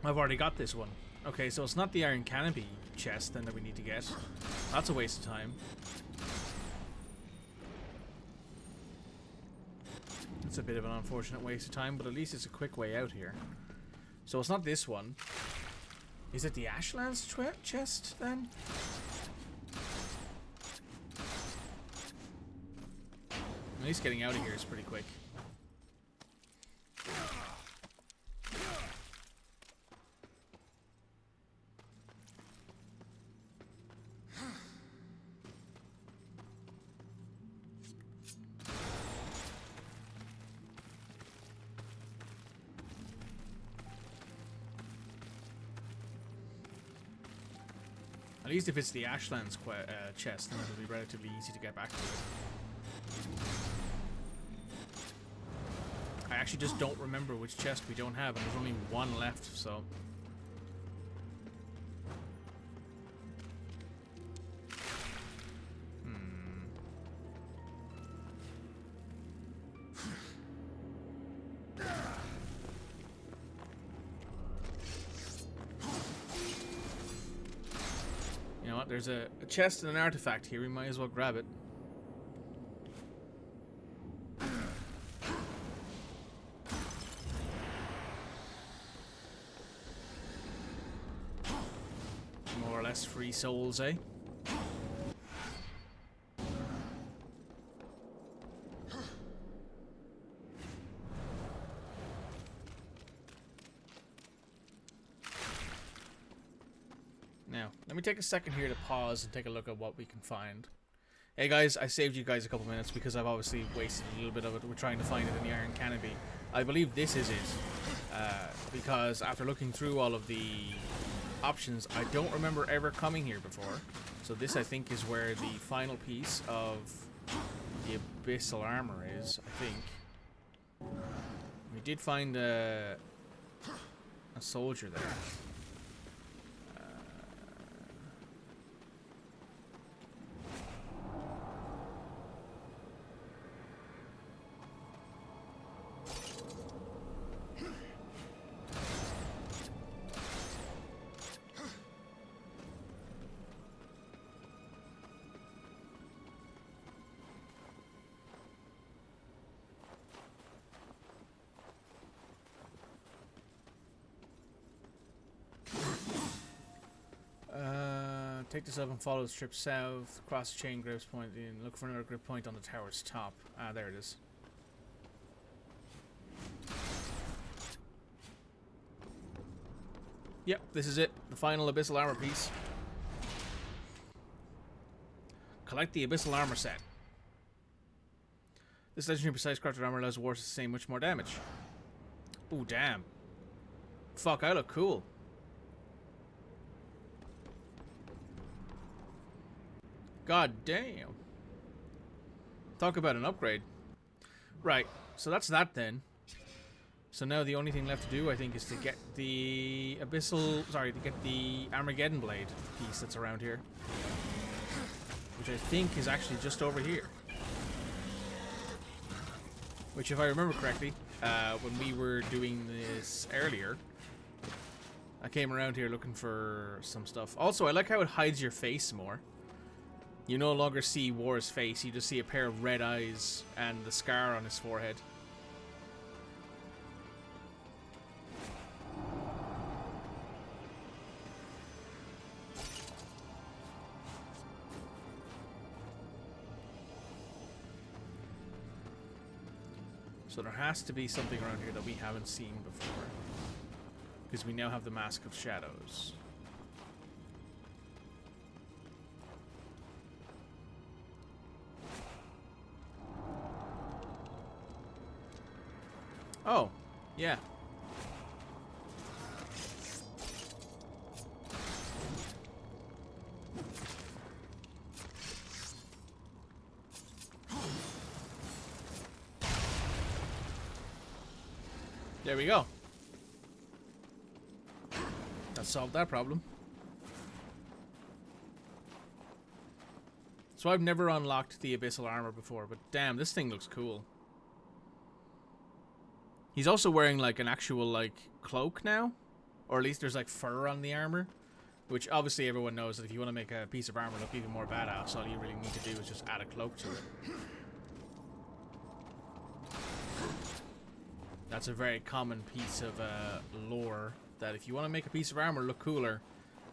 I've already got this one. Okay, so it's not the Iron Canopy chest then that we need to get. That's a waste of time. It's a bit of an unfortunate waste of time, but at least it's a quick way out here. So it's not this one. Is it the Ashlands chest, then? At least getting out of here is pretty quick. At least if it's the Ashlands chest, then it'll be relatively easy to get back to it. I actually just don't remember which chest we don't have, and there's only one left, so... You know what, there's a chest and an artifact here, we might as well grab it. More or less free souls, eh? Now, let me take a second here to pause and take a look at what we can find. Hey guys, I saved you guys a couple minutes because I've obviously wasted a little bit of it. We're trying to find it in the Iron Canopy. I believe this is it. Because after looking through all of the options, I don't remember ever coming here before. So this, I think, is where the final piece of the Abyssal Armor is, I think. We did find a soldier there. Take this up and follow the strip south, cross the chain grips point, and look for another grip point on the tower's top. Ah, there it is. Yep, this is it. The final Abyssal Armor piece. Collect the Abyssal Armor set. This legendary precise crafted armor allows warriors to sustain much more damage. Ooh, damn. Fuck, I look cool. God damn. Talk about an upgrade. Right, so that's that then. So now the only thing left to do, I think, is to get the to get the Armageddon Blade piece that's around here. Which I think is actually just over here. Which, if I remember correctly, when we were doing this earlier, I came around here looking for some stuff. Also, I like how it hides your face more. You no longer see War's face, you just see a pair of red eyes and the scar on his forehead. So there has to be something around here that we haven't seen before. Because we now have the Mask of Shadows. Oh, yeah. There we go. That solved that problem. So I've never unlocked the Abyssal Armor before, but damn, this thing looks cool. He's also wearing like an actual like cloak now, or at least there's like fur on the armor, which obviously everyone knows that if you want to make a piece of armor look even more badass, all you really need to do is just add a cloak to it. That's a very common piece of lore, that if you want to make a piece of armor look cooler,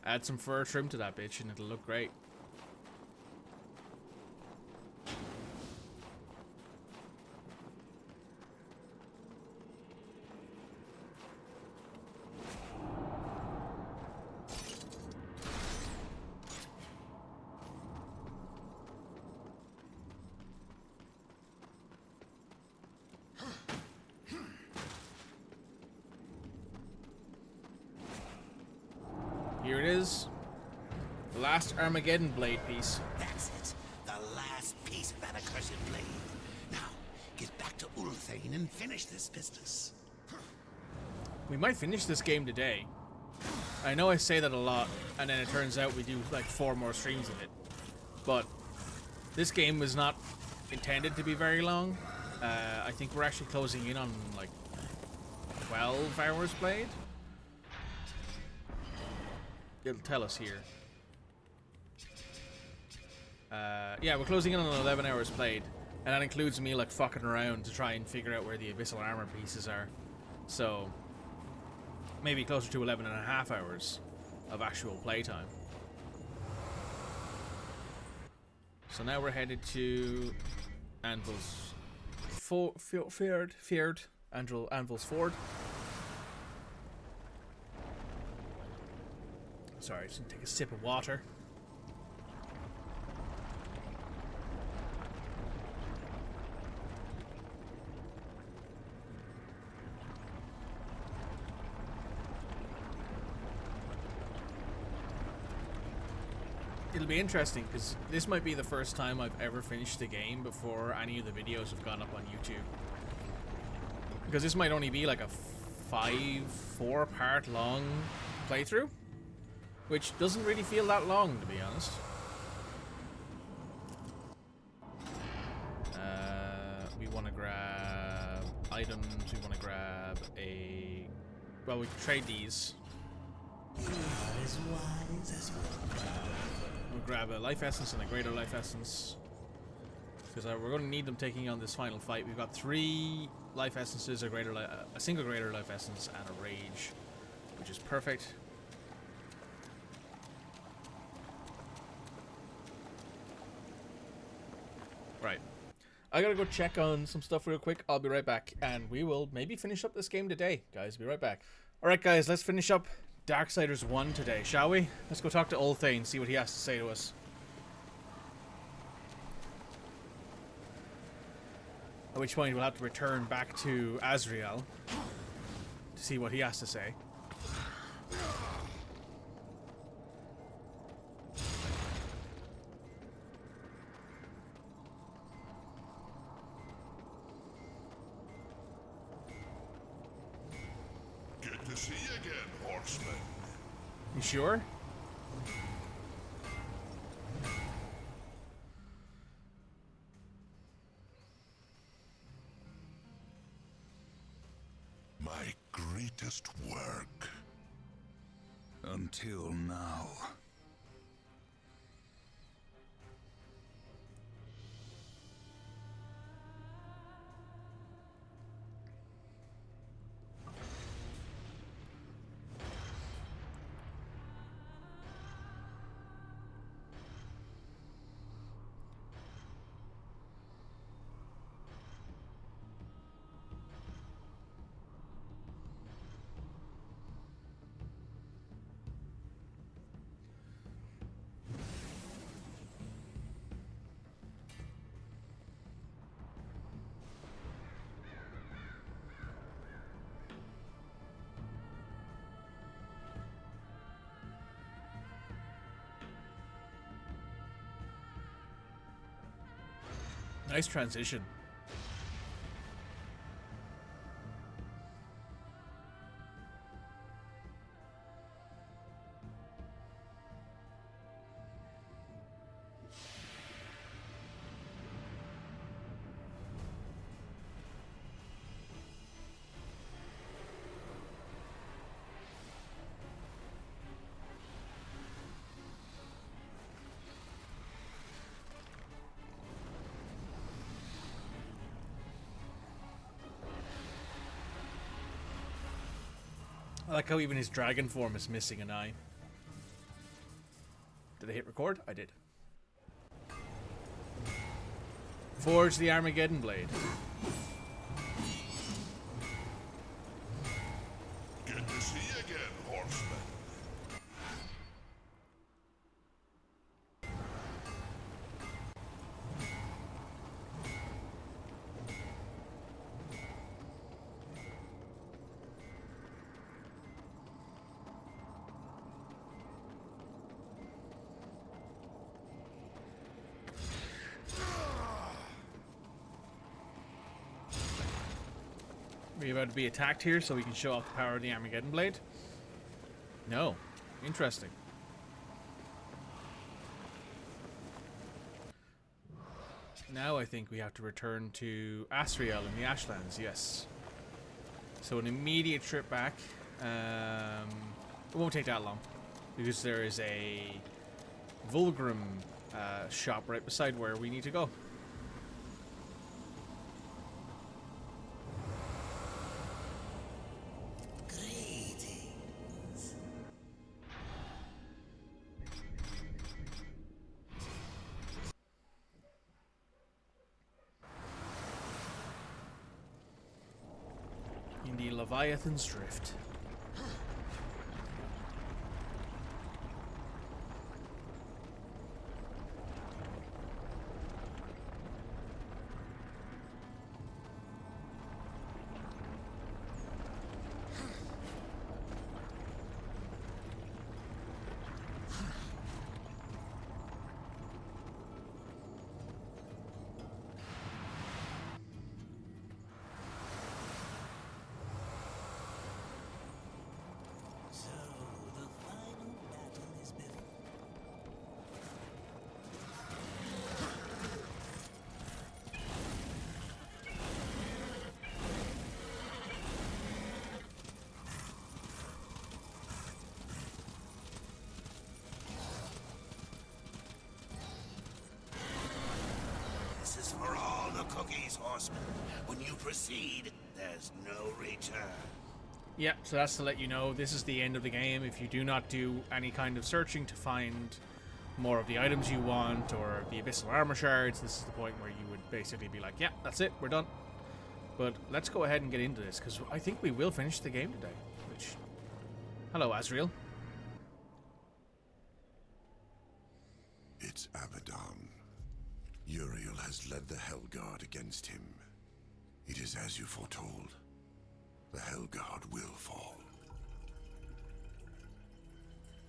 add some fur trim to that bitch and it'll look great. Here it is. The last Armageddon blade piece.
That's it. The last piece of that accursed blade. Now, get back to Ulthane and finish this business.
We might finish this game today. I know I say that a lot, and then it turns out we do like 4 more streams of it. But this game was not intended to be very long. I think we're actually closing in on like 12 hours played. It'll tell us here. Yeah, we're closing in on 11 hours played, and that includes me like fucking around to try and figure out where the abyssal armor pieces are. So maybe closer to 11.5 hours of actual playtime. So now we're headed to Anvil's Anvil's Ford. Sorry, just gonna take a sip of water. It'll be interesting because this might be the first time I've ever finished the game before any of the videos have gone up on YouTube. Because this might only be like a 4-part long playthrough, which doesn't really feel that long, to be honest. We want to grab items. We want to grab a... Well, we can trade these. We'll grab a life essence and a greater life essence, because we're going to need them taking on this final fight. We've got 3 life essences, a single greater life essence, and a rage, which is perfect. Right. I gotta go check on some stuff real quick. I'll be right back, and we will maybe finish up this game today, guys. Be right back. Alright, guys, let's finish up Darksiders 1 today, shall we? Let's go talk to Ulthane, see what he has to say to us. At which point we'll have to return back to Azrael to see what he has to say.
Good to see you again, horseman.
You sure?
My greatest work.
Until now.
Nice transition. I like how even his dragon form is missing an eye. Did I hit record? I did. Forge the Armageddon Blade.
Good to see you again, horseman.
Are you about to be attacked here so we can show off the power of the Armageddon Blade? No. Interesting. Now I think we have to return to Asriel in the Ashlands, yes. So an immediate trip back. It won't take that long. Because there is a Vulgrim shop right beside where we need to go. In the Leviathan's Drift.
This is for all the cookies, horseman. When you proceed, there's no return.
Yeah, so that's to let you know this is the end of the game. If you do not do any kind of searching to find more of the items you want or the abyssal armor shards, this is the point where you would basically be like, yeah, that's it, we're done. But let's go ahead and get into this, because I think we will finish the game today. Which, hello, Asriel.
It's Abaddon. Uriel has led the Hellguard against him. It is as you foretold. The Hellguard will fall.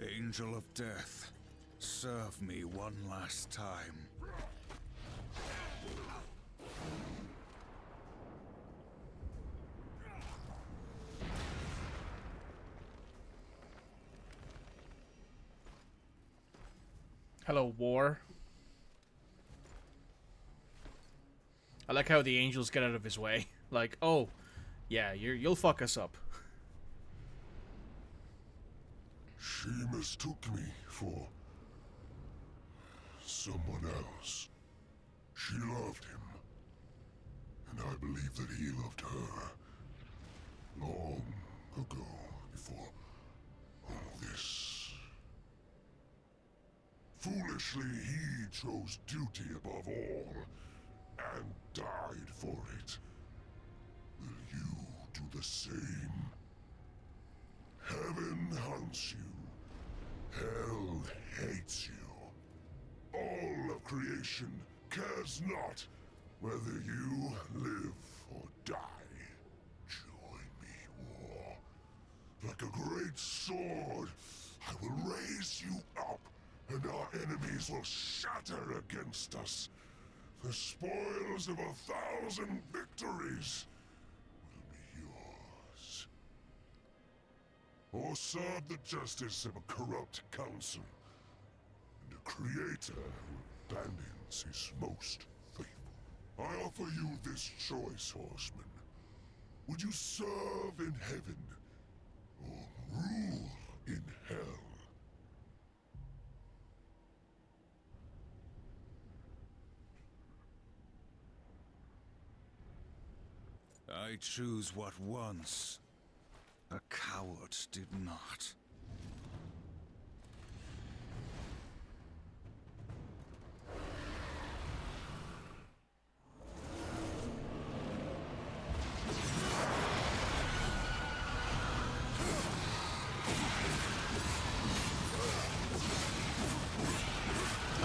Angel of Death, serve me one last time.
Hello, War. I like how the angels get out of his way. Like, oh, yeah, you'll fuck us up.
She mistook me for someone else. She loved him, and I believe that he loved her long ago, before all this. Foolishly, he chose duty above all, and died for it. Will you do the same? Heaven hunts you. Hell hates you. All of creation cares not whether you live or die. Join me, War. Like a great sword, I will raise you up, and our enemies will shatter against us. The spoils of 1,000 victories will be yours. Or serve the justice of a corrupt council, and a creator who abandons his most faithful. I offer you this choice, horseman. Would you serve in heaven, or rule in hell?
I choose what once A coward did not.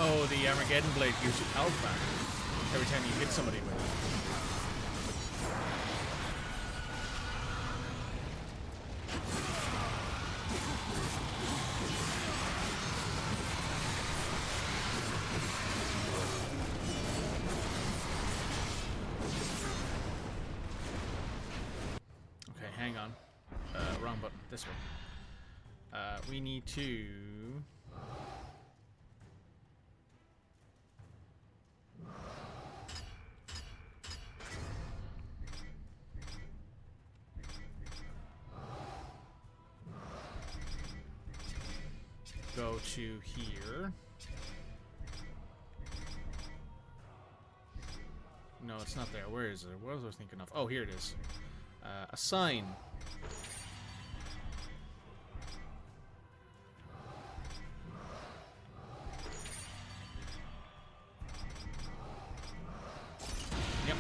Oh, the Armageddon blade gives you health back every time you hit somebody with it. Okay, hang on. Wrong button. This one. We need to... go to here. No, it's not there. Where is it? What was I thinking of? Oh, here it is. A sign. Yep.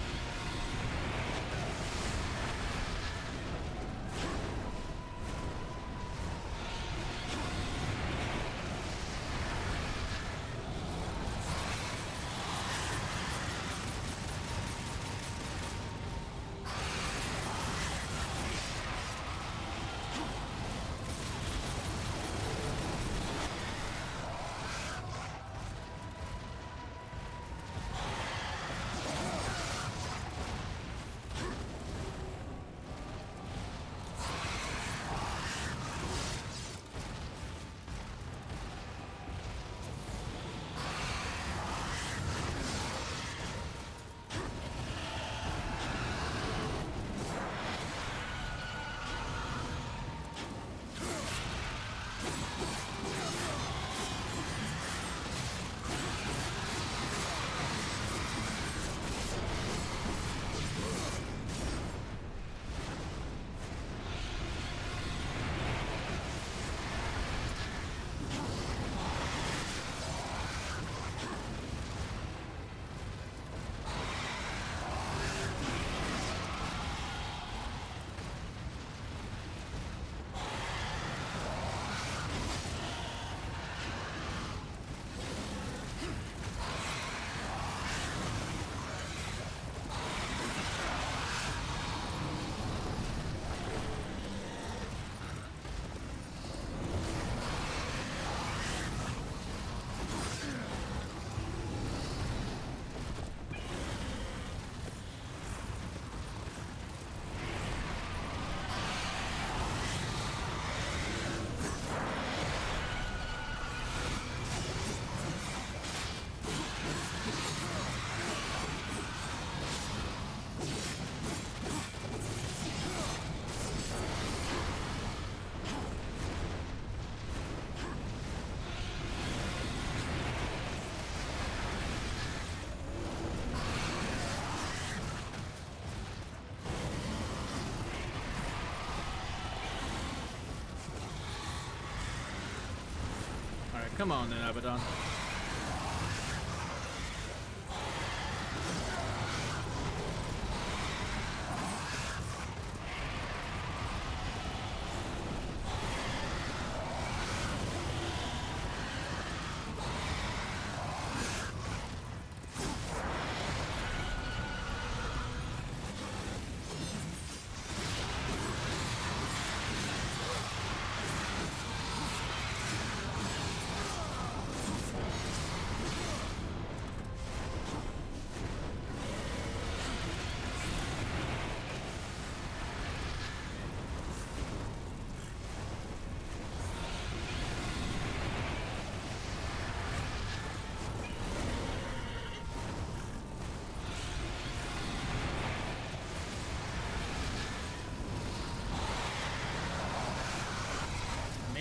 Come on then, Abaddon.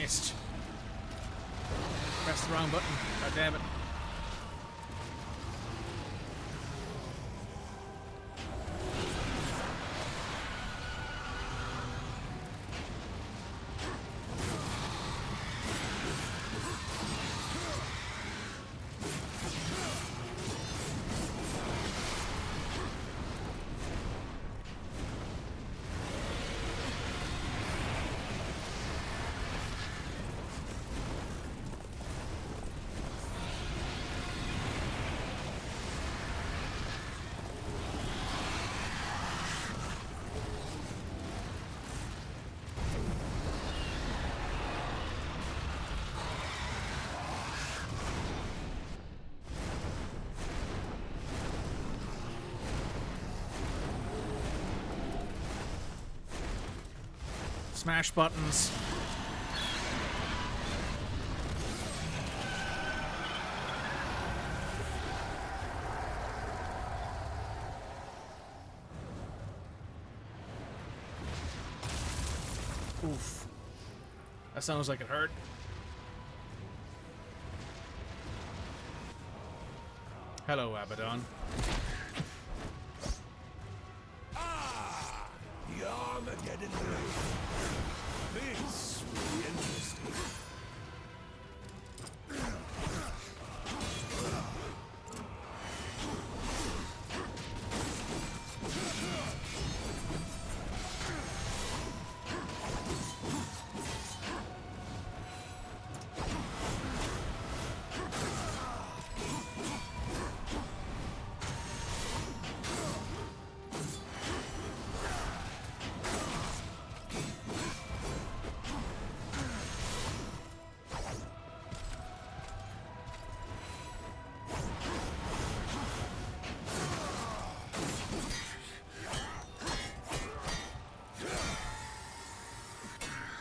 Missed. Pressed the wrong button. God damn it. Smash buttons. Oof. That sounds like it hurt. Hello, Abaddon.
Ah! The Armageddon Blade. This will be interesting.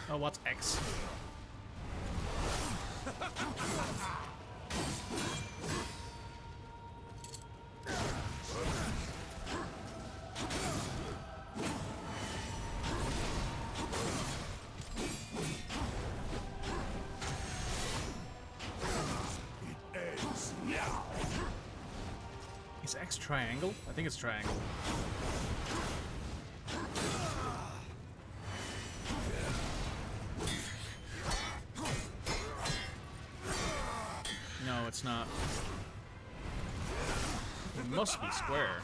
Oh, what's X?
It ends now.
Is X triangle? I think it's triangle. No, it's not. It must be square.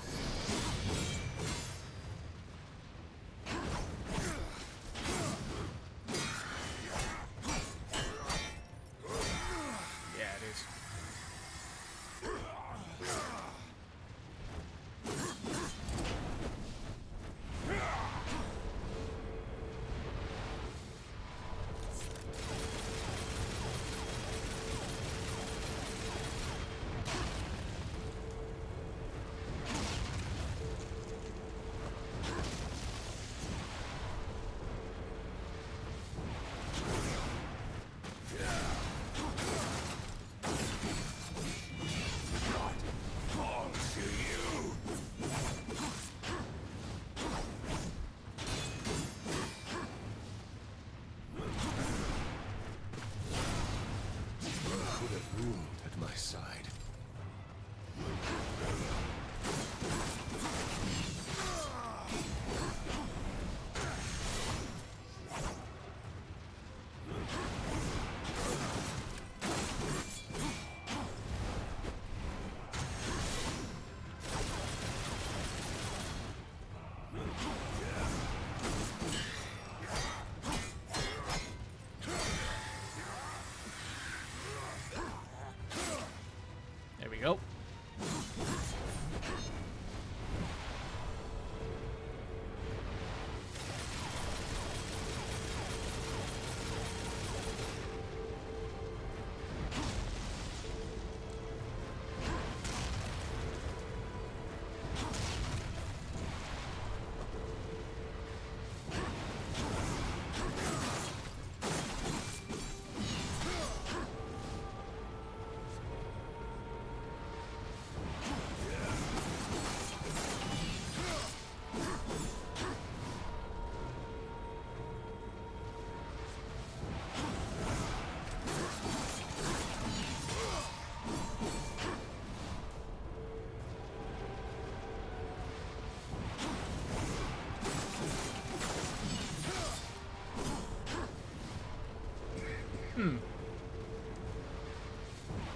Yeah, it is.
Could have ruled at my side.
There we go.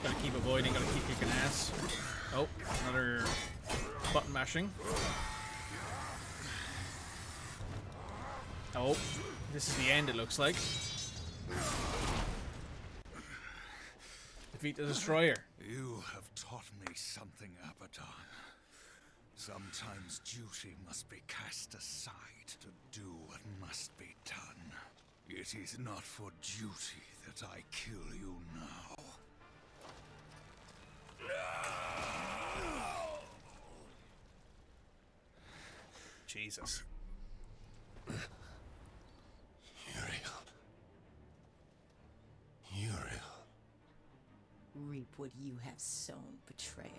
Gotta keep avoiding, gotta keep kicking ass. Oh, another button mashing. Oh, this is the end, it looks like. Defeat the destroyer.
You have taught me something, Abaddon. Sometimes duty must be cast aside to do what must be done. It is not for duty that I kill you now.
Jesus.
You
what you have sown, betrayer.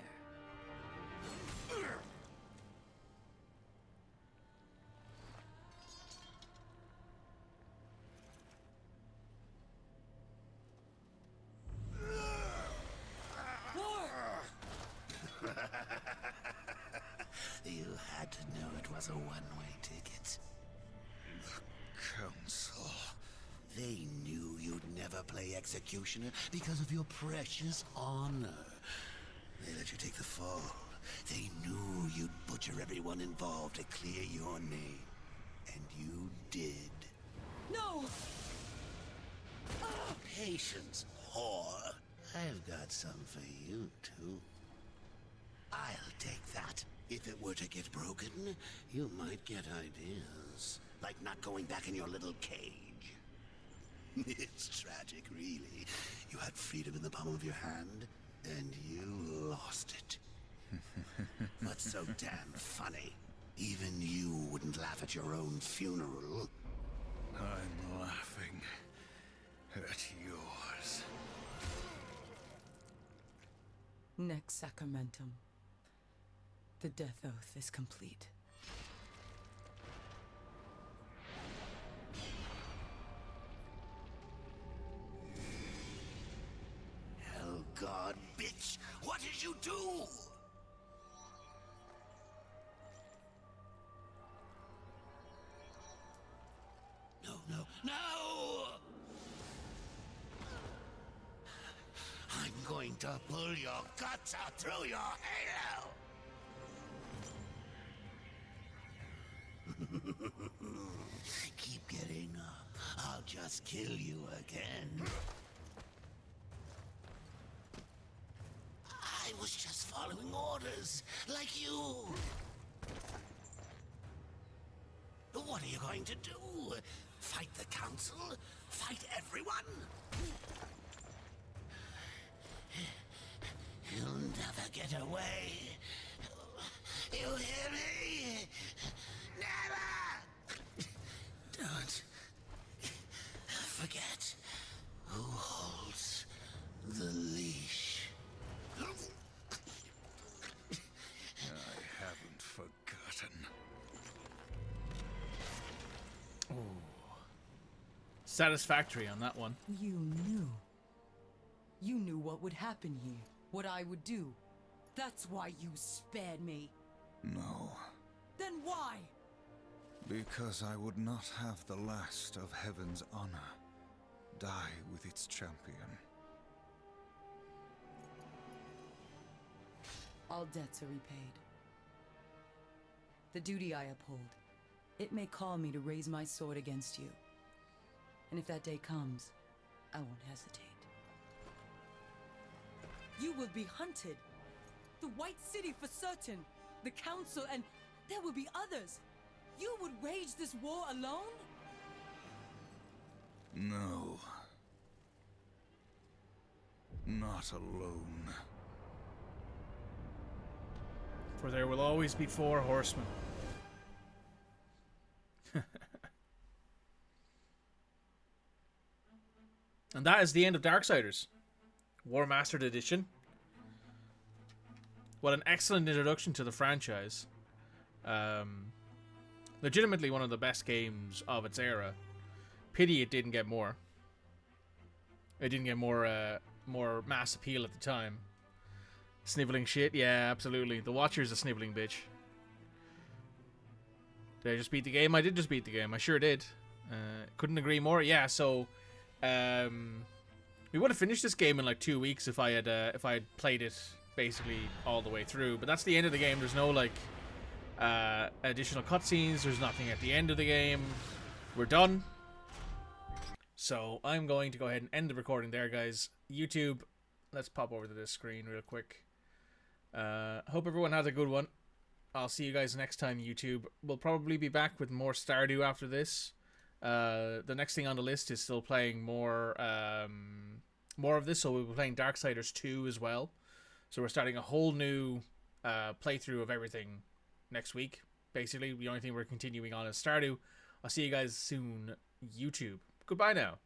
You had to know it was a one-way ticket.
Council.
They knew you'd never play executioner because of your precious honor. They let you take the fall. They knew you'd butcher everyone involved to clear your name. And you did.
No!
Patience, whore. I've got some for you, too. I'll take that. If it were to get broken, you might get ideas. Like not going back in your little cage. It's tragic, really. You had freedom in the palm of your hand, and you lost it. What's so damn funny? Even you wouldn't laugh at your own funeral.
I'm laughing at yours.
Next sacramentum. The death oath is complete.
Hell God, bitch! What did you do? No, no, no! I'm going to pull your guts out through your halo! Keep getting up. I'll just kill you again. I was just following orders, like you. What are you going to do? Fight the council? Fight everyone? You'll never get away. You hear me? Never! Don't forget who holds the leash.
I haven't forgotten.
Satisfactory on that one.
You knew. You knew what would happen here, what I would do. That's why you spared me.
No,
Then why?
because I would not have the last of heaven's honor die with its champion.
All debts are repaid. The duty I uphold, it may call me to raise my sword against you. And if that day comes, I won't hesitate. You will be hunted. The White City for certain. The Council, and there will be others. You would wage this war alone?
No. Not alone.
For there will always be 4 horsemen. And that is the end of Darksiders Warmastered Edition. What an excellent introduction to the franchise. Legitimately one of the best games of its era. Pity it didn't get more. It didn't get more mass appeal at the time. Sniveling shit? Yeah, absolutely. The Watcher's a sniveling bitch. Did I just beat the game? I did just beat the game. I sure did. Couldn't agree more. Yeah, so we would have finished this game in like 2 weeks if I had played it basically all the way through. But that's the end of the game. There's no like additional cutscenes. There's nothing at the end of the game. We're done. So I'm going to go ahead and end the recording there, guys. YouTube, let's pop over to this screen real quick. Hope everyone has a good one. I'll see you guys next time, YouTube. We'll probably be back with more Stardew after this. The next thing on the list is still playing more of this, so we'll be playing Darksiders 2 as well. So we're starting a whole new playthrough of everything next week. Basically, the only thing we're continuing on is Stardew. I'll see you guys soon, YouTube. Goodbye now.